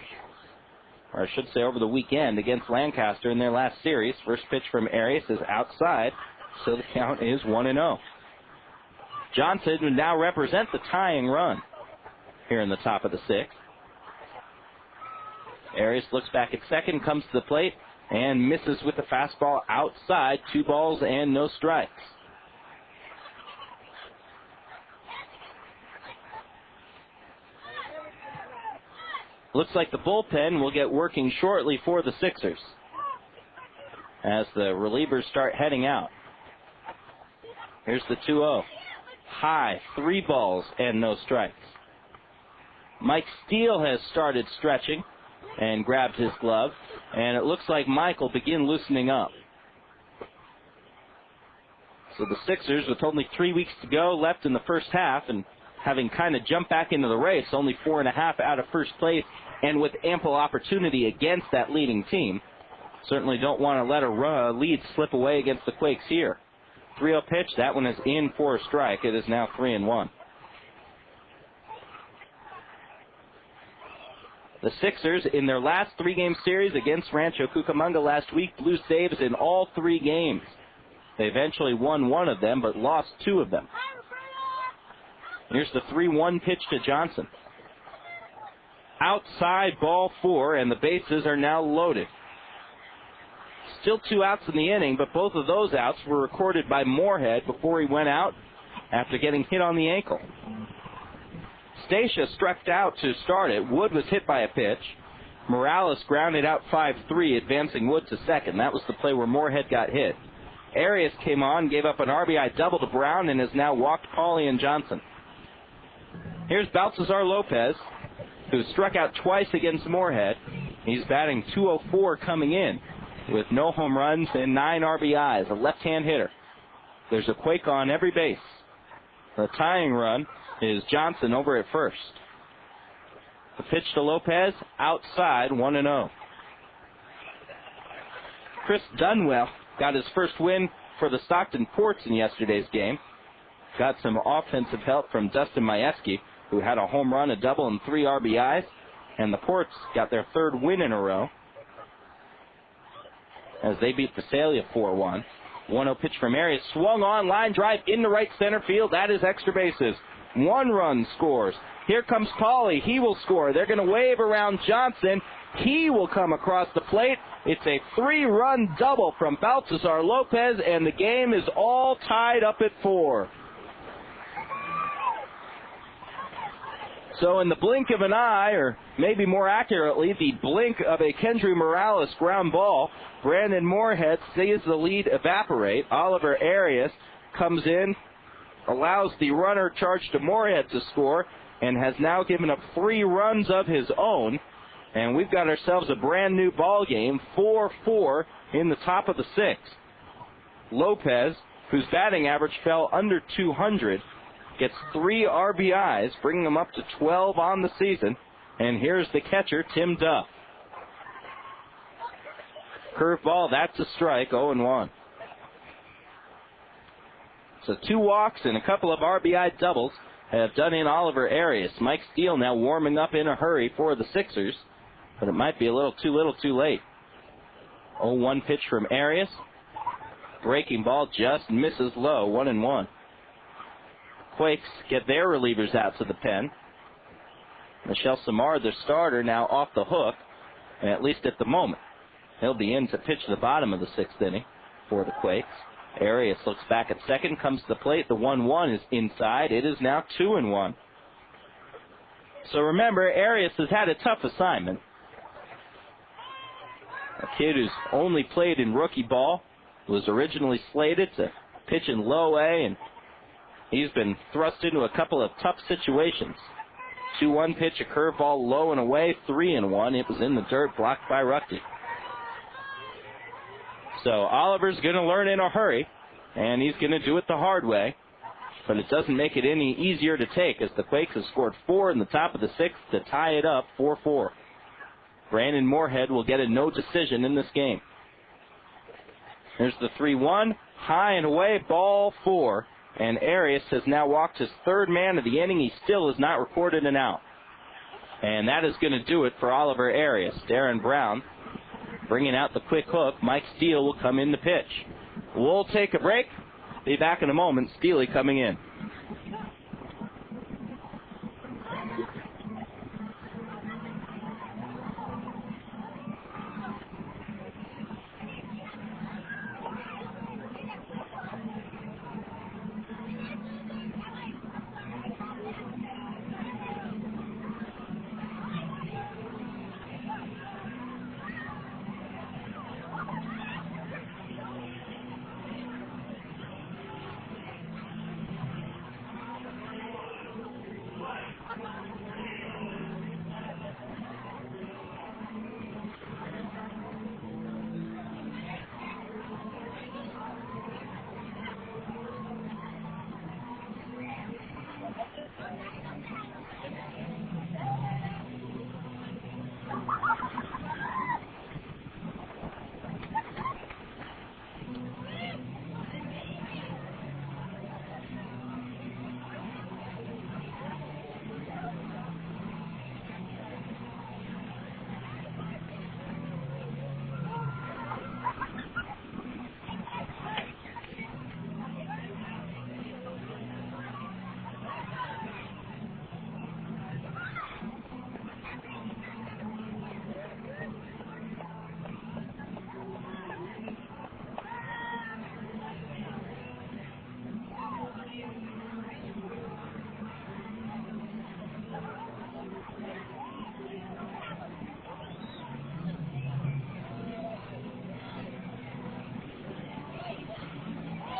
or I should say over the weekend, against Lancaster in their last series. First pitch from Arias is outside, so the count is 1-0. Johnson would now represent the tying run here in the top of the 6th. Arias looks back at second, comes to the plate, and misses with the fastball outside. 2 balls and no strikes. Looks like the bullpen will get working shortly for the Sixers as the relievers start heading out. Here's the 2-0. High, 3 balls and no strikes. Mike Steele has started stretching and grabbed his glove, and it looks like Mike will begin loosening up. So the Sixers, with only 3 weeks to go left in the first half, and having kind of jumped back into the race, only 4.5 out of first place, and with ample opportunity against that leading team, certainly don't want to let a lead slip away against the Quakes here. 3-0 pitch, that one is in for a strike. It is now 3-1. The Sixers, in their last 3-game series against Rancho Cucamonga last week, blew saves in all 3 games. They eventually won 1 of them, but lost 2 of them. Here's the 3-1 pitch to Johnson. Outside, ball 4, and the bases are now loaded. Still 2 outs in the inning, but both of those outs were recorded by Moorhead before he went out after getting hit on the ankle. Stacia struck out to start it. Wood was hit by a pitch. Morales grounded out 5-3, advancing Wood to second. That was the play where Moorhead got hit. Arias came on, gave up an RBI double to Brown, and has now walked Pauly and Johnson. Here's Baltazar Lopez, who struck out twice against Moorhead. He's batting .204 coming in with no home runs and 9 RBIs, a left-hand hitter. There's a Quake on every base. The tying run is Johnson over at first. The pitch to Lopez, outside, 1-0. Chris Dunwell got his first win for the Stockton Ports in yesterday's game. Got some offensive help from Dustin Majewski, who had a home run, a double, and 3 RBIs. And the Ports got their 3rd win in a row as they beat Visalia 4-1. 1-0 pitch from Arias. Swung on, line drive into right center field. That is extra bases. 1 run scores. Here comes Pauly. He will score. They're going to wave around Johnson. He will come across the plate. It's a 3-run double from Baltazar Lopez, and the game is all tied up at 4. So in the blink of an eye, or maybe more accurately, the blink of a Kendrys Morales ground ball, Brandon Moorhead sees the lead evaporate. Oliver Arias comes in, allows the runner charged to Moorhead to score, and has now given up 3 runs of his own. And we've got ourselves a brand new ball game, 4-4 in the top of the sixth. Lopez, whose batting average fell under 200, gets 3 RBIs, bringing him up to 12 on the season. And here's the catcher, Tim Duff. Curveball, that's a strike, 0-1. So 2 walks and a couple of RBI doubles have done in Oliver Arias. Mike Steele now warming up in a hurry for the Sixers, but it might be a little too late. 0-1 pitch from Arias. Breaking ball just misses low, 1-1. Quakes get their relievers out to the pen. Michel Samar, the starter, now off the hook, and at least at the moment. He'll be in to pitch the bottom of the sixth inning for the Quakes. Arias looks back at second, comes to the plate. The 1-1 is inside. It is now 2-1. So remember, Arias has had a tough assignment. A kid who's only played in rookie ball, was originally slated to pitch in low A, and he's been thrust into a couple of tough situations. 2-1 pitch, a curveball low and away, 3-1. It was in the dirt, blocked by Ruckty. So Oliver's going to learn in a hurry, and he's going to do it the hard way. But it doesn't make it any easier to take, as the Quakes have scored 4 in the top of the sixth to tie it up 4-4. Brandon Moorhead will get a no decision in this game. There's the 3-1, high and away, ball 4. And Arias has now walked his third man of the inning. He still has not recorded an out. And that is going to do it for Oliver Arias. Darren Brown bringing out the quick hook. Mike Steele will come in to pitch. We'll take a break. Be back in a moment. Steele coming in.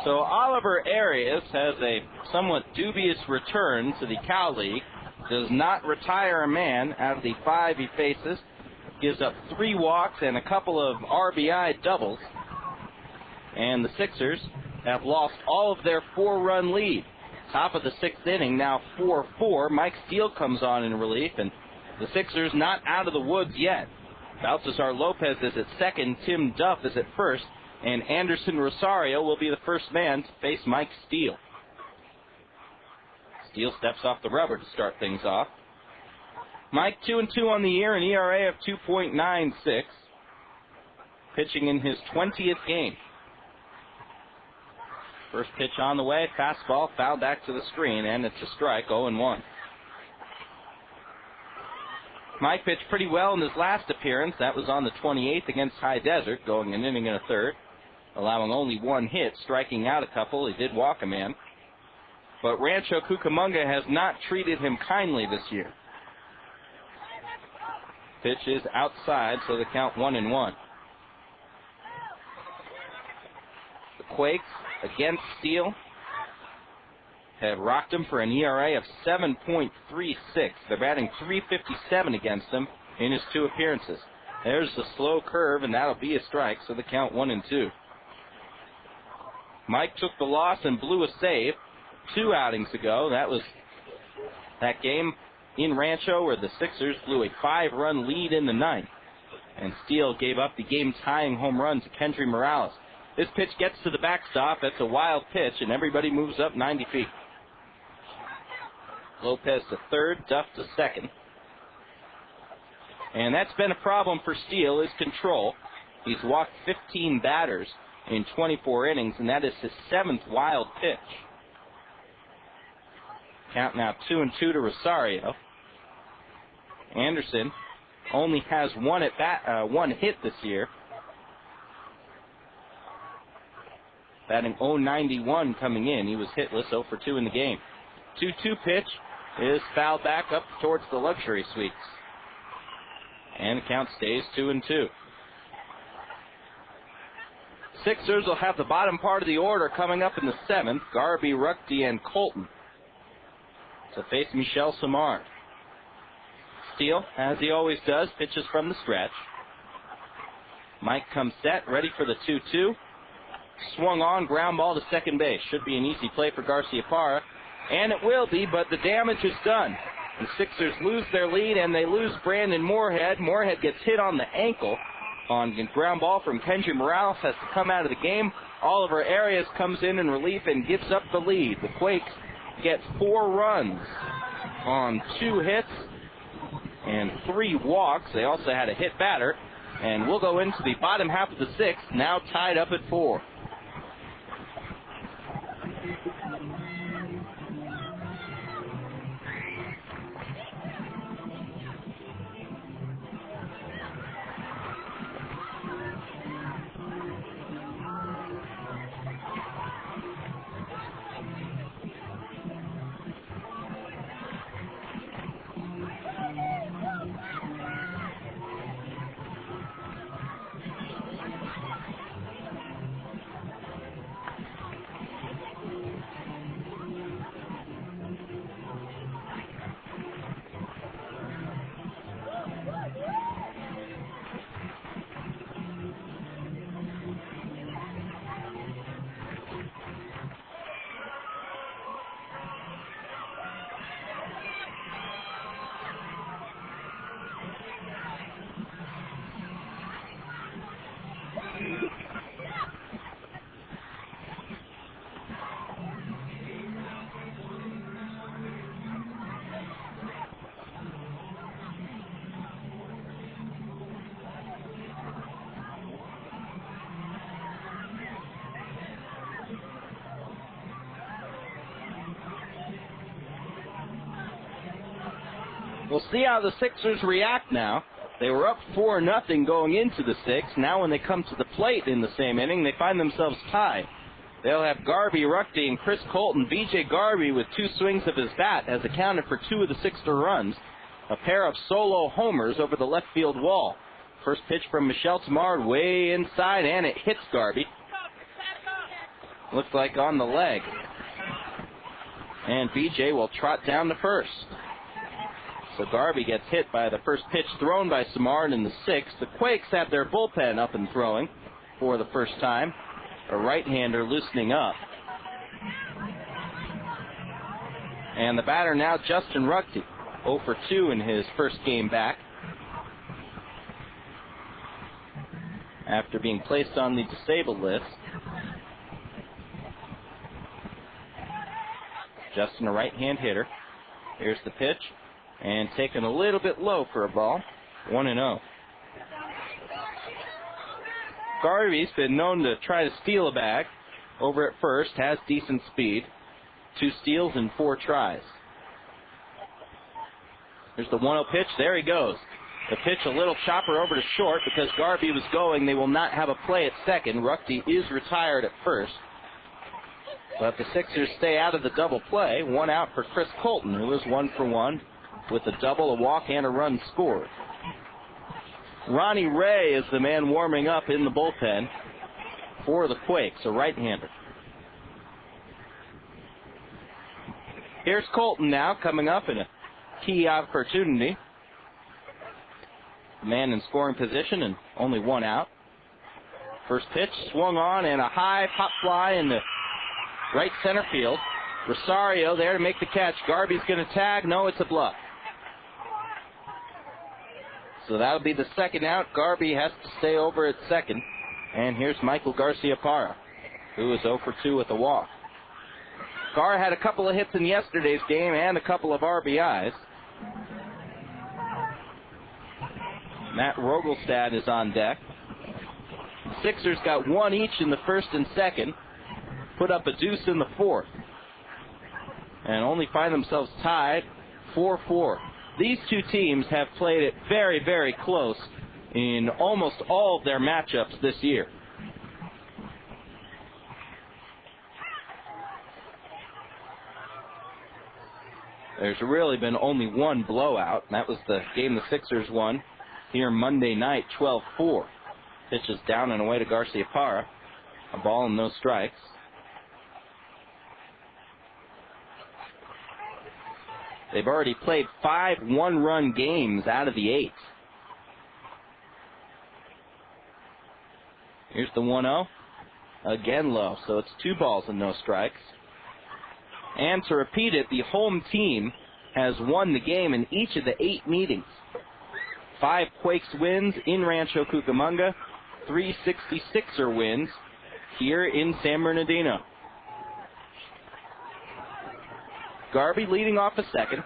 So Oliver Arias has a somewhat dubious return to the Cal League. Does not retire a man out of the 5 he faces. Gives up 3 walks and a couple of RBI doubles. And the Sixers have lost all of their 4-run lead. Top of the 6th inning, now 4-4. Mike Steele comes on in relief, and the Sixers not out of the woods yet. Balthazar Lopez is at second. Tim Duff is at first. And Anderson Rosario will be the first man to face Mike Steele. Steele steps off the rubber to start things off. Mike 2-2 on the year, an ERA of 2.96. Pitching in his 20th game. First pitch on the way, fastball, foul back to the screen, and it's a strike, 0-1. Mike pitched pretty well in his last appearance. That was on the 28th against High Desert, going an inning and a third, allowing only 1 hit, striking out a couple. He did walk a man. But Rancho Cucamonga has not treated him kindly this year. Pitch is outside, so the count 1-1. The Quakes, against Steele, have rocked him for an ERA of 7.36. They're batting .357 against him. in his 2 appearances. There's the slow curve, and that'll be a strike, so the count 1-2. Mike took the loss and blew a save 2 outings ago. That was that game in Rancho where the Sixers blew a 5-run lead in the 9th. And Steele gave up the game-tying home run to Kendrys Morales. This pitch gets to the backstop. That's a wild pitch, and everybody moves up 90 feet. Lopez to third, Duff to second. And that's been a problem for Steele, his control. He's walked 15 batters in 24 innings, and that is his 7th wild pitch. Count now 2-2 to Rosario. Anderson only has one hit this year. Batting .091 coming in. He was hitless, 0 for 2 in the game. 2-2 pitch is fouled back up towards the luxury suites. And the count stays 2-2. Sixers will have the bottom part of the order coming up in the 7th. Garby, Ruckty, and Colton to face Michel Samard. Steele, as he always does, pitches from the stretch. Mike comes set, ready for the 2-2. Swung on, ground ball to second base. Should be an easy play for Garciaparra. And it will be, but the damage is done. The Sixers lose their lead, and they lose Brandon Moorhead. Moorhead gets hit on the ankle on a ground ball from Kendrys Morales, has to come out of the game. Oliver Arias comes in relief and gives up the lead. The Quakes get 4 runs on 2 hits and 3 walks. They also had a hit batter. And we'll go into the bottom half of the 6th, now tied up at 4. We'll see how the Sixers react now. They were up 4-0 going into the 6th. Now when they come to the plate in the same inning, they find themselves tied. They'll have Garby, Ruckty, and Chris Colton. B.J. Garby, with 2 swings of his bat, has accounted for 2 of the Sixer runs. A pair of solo homers over the left field wall. First pitch from Michel Samard way inside, and it hits Garby. Looks like on the leg. And B.J. will trot down to first. So Garby gets hit by the first pitch thrown by Samard in the 6th. The Quakes have their bullpen up and throwing for the first time. A right-hander loosening up. And the batter now, Justin Ruckty, 0 for 2 in his first game back, after being placed on the disabled list. Justin, a right-hand hitter. Here's the pitch. And taken a little bit low for a ball. 1-0. Garby's been known to try to steal a bag. Over at first, has decent speed. 2 steals and 4 tries. There's the 1-0 pitch. There he goes. The pitch, a little chopper over to short because Garby was going. They will not have a play at second. Ruckty is retired at first. But the Sixers stay out of the double play. 1 out for Chris Colton, who is 1 for 1 with a double, a walk, and a run scored. Ronnie Ray is the man warming up in the bullpen for the Quakes, a right-hander. Here's Colton now coming up in a key opportunity. man in scoring position and only one out. First pitch swung on and a high pop fly in the right center field. Rosario there to make the catch. Garby's going to tag. No, it's a bluff. So that'll be the second out. Garby has to stay over at second. And here's Michael Garcia-Parra, who is 0 for 2 with a walk. Gar had a couple of hits in yesterday's game and a couple of RBIs. Matt Rogelstad is on deck. The Sixers got one each in the first and second, put up a deuce in the fourth, and only find themselves tied 4-4. These two teams have played it very, very close in almost all of their matchups this year. There's really been only one blowout, and that was the game the Sixers won here Monday night, 12-4. Pitch is down and away to Garcia-Parra. A ball and no strikes. They've already played 5 one-run games out of the 8. Here's the 1-0. Again low, so it's 2 balls and no strikes. And to repeat it, the home team has won the game in each of the 8 meetings. 5 Quakes wins in Rancho Cucamonga, 3 66er wins here in San Bernardino. Garby leading off a second.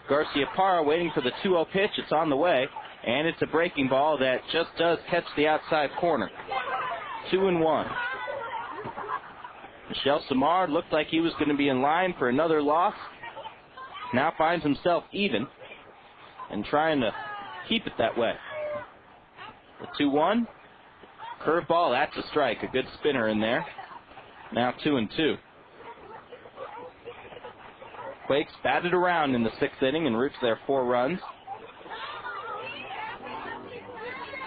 Garcia-Parra waiting for the 2-0 pitch. It's on the way, and it's a breaking ball that just does catch the outside corner. 2-1. Michel Samard looked like he was going to be in line for another loss. Now finds himself even and trying to keep it that way. The 2-1. Curveball, that's a strike. A good spinner in there. Now 2-2. Quakes batted around in the 6th inning and roots their 4 runs.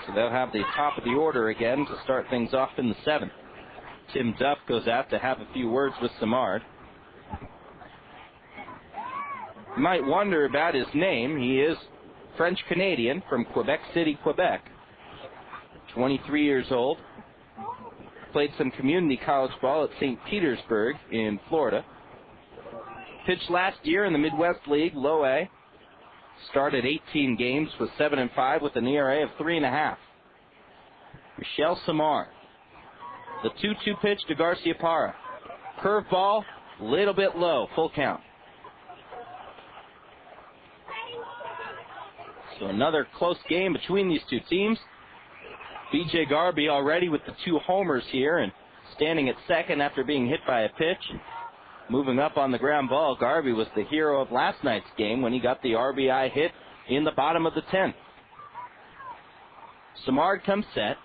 So they'll have the top of the order again to start things off in the 7th. Tim Duff goes out to have a few words with Samard. You might wonder about his name. He is French-Canadian from Quebec City, Quebec. 23 years old. Played some community college ball at St. Petersburg in Florida. Pitched last year in the Midwest League, Low A. Started 18 games with 7-5 with an ERA of 3.5. Michel Samard. The 2-2 pitch to Garcia-Parra. Curveball, little bit low, full count. So another close game between these two teams. B.J. Garby already with the 2 homers here and standing at second after being hit by a pitch. Moving up on the ground ball, Garby was the hero of last night's game when he got the RBI hit in the bottom of the 10th. Samard comes set.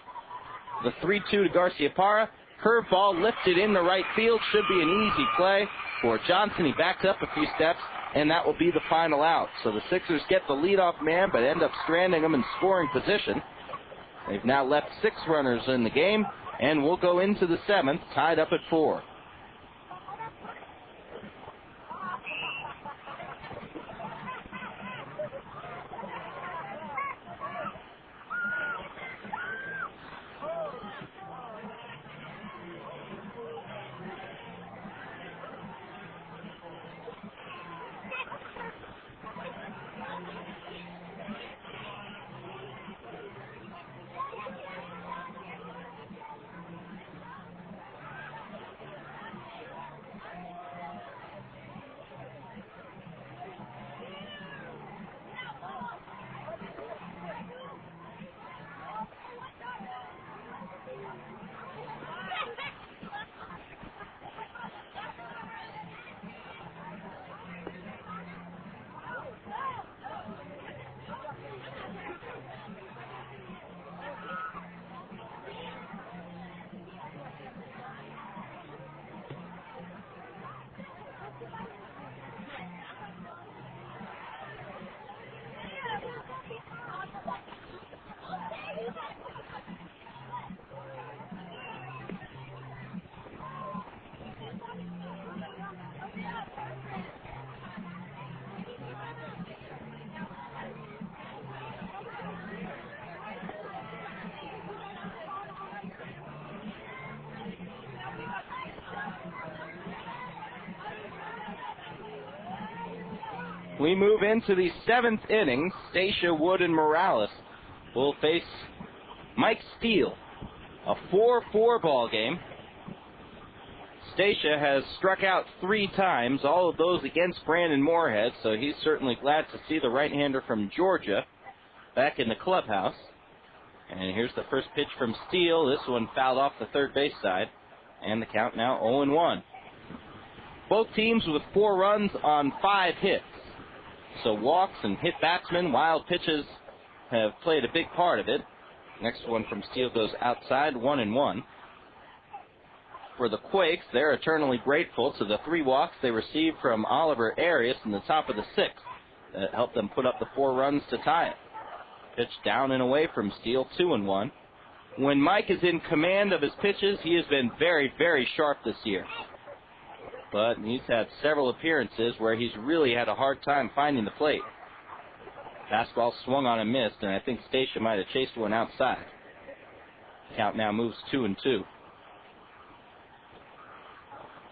The 3-2 to Garcia-Parra. Curveball lifted in the right field. Should be an easy play for Johnson. He backs up a few steps, and that will be the final out. So the Sixers get the leadoff man, but end up stranding him in scoring position. They've now left 6 runners in the game, and we'll go into the 7th, tied up at 4. we move into the 7th inning. Stacia, Wood, and Morales will face Mike Steele. A 4-4 ball game. Stacia has struck out 3 times, all of those against Brandon Moorhead, so he's certainly glad to see the right-hander from Georgia back in the clubhouse. And here's the first pitch from Steele. This one fouled off the third base side, and the count now 0-1. Both teams with 4 runs on 5 hits. So walks and hit batsmen, wild pitches have played a big part of it. Next one from Steele goes outside, 1-1. For the Quakes, they're eternally grateful to the 3 walks they received from Oliver Arias in the top of the 6th. That helped them put up the 4 runs to tie it. Pitch down and away from Steele, 2-1. When Mike is in command of his pitches, he has been very, very sharp this year. But he's had several appearances where he's really had a hard time finding the plate. Fastball swung on and missed, and I think Stacia might have chased one outside. Count now moves 2-2.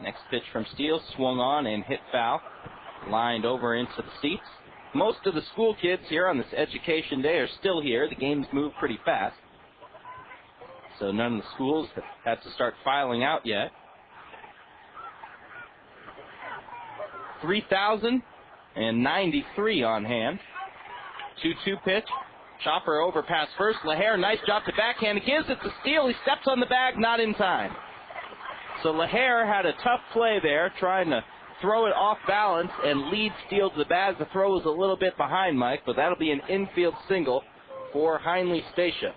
Next pitch from Steele, swung on and hit foul. Lined over into the seats. Most of the school kids here on this education day are still here. The games move pretty fast, so none of the schools have had to start filing out yet. 3,093 on hand. 2-2 pitch. Chopper over past first. LaHair, nice job to backhand. He gives it to Steele. He steps on the bag, not in time. So LaHair had a tough play there, trying to throw it off balance and lead Steele to the bag. The throw was a little bit behind Mike, but that'll be an infield single for Heinle Stacia.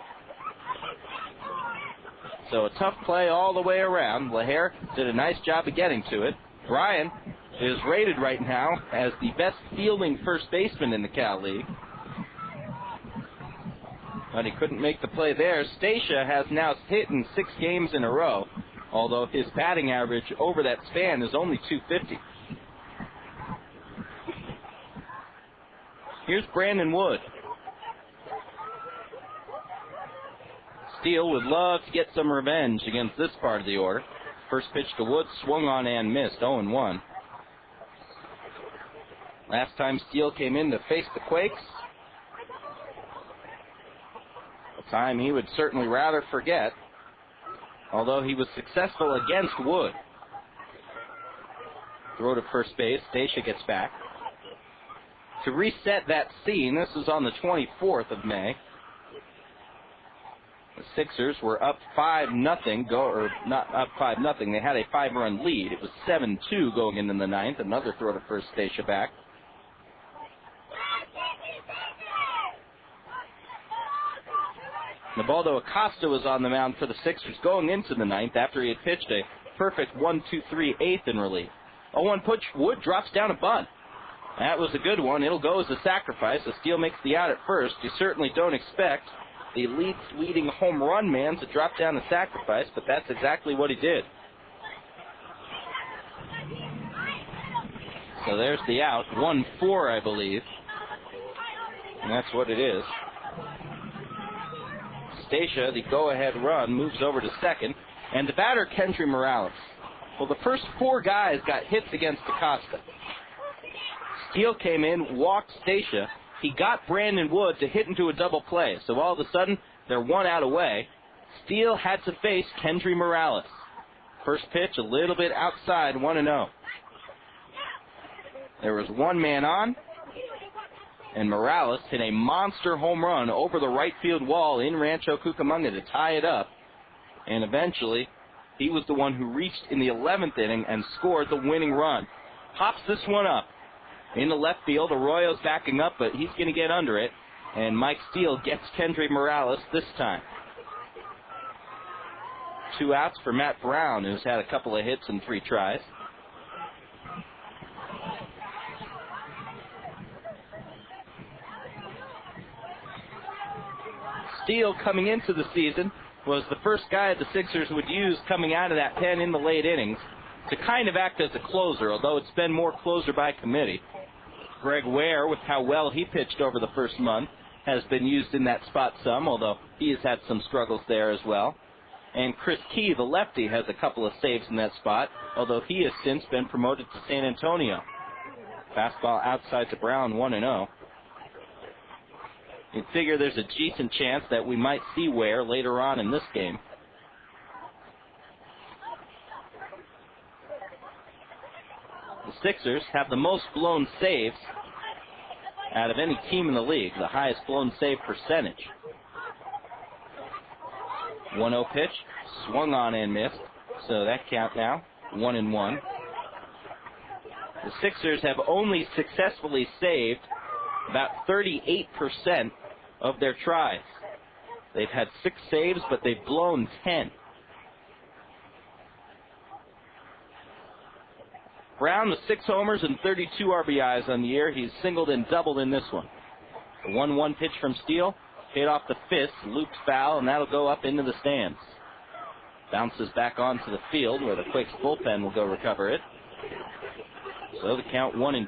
So a tough play all the way around. LaHair did a nice job of getting to it. Bryan is rated right now as the best fielding first baseman in the Cal League. But he couldn't make the play there. Stacia has now hit in 6 games in a row, although his batting average over that span is only .250. Here's Brandon Wood. Steele would love to get some revenge against this part of the order. First pitch to Wood, swung on and missed, 0-1. Last time Steele came in to face the Quakes, a time he would certainly rather forget, although he was successful against Wood. Throw to first base. Stacia gets back. To reset that scene, this is on the 24th of May. The Sixers were up 5-0, not up 5-0. They had a 5-run lead. It was 7-2 going into the 9th. Another throw to first. Stacia back. Nabaldo Acosta was on the mound for the Sixers going into the 9th after he had pitched a perfect 1-2-3 8th in relief. 0-1 pitch. Wood drops down a bunt. That was a good one. It'll go as a sacrifice. The Steele makes the out at first. You certainly don't expect the leading home run man to drop down a sacrifice, but that's exactly what he did. So there's the out. 1-4, I believe. And that's what it is. Stacia, the go-ahead run, moves over to second. And the batter, Kendrys Morales. Well, the first 4 guys got hits against Acosta. Steele came in, walked Stacia. He got Brandon Wood to hit into a double play. So all of a sudden, they're 1 out away. Steele had to face Kendrys Morales. First pitch, a little bit outside, 1-0. There was 1 man on, and Morales hit a monster home run over the right field wall in Rancho Cucamonga to tie it up. And eventually, he was the one who reached in the 11th inning and scored the winning run. Pops this one up in the left field. Arroyo's backing up, but he's going to get under it. And Mike Steele gets Kendrys Morales this time. 2 outs for Matt Brown, who's had a couple of hits and 3 tries. Steele, coming into the season, was the first guy the Sixers would use coming out of that pen in the late innings to kind of act as a closer, although it's been more closer by committee. Greg Ware, with how well he pitched over the first month, has been used in that spot some, although he has had some struggles there as well. And Chris Key, the lefty, has a couple of saves in that spot, although he has since been promoted to San Antonio. Fastball outside to Brown, 1-0. You'd figure there's a decent chance that we might see Ware later on in this game. The Sixers have the most blown saves out of any team in the league, the highest blown save percentage. 1-0 pitch, swung on and missed, so that count now, 1-1. The Sixers have only successfully saved about 38% of their tries. They've had 6 saves, but they've blown 10. Brown with 6 homers and 32 RBIs on the year. He's singled and doubled in this one. The 1-1 pitch from Steele, hit off the fist, looped foul, and that'll go up into the stands. Bounces back onto the field where the Quakes bullpen will go recover it. So the count 1-2.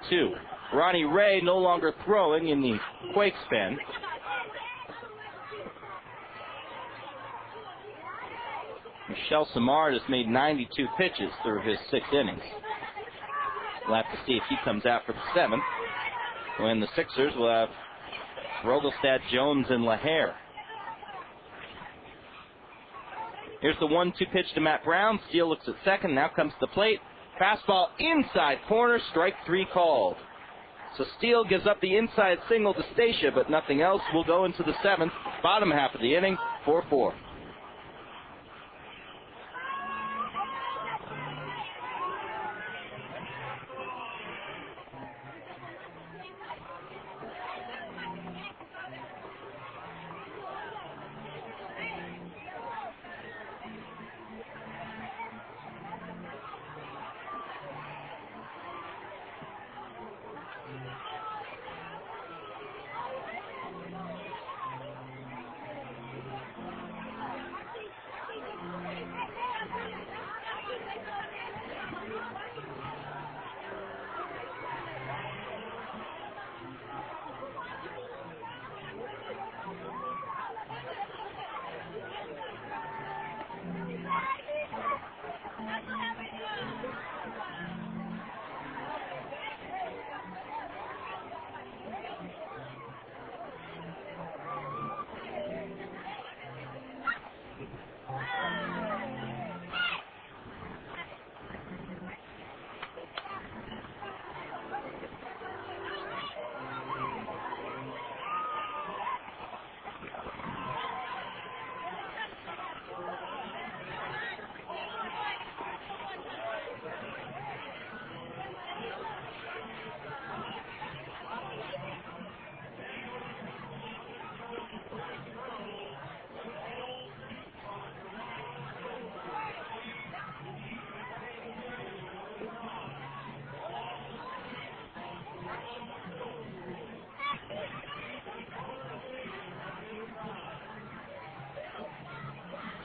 Ronnie Ray no longer throwing in the Quakes pen. Michel Samard has made 92 pitches through his 6 innings. We'll have to see if he comes out for the 7th, when the Sixers will have Rogolstad, Jones, and LaHair. Here's the 1-2 pitch to Matt Brown. Steele looks at second, now comes to the plate. Fastball inside corner, strike 3 called. So Steele gives up the inside single to Stacia, but nothing else. Will go into the 7th, bottom half of the inning, 4-4.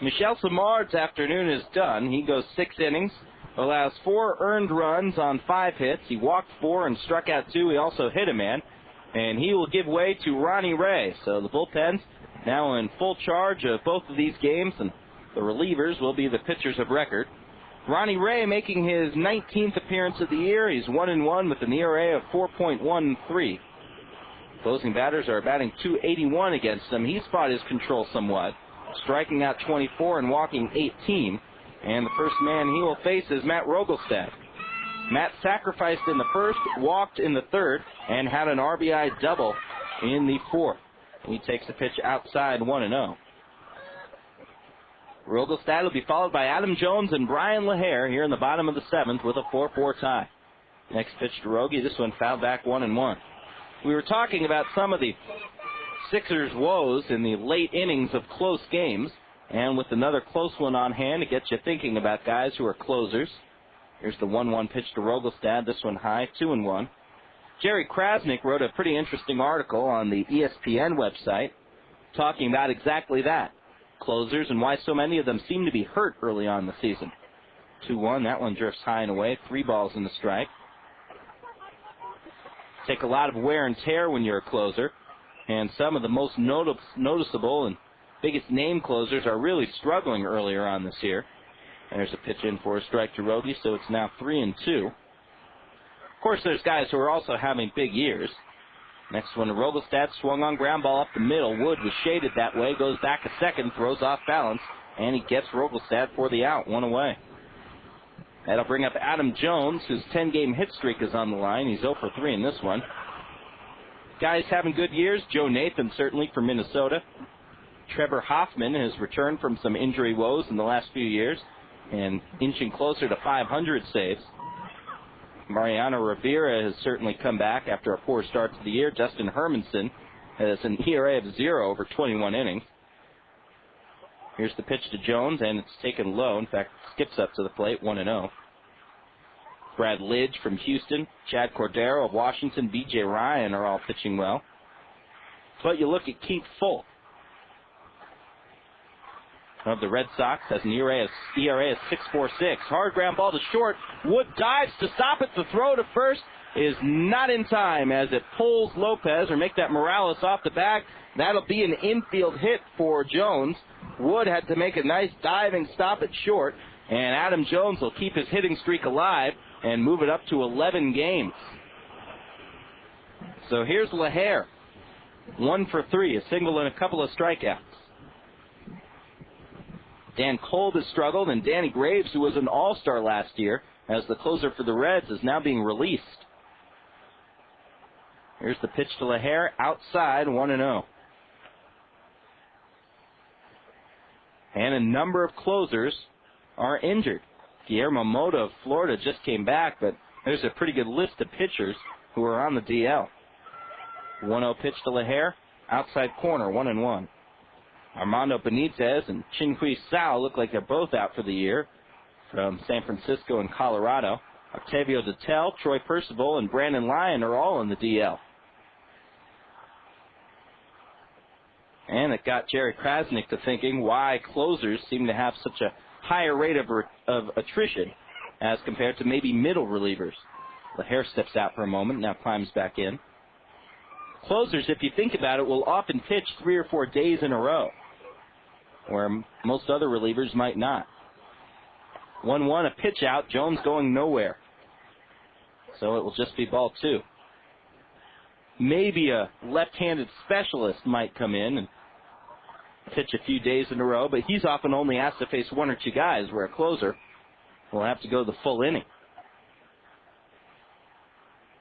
Michel Samard's afternoon is done. He goes 6 innings, allows 4 earned runs on 5 hits. He walked 4 and struck out 2. He also hit a man, and he will give way to Ronnie Ray. So the bullpen's now in full charge of both of these games, and the relievers will be the pitchers of record. Ronnie Ray making his 19th appearance of the year. He's 1-1 with an ERA of 4.13. Closing batters are batting .281 against him. He's fought his control somewhat, striking out 24 and walking 18. And the first man he will face is Matt Rogolstad. Matt sacrificed in the first, walked in the third, and had an RBI double in the fourth. He takes the pitch outside, 1-0. Rogolstad will be followed by Adam Jones and Bryan LaHair here in the bottom of the 7th with a 4-4 tie. Next pitch to Rogie. This one fouled back, 1-1. We were talking about some of the Sixers' woes in the late innings of close games, and with another close one on hand, it gets you thinking about guys who are closers. Here's the 1-1 pitch to Rogolstad. This one high, 2-1. Jerry Krasnick wrote a pretty interesting article on the ESPN website talking about exactly that, closers, and why so many of them seem to be hurt early on in the season. 2-1, that one drifts high and away, 3 balls in the strike. Take a lot of wear and tear when you're a closer, and some of the most noticeable and biggest name closers are really struggling earlier on this year. There's a pitch in for a strike to Rogie, so it's now 3-2. Of course, there's guys who are also having big years. Next one to Rogestad, swung on ground ball up the middle. Wood was shaded that way, goes back a second, throws off balance, and he gets Rogestad for the out, one away. That'll bring up Adam Jones, whose 10-game hit streak is on the line. He's 0 for 3 in this one. Guys having good years, Joe Nathan certainly for Minnesota. Trevor Hoffman has returned from some injury woes in the last few years and inching closer to 500 saves. Mariano Rivera has certainly come back after a poor start to the year. Justin Hermanson has an ERA of 0 over 21 innings. Here's the pitch to Jones, and it's taken low. In fact, skips up to the plate, 1-0. Brad Lidge from Houston, Chad Cordero of Washington, B.J. Ryan are all pitching well. But you look at Keith Folk of the Red Sox, has an ERA of 6.46. Hard ground ball to short. Wood dives to stop it. The throw to first is not in time as it pulls Lopez, or make that Morales off the back. That'll be an infield hit for Jones. Wood had to make a nice diving stop at short, and Adam Jones will keep his hitting streak alive and move it up to 11 games. So here's LaHair, 1 for 3, a single and a couple of strikeouts. Dan Kolb has struggled, and Danny Graves, who was an all-star last year as the closer for the Reds, is now being released. Here's the pitch to LaHair, outside, 1-0. And a number of closers are injured. Guillermo Mota of Florida just came back, but there's a pretty good list of pitchers who are on the DL. 1-0 pitch to LaHair, outside corner, 1-1. Armando Benitez and Chin-Hui Sao look like they're both out for the year from San Francisco and Colorado. Octavio Dittel, Troy Percival, and Brandon Lyon are all in the DL. And it got Jerry Krasnick to thinking why closers seem to have such a higher rate of attrition as compared to maybe middle relievers. LaHair steps out for a moment, now climbs back in. Closers, if you think about it, will often pitch 3 or 4 days in a row, where most other relievers might not. 1-1, a pitch out, Jones going nowhere. So it will just be ball 2. Maybe a left-handed specialist might come in and pitch a few days in a row, but he's often only asked to face 1 or 2 guys, where a closer will have to go the full inning.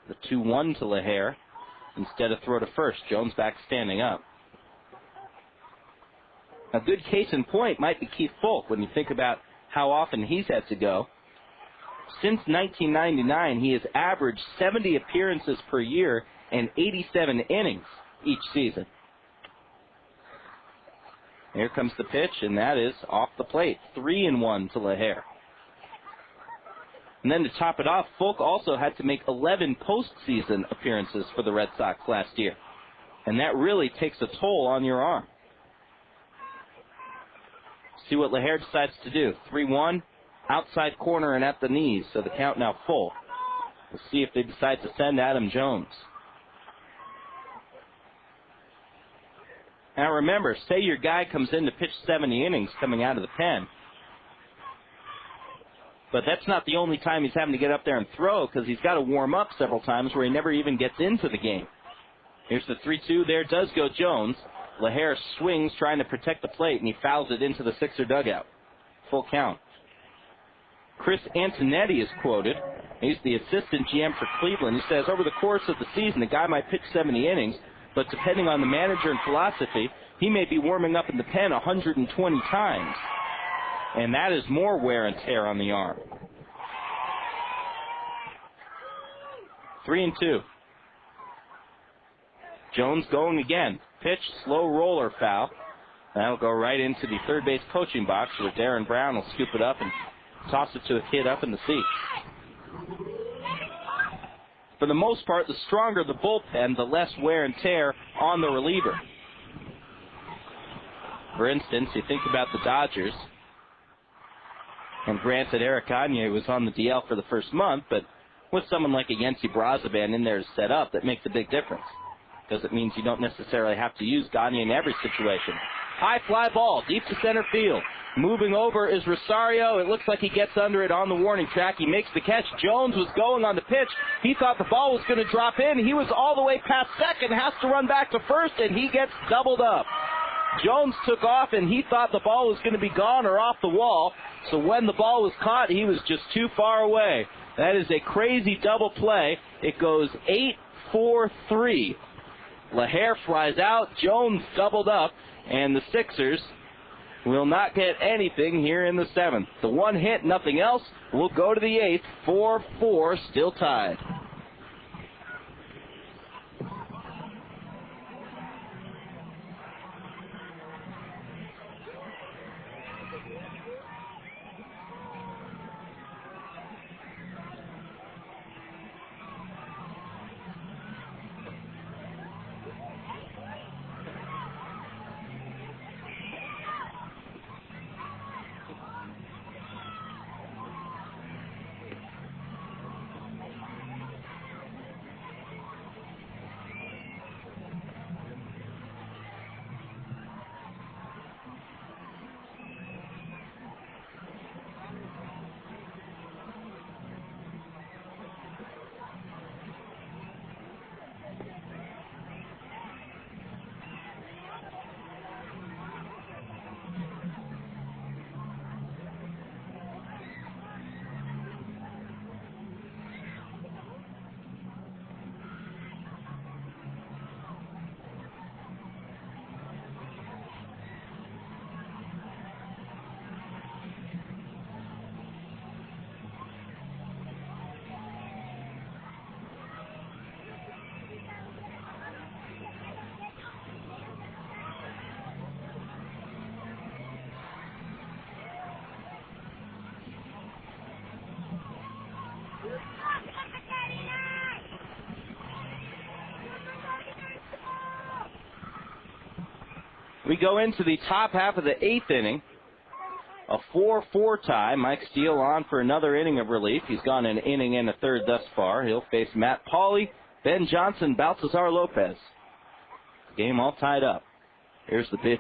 The 2-1 to LaHair. Instead of throw to first, Jones back standing up. A good case in point might be Keith Folk when you think about how often he's had to go. Since 1999, he has averaged 70 appearances per year and 87 innings each season. Here comes the pitch, and that is off the plate. 3-1 to LaHair. And then to top it off, Folk also had to make 11 postseason appearances for the Red Sox last year. And that really takes a toll on your arm. See what LaHair decides to do. 3-1, outside corner and at the knees, so the count now full. We'll see if they decide to send Adam Jones. Now remember, say your guy comes in to pitch 70 innings coming out of the pen. But that's not the only time he's having to get up there and throw, because he's got to warm up several times where he never even gets into the game. Here's the 3-2. There does go Jones. LaHair swings trying to protect the plate, and he fouls it into the Sixer dugout. Full count. Chris Antonetti is quoted. He's the assistant GM for Cleveland. He says, over the course of the season, the guy might pitch 70 innings, but depending on the manager and philosophy, he may be warming up in the pen 120 times. And that is more wear and tear on the arm. 3-2. Jones going again. Pitch, slow roller foul. That'll go right into the third base coaching box where Darren Brown will scoop it up and toss it to a kid up in the seats. For the most part, the stronger the bullpen, the less wear and tear on the reliever. For instance, you think about the Dodgers. And granted, Eric Gagne was on the DL for the first month, but with someone like a Yency Brazaban in there to set up, that makes a big difference. Because it means you don't necessarily have to use Gagne in every situation. High fly ball, deep to center field. Moving over is Rosario. It looks like he gets under it on the warning track. He makes the catch. Jones was going on the pitch. He thought the ball was going to drop in. He was all the way past second, has to run back to first, and he gets doubled up. Jones took off, and he thought the ball was going to be gone or off the wall. So when the ball was caught, he was just too far away. That is a crazy double play. It goes 8-4-3. LaHair flies out. Jones doubled up, and the Sixers will not get anything here in the 7th. The one hit, nothing else. We'll go to the 8th. 4-4, still tied. We go into the top half of the 8th inning. A 4-4 tie. Mike Steele on for another inning of relief. He's gone an inning and a third thus far. He'll face Matt Pauley, Ben Johnson, Baltazar Lopez. Game all tied up. Here's the pitch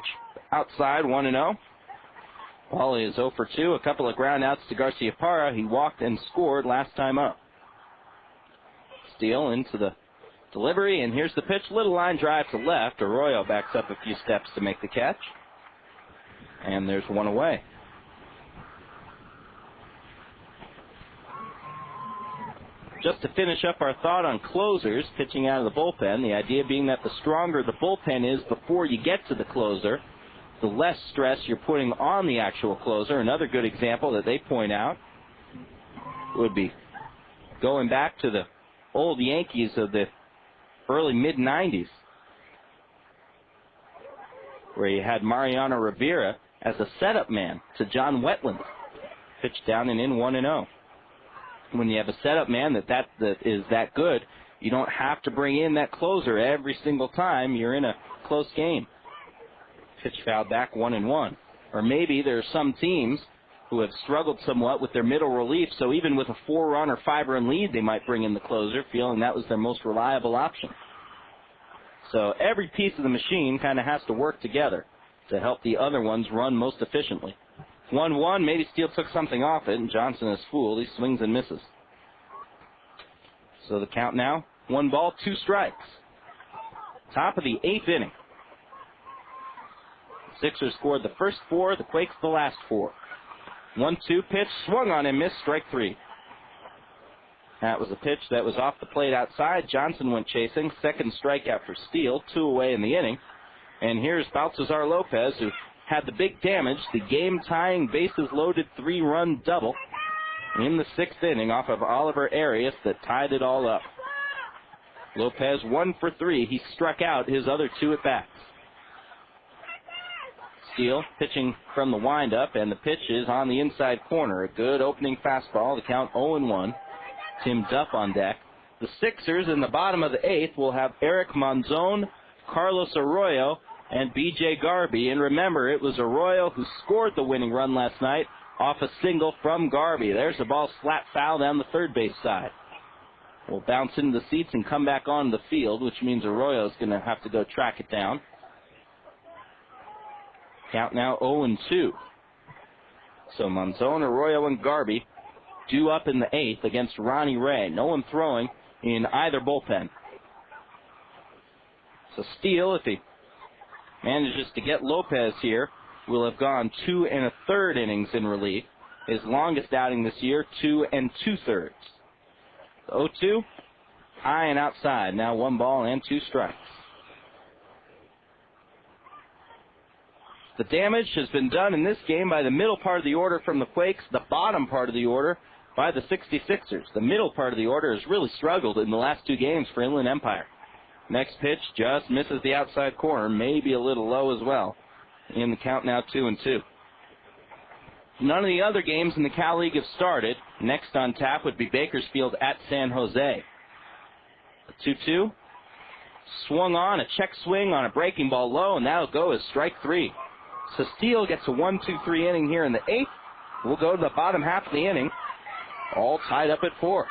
outside, 1-0. Pauley is 0 for 2. A couple of ground outs to Garcia Parra. He walked and scored last time up. Steele into the delivery, and here's the pitch. Little line drive to left. Arroyo backs up a few steps to make the catch. And there's one away. Just to finish up our thought on closers pitching out of the bullpen, the idea being that the stronger the bullpen is before you get to the closer, the less stress you're putting on the actual closer. Another good example that they point out would be going back to the old Yankees of the early mid-90s, where you had Mariano Rivera as a setup man to John Wetland. Pitched down and in 1-0. When you have a setup man that is that good, you don't have to bring in that closer every single time you're in a close game. Pitch fouled back, 1-1. Or maybe there are some teams who have struggled somewhat with their middle relief, so even with a 4-run or 5-run lead, they might bring in the closer, feeling that was their most reliable option. So every piece of the machine kind of has to work together to help the other ones run most efficiently. 1-1, maybe Steele took something off it, and Johnson is fooled. He swings and misses. So the count now, 1 ball, 2 strikes. Top of the 8th inning. Sixers scored the first 4, the Quakes the last 4. 1-2 pitch, swung on and missed, strike 3. That was a pitch that was off the plate outside. Johnson went chasing. Second strikeout for Steele, 2 away in the inning. And here's Baltazar Lopez, who had the big damage, the game-tying, bases-loaded 3-run double in the 6th inning off of Oliver Arias that tied it all up. Lopez 1 for 3. He struck out his other 2 at-bats. Steele pitching from the windup, and the pitch is on the inside corner. A good opening fastball. The count 0-1. Tim Duff on deck. The Sixers in the bottom of the 8th will have Eric Monzon, Carlos Arroyo, and B.J. Garby. And remember, it was Arroyo who scored the winning run last night off a single from Garby. There's the ball slap foul down the third base side. Will bounce into the seats and come back on the field, which means Arroyo's going to have to go track it down. Count now 0-2. So Monzon, Arroyo, and Garvey due up in the 8th against Ronnie Ray. No one throwing in either bullpen. So Steele, if he manages to get Lopez here, will have gone 2 1/3 innings in relief. His longest outing this year, 2 2/3. 0-2, high and outside. Now 1 ball and 2 strikes. The damage has been done in this game by the middle part of the order from the Quakes, the bottom part of the order by the 66ers. The middle part of the order has really struggled in the last 2 games for Inland Empire. Next pitch just misses the outside corner, maybe a little low as well. In the count now 2-2. None of the other games in the Cal League have started. Next on tap would be Bakersfield at San Jose. 2-2. Swung on, a check swing on a breaking ball low, and that'll go as strike 3. So Steele gets a 1-2-3 inning here in the 8th. We'll go to the bottom half of the inning, all tied up at 4.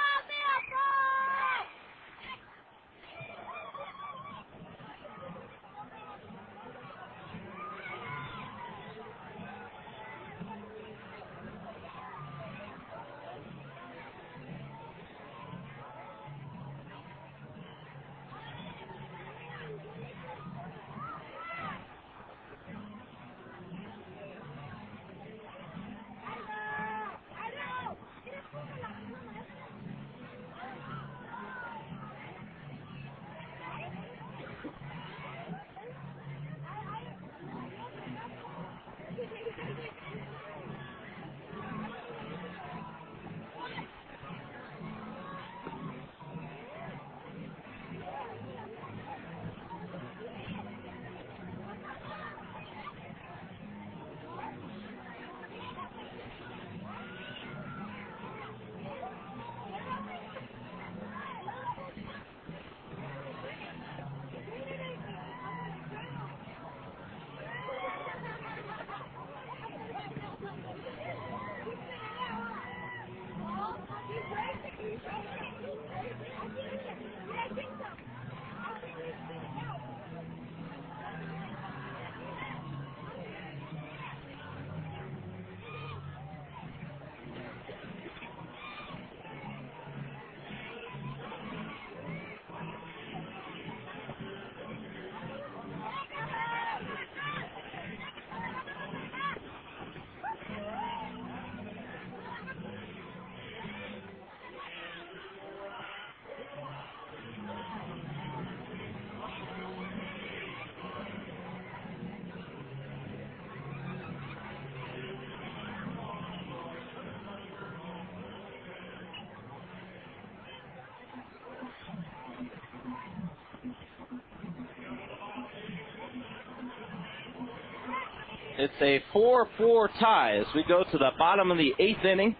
It's a 4-4 tie as we go to the bottom of the 8th inning.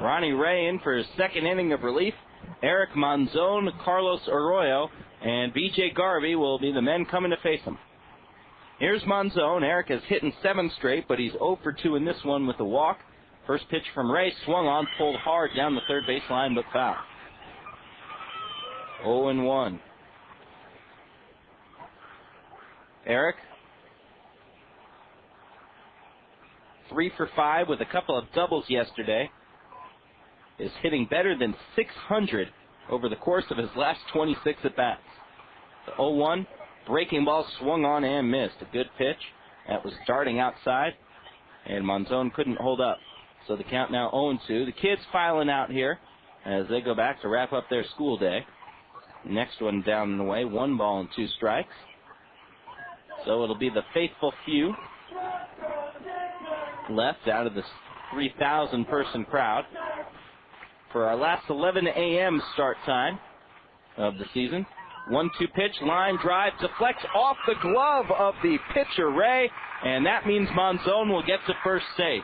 Ronnie Ray in for his 2nd inning of relief. Eric Monzon, Carlos Arroyo, and B.J. Garvey will be the men coming to face him. Here's Monzon. Eric has hit in 7 straight, but he's 0 for 2 in this one with a walk. First pitch from Ray, swung on, pulled hard down the third base line, but foul. 0-1. Eric, 3 for 5 with a couple of doubles yesterday, is hitting better than 600 over the course of his last 26 at-bats. The 0-1, breaking ball swung on and missed. A good pitch. That was darting outside, and Monzon couldn't hold up. So the count now 0-2. The kids filing out here as they go back to wrap up their school day. Next one down and away, 1 ball and 2 strikes. So it'll be the faithful few left out of the 3,000-person crowd for our last 11 a.m. start time of the season. 1-2 pitch, line drive, deflects off the glove of the pitcher, Ray, and that means Monzon will get to first safe.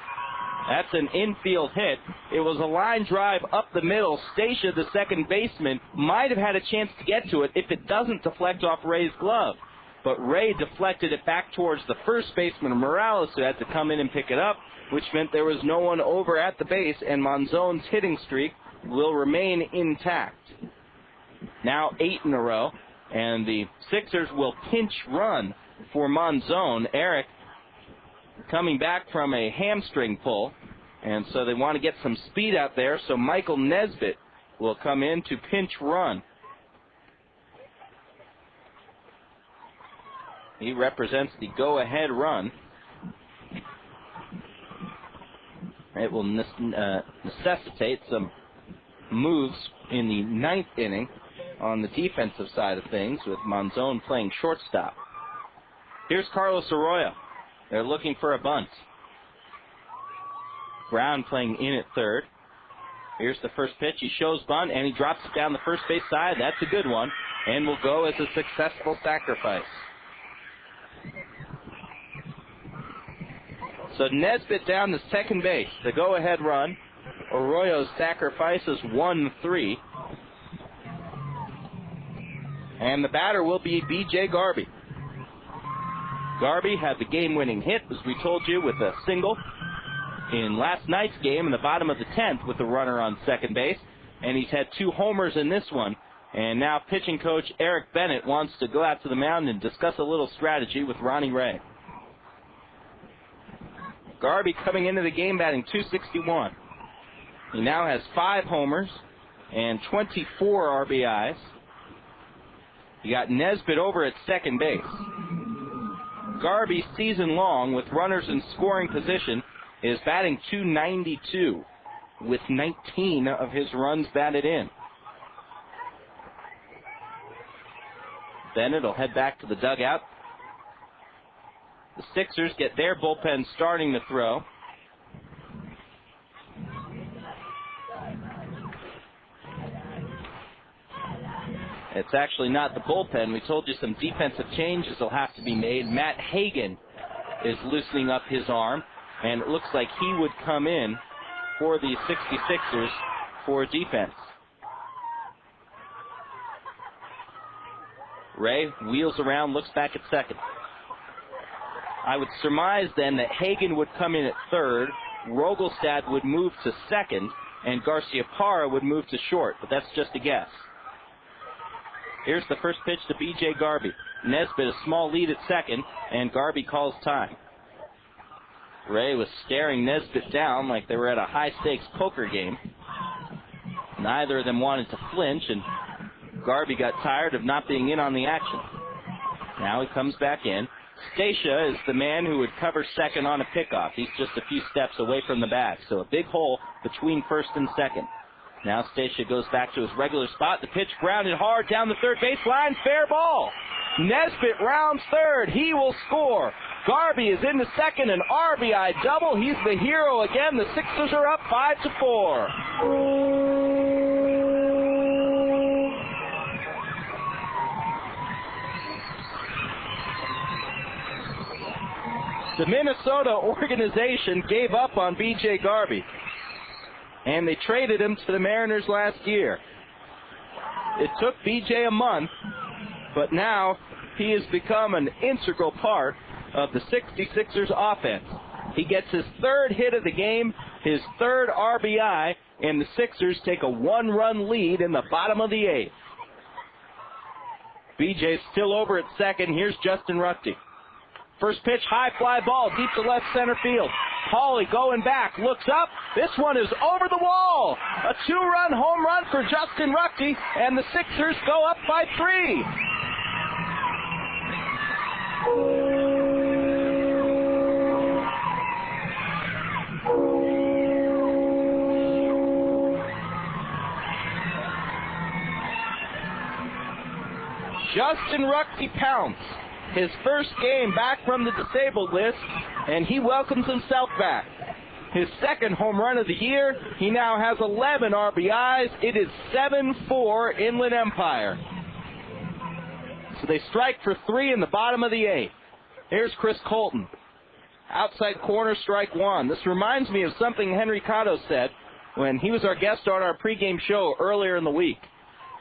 That's an infield hit. It was a line drive up the middle. Stacia, the second baseman, might have had a chance to get to it if it doesn't deflect off Ray's glove. But Ray deflected it back towards the first baseman, Morales, who had to come in and pick it up, which meant there was no one over at the base, and Monzon's hitting streak will remain intact. Now 8 in a row, and the Sixers will pinch run for Monzon. Eric coming back from a hamstring pull, and so they want to get some speed out there, so Michael Nesbitt will come in to pinch run. He represents the go-ahead run. It will necessitate some moves in the 9th inning on the defensive side of things, with Monzon playing shortstop. Here's Carlos Arroyo. They're looking for a bunt. Brown playing in at third. Here's the first pitch. He shows bunt, and he drops it down the first base side. That's a good one, and will go as a successful sacrifice. So Nesbitt down to second base. The go-ahead run. Arroyo's sacrifice is 1-3. And the batter will be B.J. Garby. Garby had the game-winning hit, as we told you, with a single in last night's game in the bottom of the 10th with the runner on second base. And he's had 2 homers in this one. And now pitching coach Eric Bennett wants to go out to the mound and discuss a little strategy with Ronnie Ray. Garby coming into the game batting .261. He now has 5 homers and 24 RBIs. You got Nesbitt over at second base. Garby, season long, with runners in scoring position, is batting .292 with 19 of his runs batted in. Bennett will head back to the dugout. The Sixers get their bullpen starting to throw. It's actually not the bullpen. We told you some defensive changes will have to be made. Matt Hagan is loosening up his arm, and it looks like he would come in for the 66ers for defense. Ray wheels around, looks back at second. I would surmise then that Hagan would come in at third, Rogelstad would move to second, and Garcia-Parra would move to short, but that's just a guess. Here's the first pitch to B.J. Garby. Nesbitt a small lead at second, and Garby calls time. Ray was staring Nesbitt down like they were at a high-stakes poker game. Neither of them wanted to flinch, and Garby got tired of not being in on the action. Now he comes back in. Stacia is the man who would cover second on a pickoff. He's just a few steps away from the bag, so a big hole between first and second. Now Stacia goes back to his regular spot. The pitch grounded hard down the third baseline. Fair ball. Nesbitt rounds third. He will score. Garby is into second, an RBI double. He's the hero again. The Sixers are up 5-4. The Minnesota organization gave up on B.J. Garby, and they traded him to the Mariners last year. It took B.J. a month, but now he has become an integral part of the 66ers offense. He gets his third hit of the game, his third RBI, and the Sixers take a 1-run lead in the bottom of the 8th. B.J.'s still over at second. Here's Justin Ruchte. First pitch, high fly ball, deep to left center field. Hawley going back, looks up. This one is over the wall. A 2-run home run for Justin Ruchte, and the Sixers go up by 3. Justin Ruchte pounds. His first game back from the disabled list, and he welcomes himself back. His second home run of the year. He now has 11 RBIs. It is 7-4 Inland Empire. So they strike for 3 in the bottom of the 8th. Here's Chris Colton. Outside corner, strike 1. This reminds me of something Henry Cotto said when he was our guest on our pregame show earlier in the week.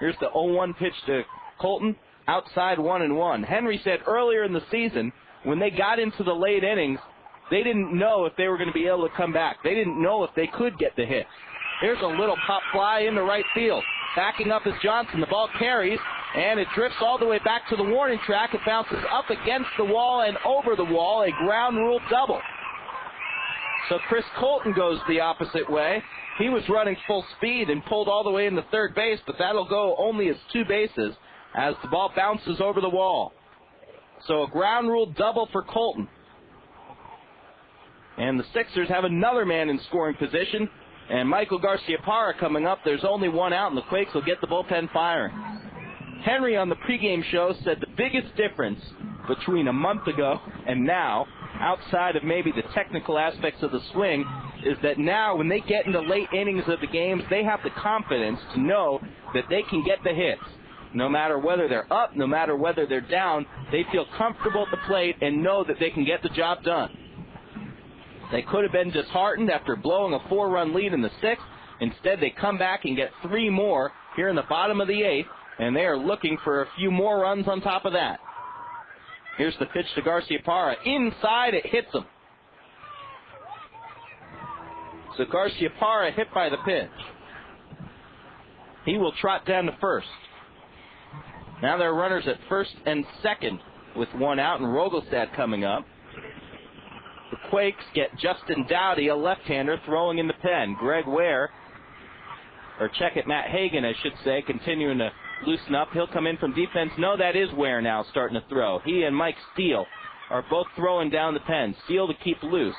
Here's the 0-1 pitch to Colton. Outside 1-1. Henry said earlier in the season, when they got into the late innings, they didn't know if they were going to be able to come back. They didn't know if they could get the hit. Here's a little pop fly into right field. Backing up is Johnson. The ball carries, and it drifts all the way back to the warning track. It bounces up against the wall and over the wall, a ground rule double. So Chris Colton goes the opposite way. He was running full speed and pulled all the way into third base, but that'll go only as 2 bases as the ball bounces over the wall. So a ground rule double for Colton. And the Sixers have another man in scoring position. And Michael Garciaparra coming up. There's only one out, and the Quakes will get the bullpen firing. Henry on the pregame show said the biggest difference between a month ago and now, outside of maybe the technical aspects of the swing, is that now when they get into late innings of the games, they have the confidence to know that they can get the hits. No matter whether they're up, no matter whether they're down, they feel comfortable at the plate and know that they can get the job done. They could have been disheartened after blowing a 4-run lead in the 6th. Instead, they come back and get 3 more here in the bottom of the 8th, and they are looking for a few more runs on top of that. Here's the pitch to Garciaparra. Inside, it hits him. So Garciaparra hit by the pitch. He will trot down to first. Now there are runners at first and second with 1 out, and Rogelstad coming up. The Quakes get Justin Dowdy, a left-hander, throwing in the pen. Greg Ware, or check it, Matt Hagan, I should say, continuing to loosen up. He'll come in from defense. No, that is Ware now starting to throw. He and Mike Steele are both throwing down the pen. Steele to keep loose.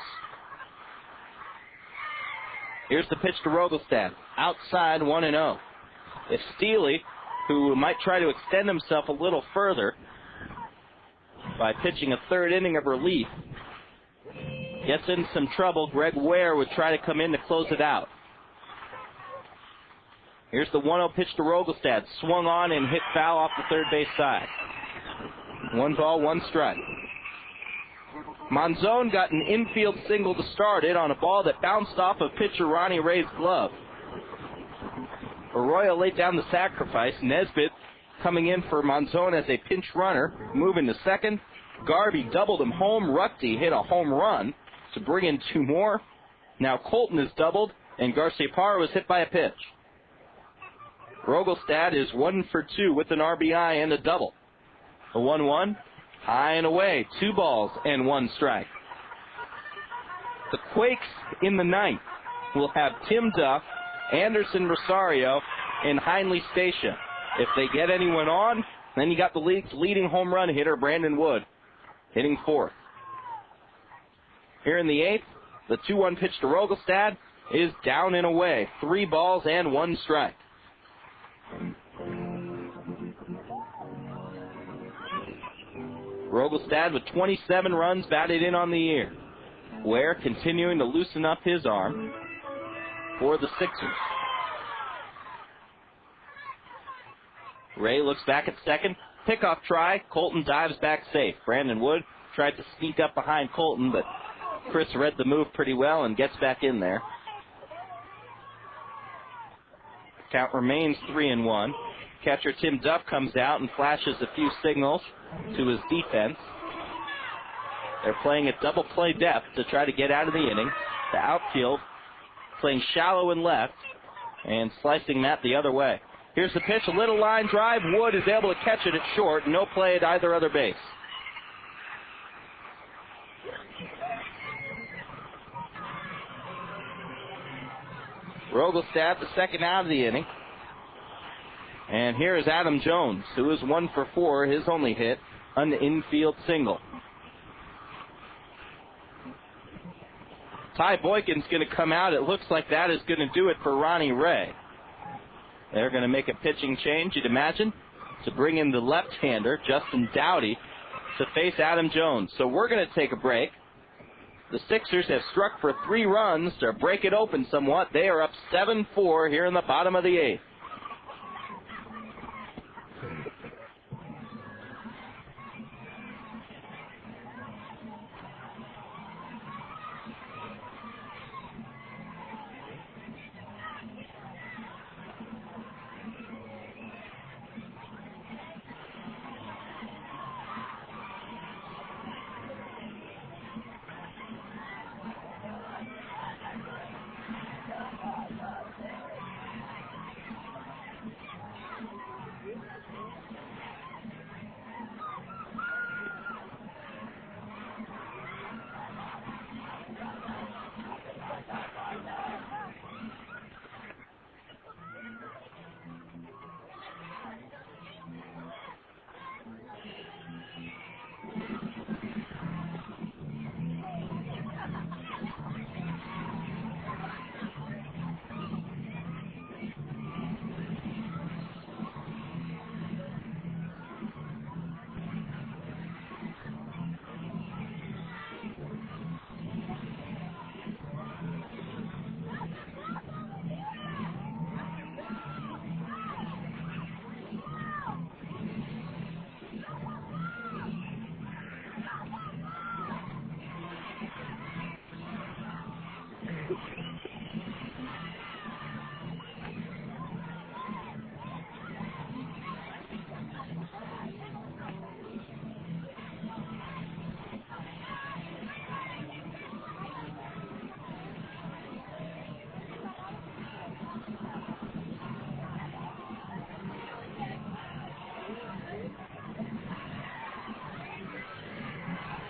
Here's the pitch to Rogelstad. Outside, 1-0. If Steele, who might try to extend himself a little further by pitching a 3rd inning of relief, gets in some trouble, Greg Ware would try to come in to close it out. Here's the 1-0 pitch to Rogelstad. Swung on and hit foul off the third base side. 1 ball, 1 strike. Monzon got an infield single to start it on a ball that bounced off of pitcher Ronnie Ray's glove. Arroyo laid down the sacrifice. Nesbitt coming in for Monzon as a pinch runner. Moving to second. Garvey doubled him home. Ruckty hit a home run to bring in 2 more. Now Colton is doubled, and Garciaparra was hit by a pitch. Rogelstad is 1 for 2 with an RBI and a double. A 1-1, high and away, 2 balls and 1 strike. The Quakes in the 9th will have Tim Duff, Anderson Rosario, and Heinley Stacia. If they get anyone on, then you got the league's leading home run hitter, Brandon Wood, hitting 4th. Here in the 8th, the 2-1 pitch to Rogelstad is down and away. 3 balls and 1 strike. Rogelstad with 27 runs batted in on the year. Ware continuing to loosen up his arm for the Sixers. Ray looks back at second. Pickoff try. Colton dives back safe. Brandon Wood tried to sneak up behind Colton, but Chris read the move pretty well and gets back in there. Count remains 3-1. Catcher Tim Duff comes out and flashes a few signals to his defense. They're playing at double play depth to try to get out of the inning. The outfield playing shallow and left and slicing that the other way. Here's the pitch, a little line drive. Wood is able to catch it at short. No play at either other base. Rogelstad, the second out of the inning. And here is Adam Jones, who is 1 for 4, his only hit, an infield single. Ty Boykin's going to come out. It looks like that is going to do it for Ronnie Ray. They're going to make a pitching change, you'd imagine, to bring in the left-hander, Justin Dowdy, to face Adam Jones. So we're going to take a break. The Sixers have struck for 3 runs to break it open somewhat. They are up 7-4 here in the bottom of the 8th.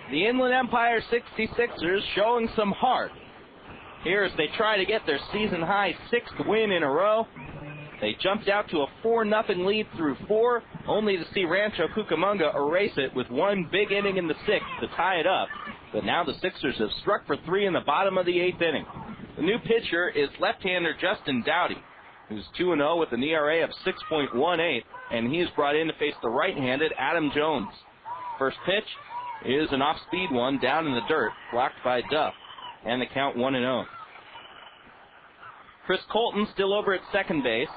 The Inland Empire 66ers showing some heart here as they try to get their season-high 6th win in a row. They jumped out to a 4-0 lead through 4, only to see Rancho Cucamonga erase it with one big inning in the 6th to tie it up. But now the Sixers have struck for 3 in the bottom of the 8th inning. The new pitcher is left-hander Justin Dowdy, who's 2-0 with an ERA of 6.18, and he is brought in to face the right-handed Adam Jones. First pitch is an off-speed one down in the dirt, blocked by Duff, and the count 1-0. Chris Colton still over at second base.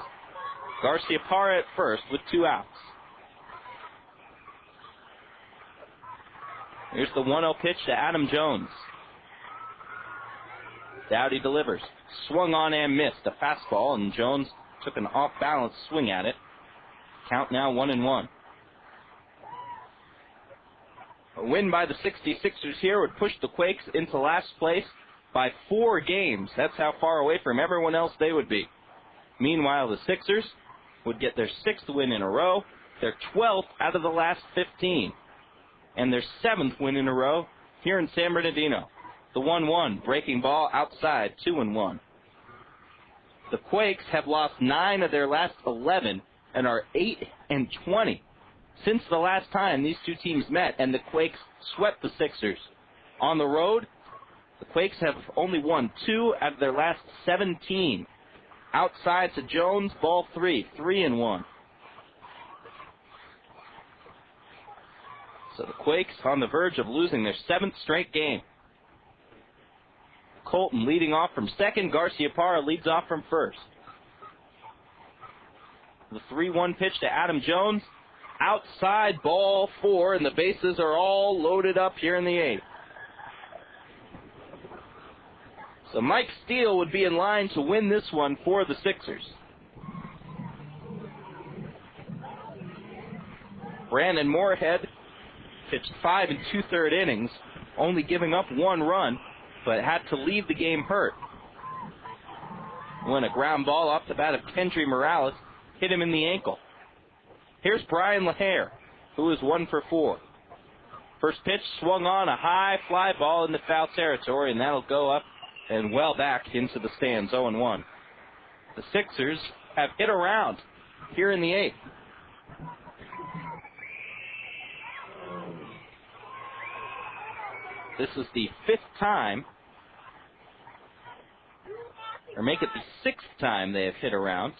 Garcia Parra at first with 2 outs. Here's the 1-0 pitch to Adam Jones. Dowdy delivers. Swung on and missed. A fastball, and Jones took an off-balance swing at it. Count now 1-1. A win by the 66ers here would push the Quakes into last place by 4 games. That's how far away from everyone else they would be. Meanwhile, the Sixers would get their 6th win in a row, their 12th out of the last 15, and their 7th win in a row here in San Bernardino. The 1-1 breaking ball outside, 2-1. The Quakes have lost 9 of their last 11 and are 8-20. Since the last time these two teams met and the Quakes swept the Sixers. On the road, the Quakes have only won 2 out of their last 17. Outside to Jones, ball 3, 3-1. So the Quakes on the verge of losing their 7th straight game. Colton leading off from second. Garcia Parra leads off from first. The 3-1 pitch to Adam Jones. Outside, ball 4, and the bases are all loaded up here in the 8th. So Mike Steele would be in line to win this one for the Sixers. Brandon Moorhead pitched 5 2/3 innings, only giving up 1 run, but had to leave the game hurt when a ground ball off the bat of Kendrys Morales hit him in the ankle. Here's Bryan LaHair, who is 1 for 4. First pitch swung on, a high fly ball into foul territory, and that'll go up and well back into the stands, 0-1. The Sixers have hit around here in the 8th. This is the 5th time, or make it the 6th time they have hit around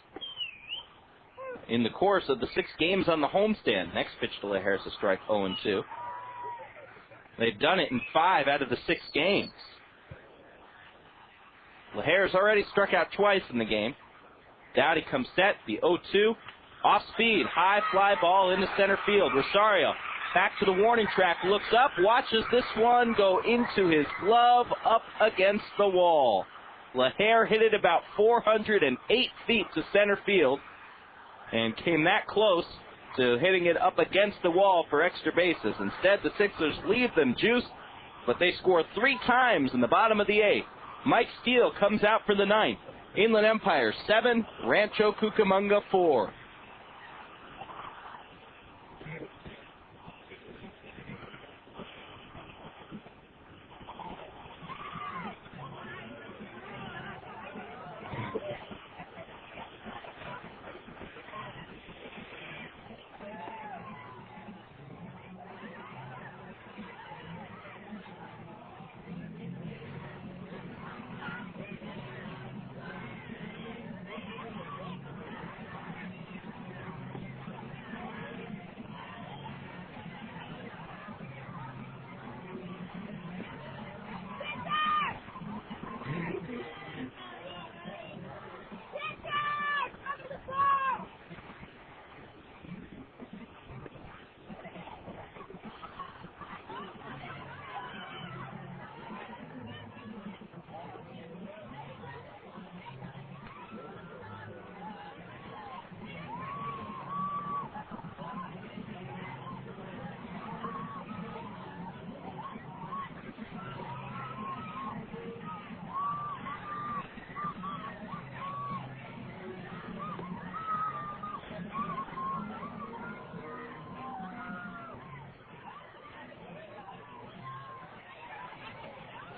in the course of the 6 games on the homestand. Next pitch to LaHair is a strike, 0-2. They've done it in 5 out of the 6 games. LaHair's already struck out twice in the game. Dowdy comes set, the 0-2. Off speed, high fly ball into center field. Rosario back to the warning track, looks up, watches this one go into his glove, up against the wall. LaHair hit it about 408 feet to center field and came that close to hitting it up against the wall for extra bases. Instead, the Sixers leave them juiced, but they score 3 times in the bottom of the 8th. Mike Steele comes out for the 9th. Inland Empire 7, Rancho Cucamonga 4.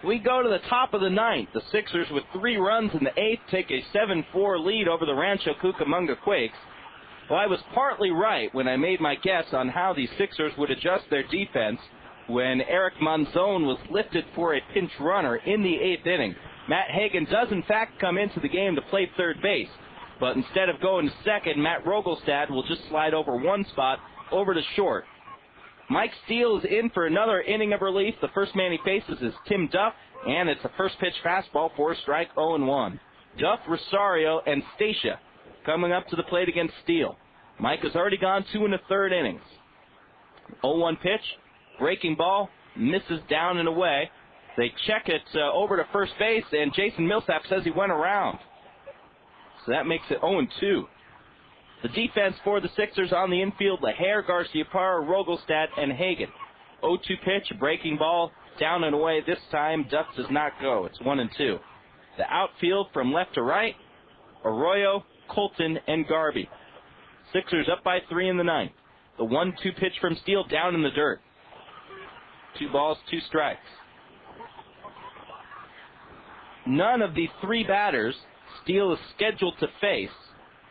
We go to the top of the ninth. The Sixers, with 3 runs in the eighth, take a 7-4 lead over the Rancho Cucamonga Quakes. Well, I was partly right when I made my guess on how the Sixers would adjust their defense when Eric Monzon was lifted for a pinch runner in the eighth inning. Matt Hagan does, in fact, come into the game to play third base, but instead of going to second, Matt Rogelstad will just slide over one spot over to short. Mike Steele is in for another inning of relief. The first man he faces is Tim Duff, and it's a first pitch fastball for a strike, 0-1. Duff, Rosario, and Stacia coming up to the plate against Steele. Mike has already gone 2 1/3 innings. 0-1 pitch, breaking ball, misses down and away. They check it over to first base, and Jason Millsap says he went around. So that makes it 0-2. The defense for the Sixers on the infield: LaHair, Garciaparra, Rogelstad, and Hagan. 0-2 pitch, breaking ball, down and away. This time, Duff does not go. It's 1-2. The outfield from left to right: Arroyo, Colton, and Garby. Sixers up by 3 in the ninth. The 1-2 pitch from Steele, down in the dirt. 2 balls, 2 strikes. None of the 3 batters Steele is scheduled to face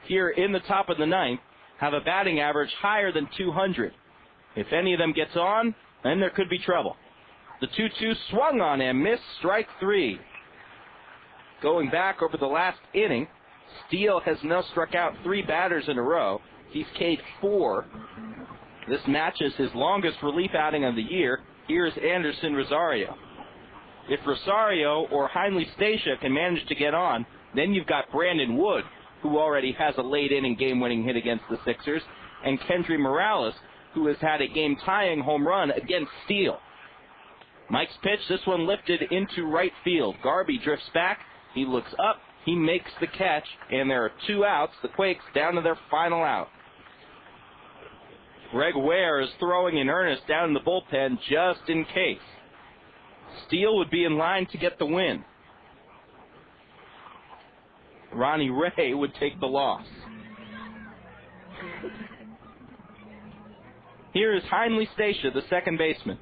here in the top of the ninth have a batting average higher than 200. If any of them gets on, then there could be trouble. The 2-2 swung on him, missed, strike 3. Going back over the last inning, Steele has now struck out 3 batters in a row. He's K'd 4. This matches his longest relief outing of the year. Here's Anderson Rosario. If Rosario or Heinle Stacia can manage to get on, then you've got Brandon Wood, who already has a late-inning game-winning hit against the Sixers, and Kendrys Morales, who has had a game-tying home run against Steele. Mike's pitch, this one lifted into right field. Garby drifts back. He looks up. He makes the catch, and there are 2 outs. The Quakes down to their final out. Greg Ware is throwing in earnest down in the bullpen just in case. Steele would be in line to get the win. Ronnie Ray would take the loss. Here is Heinle Stacia, the second baseman.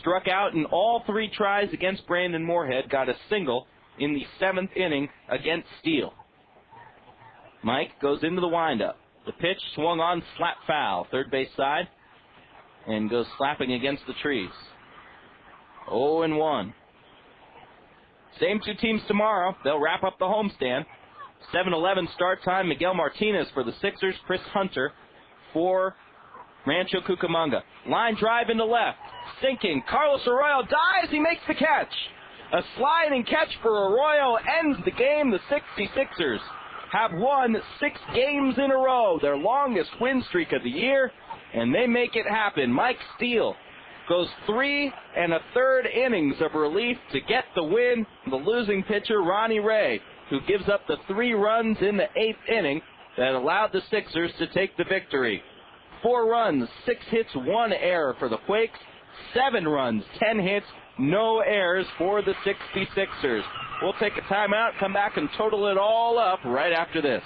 Struck out in all 3 tries against Brandon Moorhead, got a single in the 7th inning against Steele. Mike goes into the windup. The pitch swung on, slap foul, third base side, and goes slapping against the trees. 0-1. Same 2 teams tomorrow. They'll wrap up the homestand. 7-11 start time. Miguel Martinez for the Sixers. Chris Hunter for Rancho Cucamonga. Line drive into left. Sinking. Carlos Arroyo dives. He makes the catch. A sliding catch for Arroyo ends the game. The 66ers have won 6 games in a row, their longest win streak of the year, and they make it happen. Mike Steele goes 3 1/3 innings of relief to get the win. The losing pitcher, Ronnie Ray, who gives up the 3 runs in the 8th inning that allowed the Sixers to take the victory. 4 runs, 6 hits, 1 error for the Quakes. 7 runs, 10 hits, no errors for the 66ers. We'll take a timeout, come back and total it all up right after this.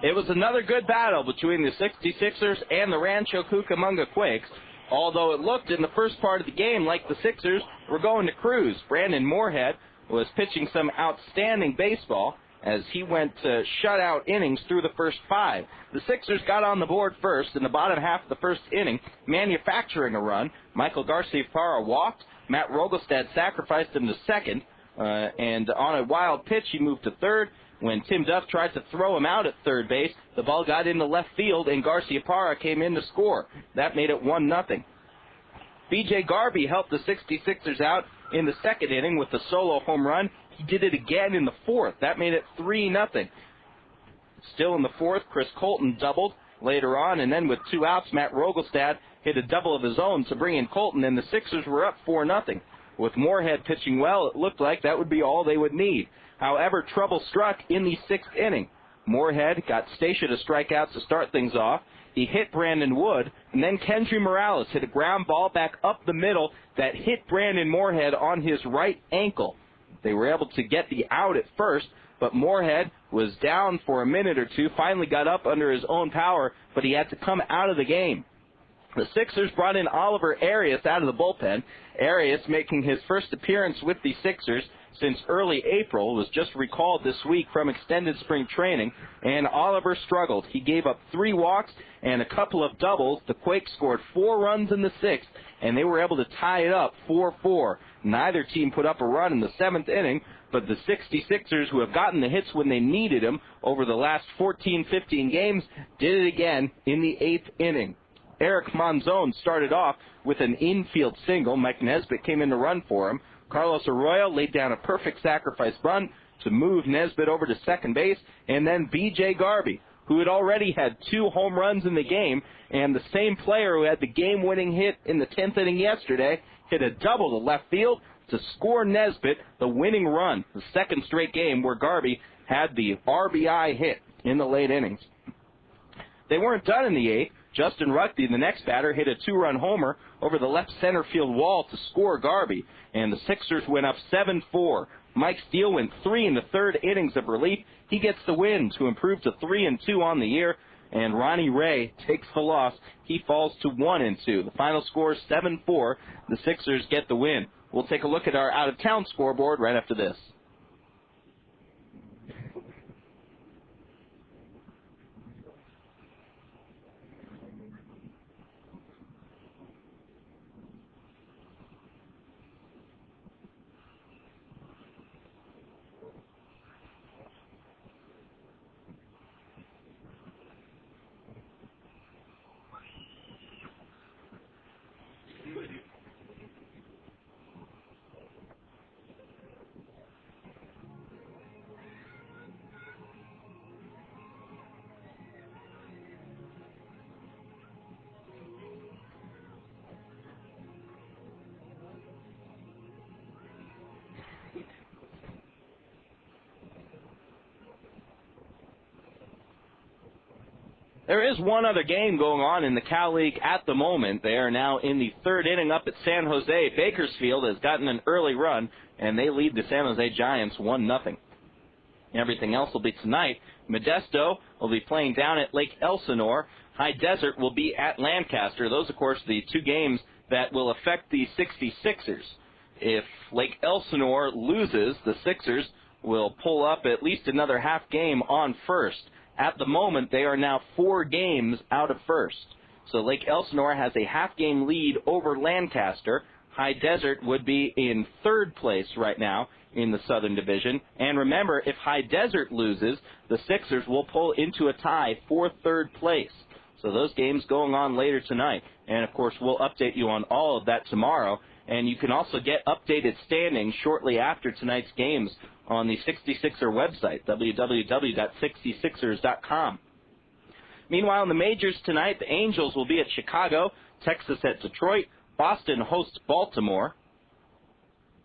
It was another good battle between the 66ers and the Rancho Cucamonga Quakes, although it looked in the first part of the game like the Sixers were going to cruise. Brandon Moorhead was pitching some outstanding baseball as he went shutout innings through the first 5. The Sixers got on the board first in the bottom half of the first inning, manufacturing a run. Michael Garciaparra walked. Matt Rogelstad sacrificed him to second, and on a wild pitch he moved to third. When Tim Duff tried to throw him out at third base, the ball got into left field, and Garcia Parra came in to score. That made it 1-0. B.J. Garby helped the 66ers out in the second inning with a solo home run. He did it again in the fourth. That made it 3-0. Still in the fourth, Chris Colton doubled later on, and then with 2 outs, Matt Rogelstad hit a double of his own to bring in Colton, and the Sixers were up 4-0. With Moorhead pitching well, it looked like that would be all they would need. However, trouble struck in the 6th inning. Moorhead got Stacia to strike out to start things off. He hit Brandon Wood, and then Kendrys Morales hit a ground ball back up the middle that hit Brandon Moorhead on his right ankle. They were able to get the out at first, but Moorhead was down for a minute or two, finally got up under his own power, but he had to come out of the game. The Sixers brought in Oliver Arias out of the bullpen. Arias, making his first appearance with the Sixers since early April, was just recalled this week from extended spring training, and Oliver struggled. He gave up 3 walks and a couple of doubles. The Quakes scored 4 runs in the 6th, and they were able to tie it up 4-4. Neither team put up a run in the 7th inning, but the 66ers, who have gotten the hits when they needed them over the last 14-15 games, did it again in the 8th inning. Eric Monzon started off with an infield single. Mike Nesbitt came in to run for him. Carlos Arroyo laid down a perfect sacrifice bunt to move Nesbitt over to second base, and then B.J. Garby, who had already had 2 home runs in the game, and the same player who had the game-winning hit in the 10th inning yesterday, hit a double to left field to score Nesbitt the winning run, the second straight game where Garby had the RBI hit in the late innings. They weren't done in the 8th. Justin Rugby, the next batter, hit a 2-run homer over the left center field wall to score Garby, and the Sixers went up 7-4. Mike Steele went 3 in the 3rd innings of relief. He gets the win to improve to 3-2 on the year, and Ronnie Ray takes the loss. He falls to 1-2. The final score is 7-4. The Sixers get the win. We'll take a look at our out-of-town scoreboard right after this. There is one other game going on in the Cal League at the moment. They are now in the 3rd inning up at San Jose. Bakersfield has gotten an early run, and they lead the San Jose Giants 1-0. Everything else will be tonight. Modesto will be playing down at Lake Elsinore. High Desert will be at Lancaster. Those, of course, the 2 games that will affect the 66ers. If Lake Elsinore loses, the Sixers will pull up at least another half game on first. At the moment, they are now 4 games out of first. So Lake Elsinore has a half-game lead over Lancaster. High Desert would be in 3rd place right now in the Southern Division. And remember, if High Desert loses, the Sixers will pull into a tie for 3rd place. So those games going on later tonight. And, of course, we'll update you on all of that tomorrow. And you can also get updated standings shortly after tonight's games on the 66er website, www.66ers.com. Meanwhile, in the majors tonight, the Angels will be at Chicago, Texas at Detroit, Boston hosts Baltimore,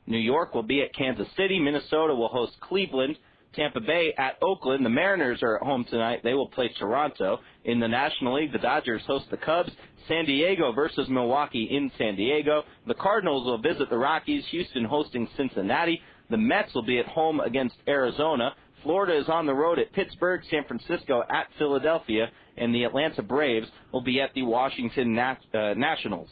New York will be at Kansas City, Minnesota will host Cleveland, Tampa Bay at Oakland. The Mariners are at home tonight. They will play Toronto. In the National League, the Dodgers host the Cubs. San Diego versus Milwaukee in San Diego. The Cardinals will visit the Rockies. Houston hosting Cincinnati. The Mets will be at home against Arizona. Florida is on the road at Pittsburgh. San Francisco at Philadelphia. And the Atlanta Braves will be at the Washington Nationals.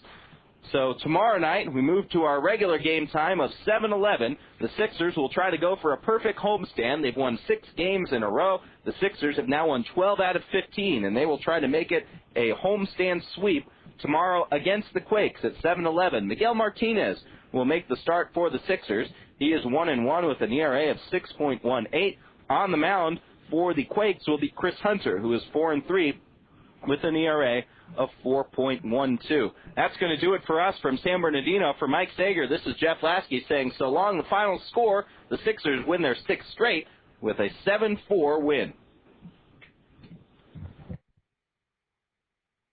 So tomorrow night, we move to our regular game time of 7-11. The Sixers will try to go for a perfect homestand. They've won 6 games in a row. The Sixers have now won 12 out of 15, and they will try to make it a homestand sweep tomorrow against the Quakes at 7-11. Miguel Martinez will make the start for the Sixers. He is 1-1 with an ERA of 6.18. On the mound for the Quakes will be Chris Hunter, who is 4-3 with an ERA of 4.12. That's going to do it for us from San Bernardino. For Mike Sager, this is Jeff Lasky saying so long. The final score, the Sixers win their 6th straight with a 7-4 win.